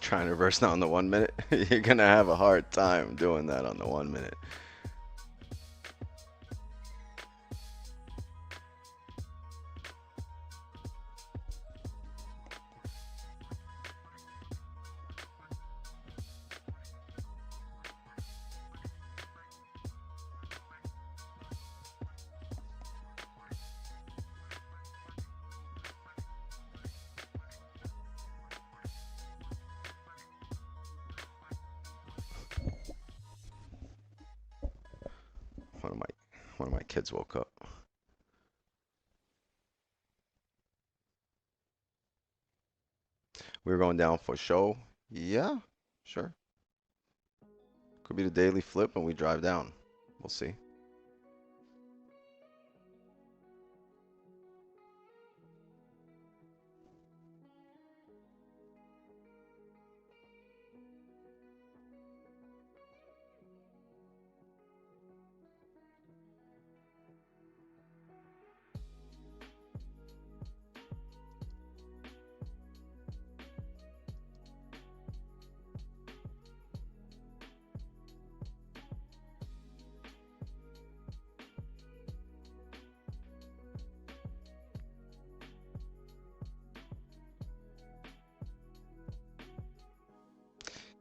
Trying to reverse now on the 1 minute. You're gonna have a hard time doing that on the 1 minute. One of my kids woke up. We were going down for show. Yeah, sure. Could be the daily flip and we drive down. We'll see.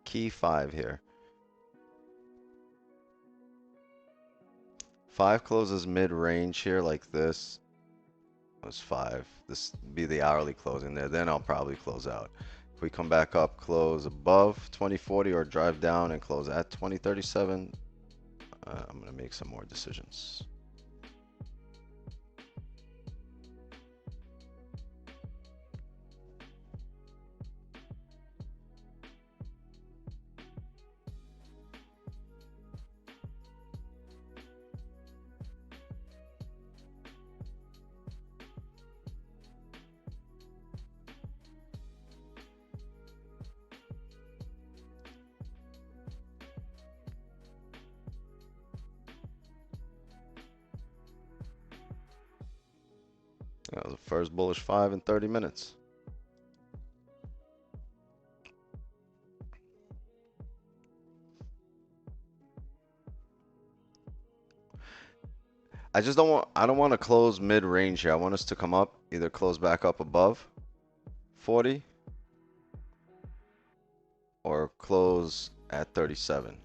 Key 5 here. 5 closes mid-range here like this. Was 5. This be the hourly closing there. Then I'll probably close out. If we come back up, close above 2040 or drive down and close at 2037, I'm gonna make some more decisions. That was the first bullish 5 in 30 minutes. I don't want to close mid-range here. I want us to come up, either close back up above 40 or close at 37.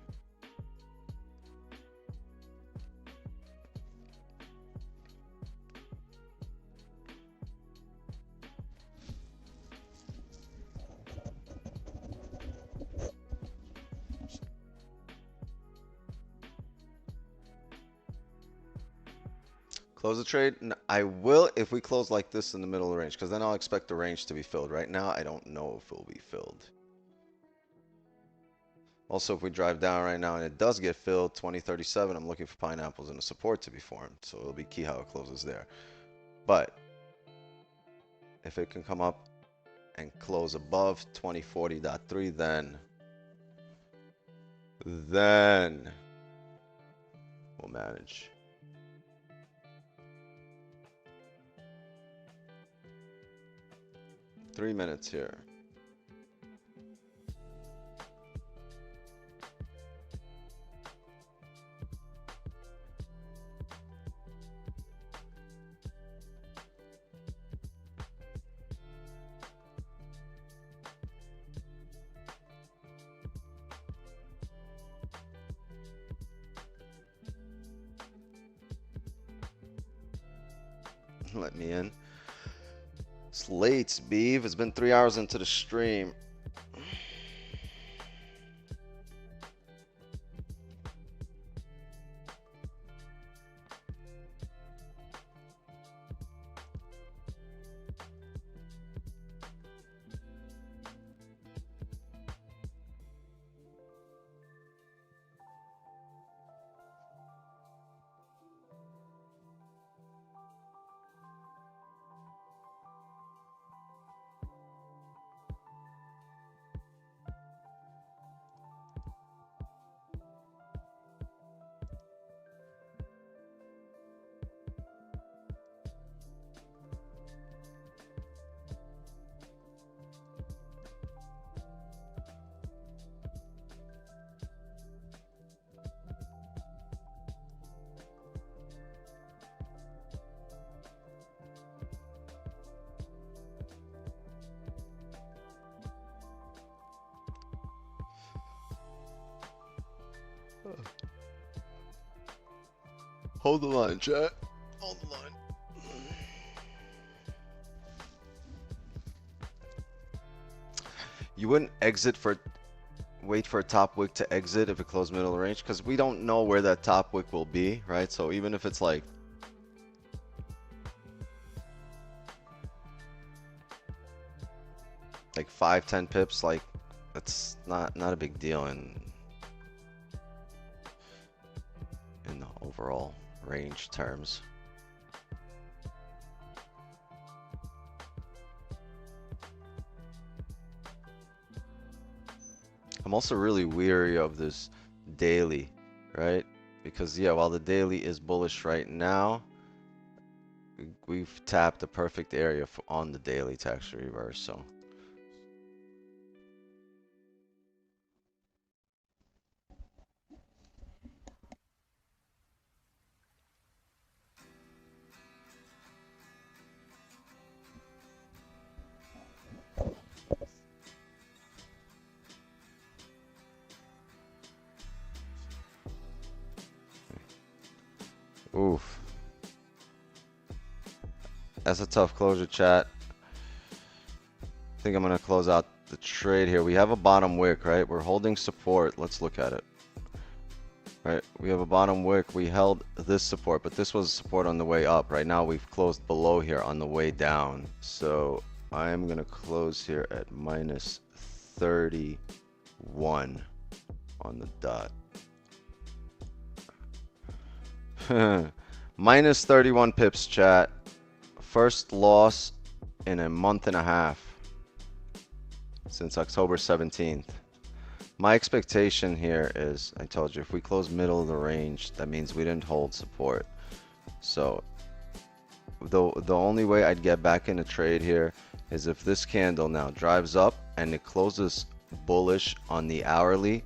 Close the trade. I will if we close like this in the middle of the range, because then I'll expect the range to be filled. Right now, I don't know if it will be filled. Also, if we drive down right now and it does get filled, 2037, I'm looking for pineapples and a support to be formed. So it'll be key how it closes there. But if it can come up and close above 2040.3, then we'll manage. Three minutes here. Let me in. It's late, Beeve. It's been 3 hours into the stream. Hold the line, chat. Hold the line. You wouldn't wait for a top wick to exit if it closed middle of range, because we don't know where that top wick will be, right? So even if it's like like 5-10 pips, like that's not a big deal in the overall range terms. I'm also really weary of this daily, right? Because yeah, while the daily is bullish right now, we've tapped the perfect area on the daily to actually reverse. So Oof. That's a tough closure, chat. I think I'm gonna close out the trade here. We have a bottom wick, right? We're holding support. Let's look at it. Right, we have a bottom wick. We held this support, but this was support on the way up. Right now we've closed below here on the way down. So I'm gonna close here at minus 31 on the dot. Minus 31 pips, chat. First loss in a month and a half since October 17th. My expectation here is, I told you, if we close middle of the range, that means we didn't hold support. So the only way I'd get back in a trade here is if this candle now drives up and it closes bullish on the hourly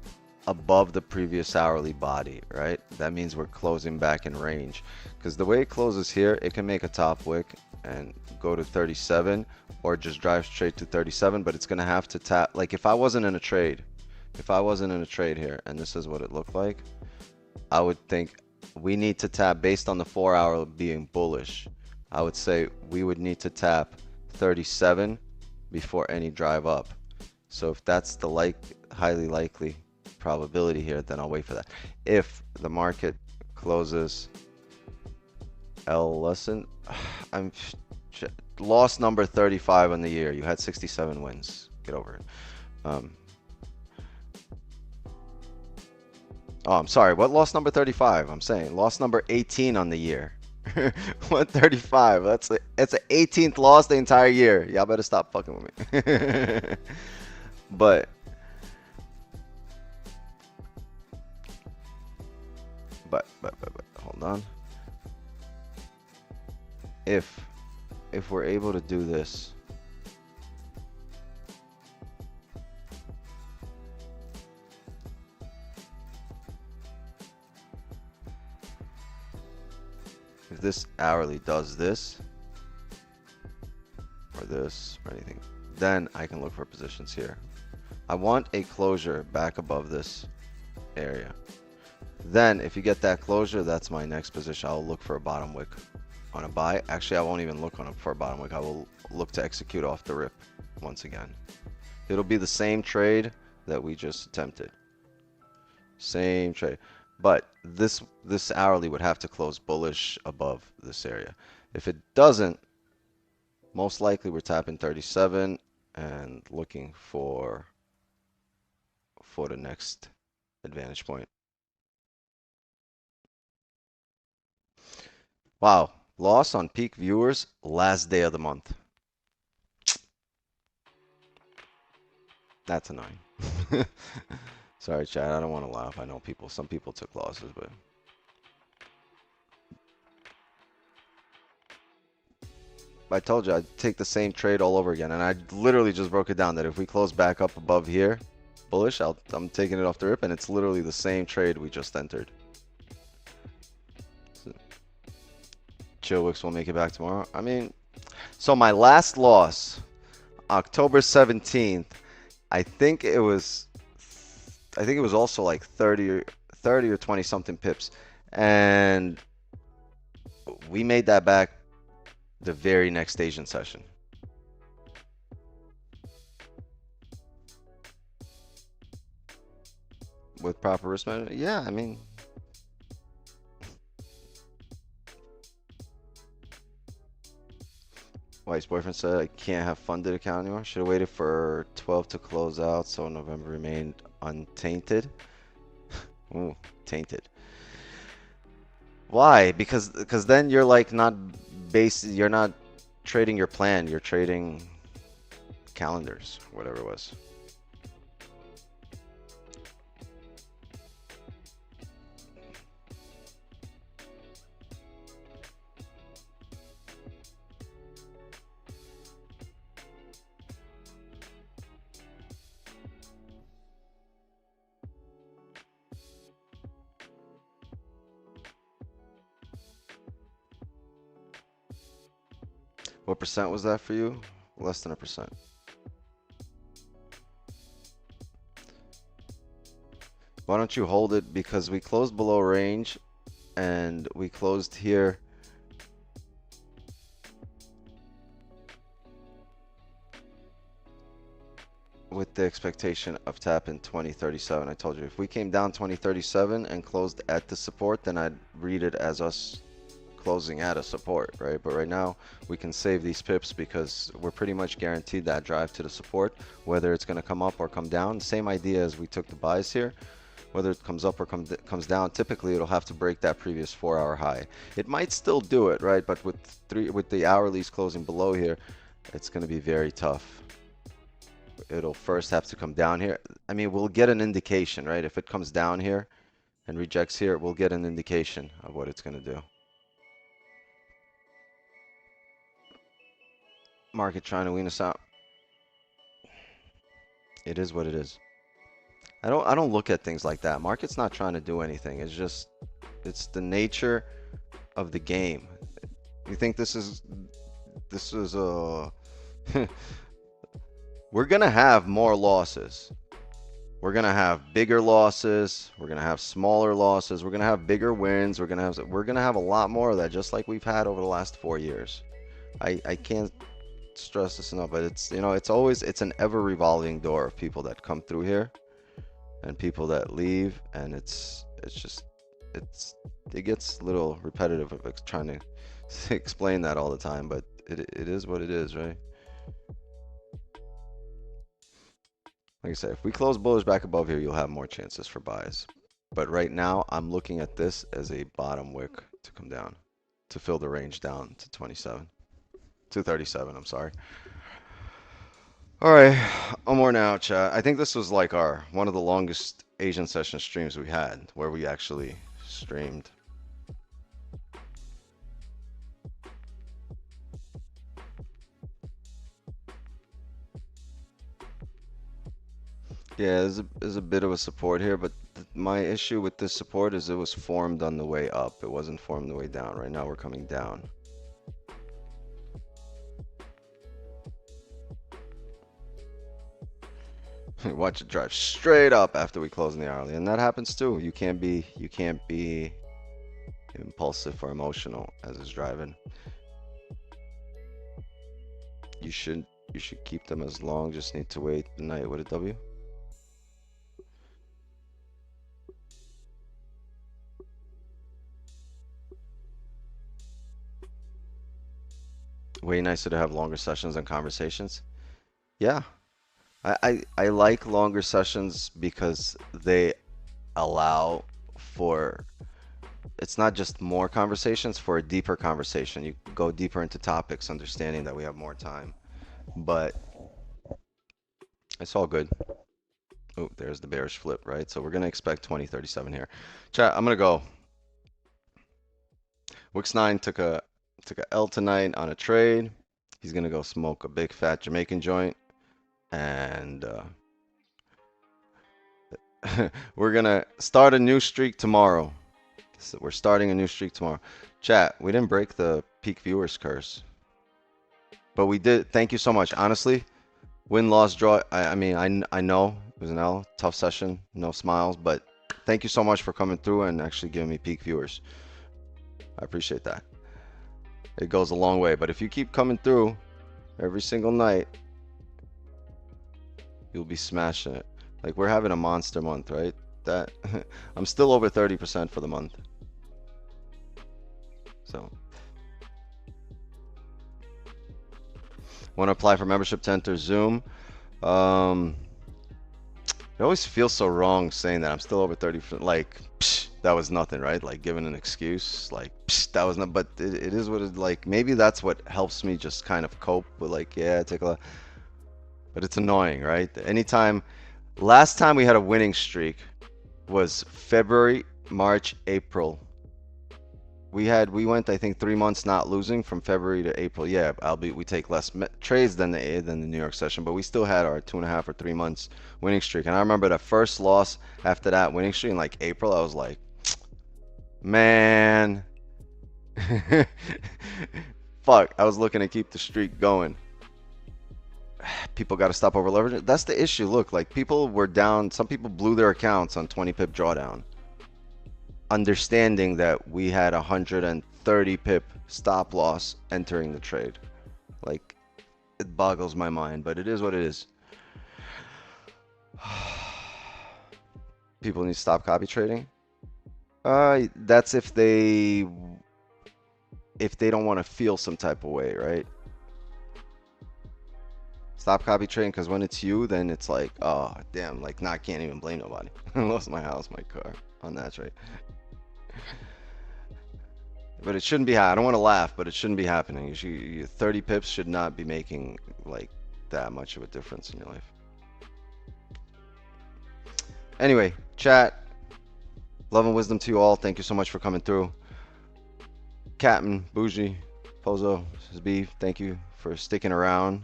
above the previous hourly body, right? That means we're closing back in range. Because the way it closes here, it can make a top wick and go to 37 or just drive straight to 37, but it's going to have to tap. Like if I wasn't in a trade here and this is what it looked like, I would think we need to tap based on the 4-hour being bullish. I would say we would need to tap 37 before any drive up. So if that's the highly likely probability here, then I'll wait for that. If the market closes L lesson, I'm loss number 35 on the year. You had 67 wins. Get over it. Oh, I'm sorry. What loss number 35? I'm saying loss number 18 on the year. 135. It's an 18th loss the entire year. Y'all better stop fucking with me. But hold on. If we're able to do this, if this hourly does this or this or anything, then I can look for positions here. I want a closure back above this area. Then if you get that closure, that's my next position. I'll look for a bottom wick on a buy. Actually, I won't even look for a bottom wick. I will look to execute off the rip once again. It'll be the same trade that we just attempted. Same trade. But this hourly would have to close bullish above this area. If it doesn't, most likely we're tapping 37 and looking for the next advantage point. Wow, loss on peak viewers last day of the month. That's annoying. Sorry, Chad, I don't want to laugh. I know some people took losses, but I told you I'd take the same trade all over again, and I literally just broke it down that if we close back up above here, bullish, I'm taking it off the rip, and it's literally the same trade we just entered. Chillwicks will make it back tomorrow. I mean, so my last loss, October 17th, I think it was also like 30 or 20 something pips, and we made that back the very next Asian session. With proper risk management, yeah, I mean, Wife's boyfriend said I can't have funded account anymore. Should have waited for 12 to close out so November remained untainted. Ooh, tainted. Why? Because then you're like you're not trading your plan, you're trading calendars, whatever it was. What percent was that for you? Less than 1%. Why don't you hold it? Because we closed below range and we closed here. With the expectation of tapping 2037. I told you if we came down 2037 and closed at the support, then I'd read it as us closing at a support, right? But right now we can save these pips because we're pretty much guaranteed that drive to the support, whether it's going to come up or come down. Same idea as we took the buys here. Whether it comes up or comes down, typically it'll have to break that previous 4-hour high. It might still do it, right? But with the hourlies closing below here, it's going to be very tough. It'll first have to come down here. I mean, we'll get an indication, right? If it comes down here and rejects here, we'll get an indication of what it's going to do. Market trying to wean us out. It is what it is. I don't look at things like that. Market's not trying to do anything. It's the nature of the game. You think this is a we're gonna have more losses. We're gonna have bigger losses. We're gonna have smaller losses. We're gonna have bigger wins. We're gonna have a lot more of that, just like we've had over the last 4 years. I can't stress this enough, but it's, you know, it's an ever revolving door of people that come through here and people that leave, and it gets a little repetitive of trying to explain that all the time, but it is what it is, right? Like I said, if we close bullish back above here, you'll have more chances for buys. But right now, I'm looking at this as a bottom wick to come down, to fill the range down to 237, I'm sorry. All right, more now, chat. I think this was like one of the longest Asian session streams we had, where we actually streamed. Yeah, there's a bit of a support here, but my issue with this support is it was formed on the way up. It wasn't formed the way down. Right now we're coming down. Watch it drive straight up after we close in the hourly, and that happens too. You can't be impulsive or emotional as it's driving. You should keep them as long. Just need to wait the night with a W. Way nicer to have longer sessions and conversations. Yeah. I like longer sessions because they allow for, it's not just more conversations, for a deeper conversation. You go deeper into topics, understanding that we have more time. But it's all good. Oh, there's the bearish flip, right? So we're going to expect 2037 here. Chat, I'm going to go. Wix9 took a L tonight on a trade. He's going to go smoke a big fat Jamaican joint. And we're gonna start a new streak tomorrow. So we're starting a new streak tomorrow. Chat, we didn't break the peak viewers curse, but we did. Thank you so much. Honestly, win, loss, draw. I mean, I know it was an L, tough session, no smiles, but thank you so much for coming through and actually giving me peak viewers. I appreciate that. It goes a long way. But if you keep coming through every single night, you'll be smashing it. Like, we're having a monster month, right? That I'm still over 30% for the month. So, want to apply for membership to enter Zoom? It always feels so wrong saying that I'm still over 30%. Like, psh, that was nothing, right? Like, giving an excuse, like, psh, that was not. But it is what it, like. Maybe that's what helps me just kind of cope with, like, yeah, take a lot. But it's annoying, right? Anytime, last time we had a winning streak was February, March, April. We went, I think, 3 months not losing from February to April. Yeah, we take less trades than the New York session, but we still had our 2.5 or 3 months winning streak. And I remember the first loss after that winning streak in like April, I was like, man, fuck, I was looking to keep the streak going. People got to stop over leveraging. That's the issue. Look, like, people were down. Some people blew their accounts on 20 pip drawdown. understanding that we had 130 pip stop loss entering the trade. Like, it boggles my mind, but it is what it is. People need to stop copy trading. That's if they don't want to feel some type of way, right? Stop copy trading, because when it's you, then it's like, oh damn, like, nah, I can't even blame nobody. I lost my house, my car on that trade. But it shouldn't be. I don't want to laugh, but it shouldn't be happening. 30 pips should not be making like that much of a difference in your life. Anyway, chat. Love and wisdom to you all. Thank you so much for coming through. Captain, Bougie, Pozo, B, thank you for sticking around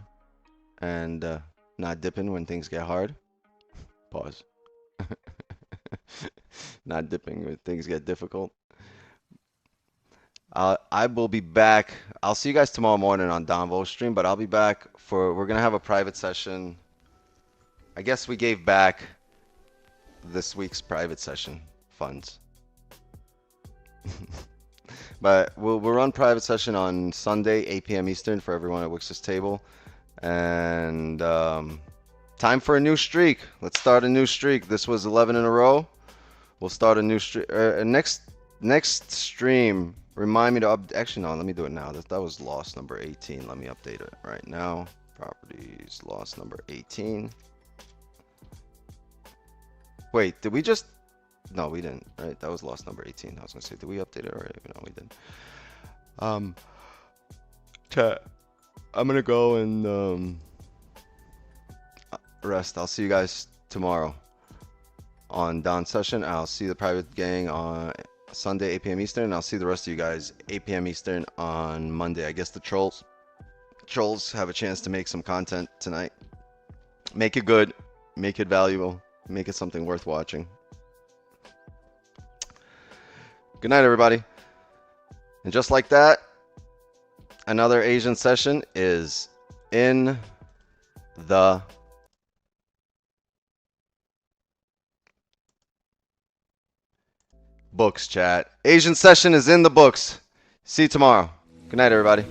and not dipping when things get hard. Pause. Not dipping when things get difficult. I will be back. I'll see you guys tomorrow morning on Donvo's stream, but I'll be back we're going to have a private session. I guess we gave back this week's private session funds. But we'll run private session on Sunday, 8 p.m. Eastern for everyone at Wix's table. And time for a new streak. Let's start a new streak. This was 11 in a row. We'll start a new streak. Next stream. Remind me to actually no, let me do it now. That was loss number 18. Let me update it right now. Properties loss number 18. Wait, did we just? No, we didn't. Right, that was loss number 18. I was gonna say, did we update it already? No, we didn't. Chat. I'm gonna go and rest. I'll see you guys tomorrow on Don session. I'll see the private gang on Sunday, 8 p.m. Eastern. I'll see the rest of you guys 8 p.m. Eastern on Monday. I guess the trolls have a chance to make some content tonight. Make it good, make it valuable, make it something worth watching. Good night, everybody. And just like that, another Asian session is in the books, chat. Asian session is in the books. See you tomorrow. Good night, everybody.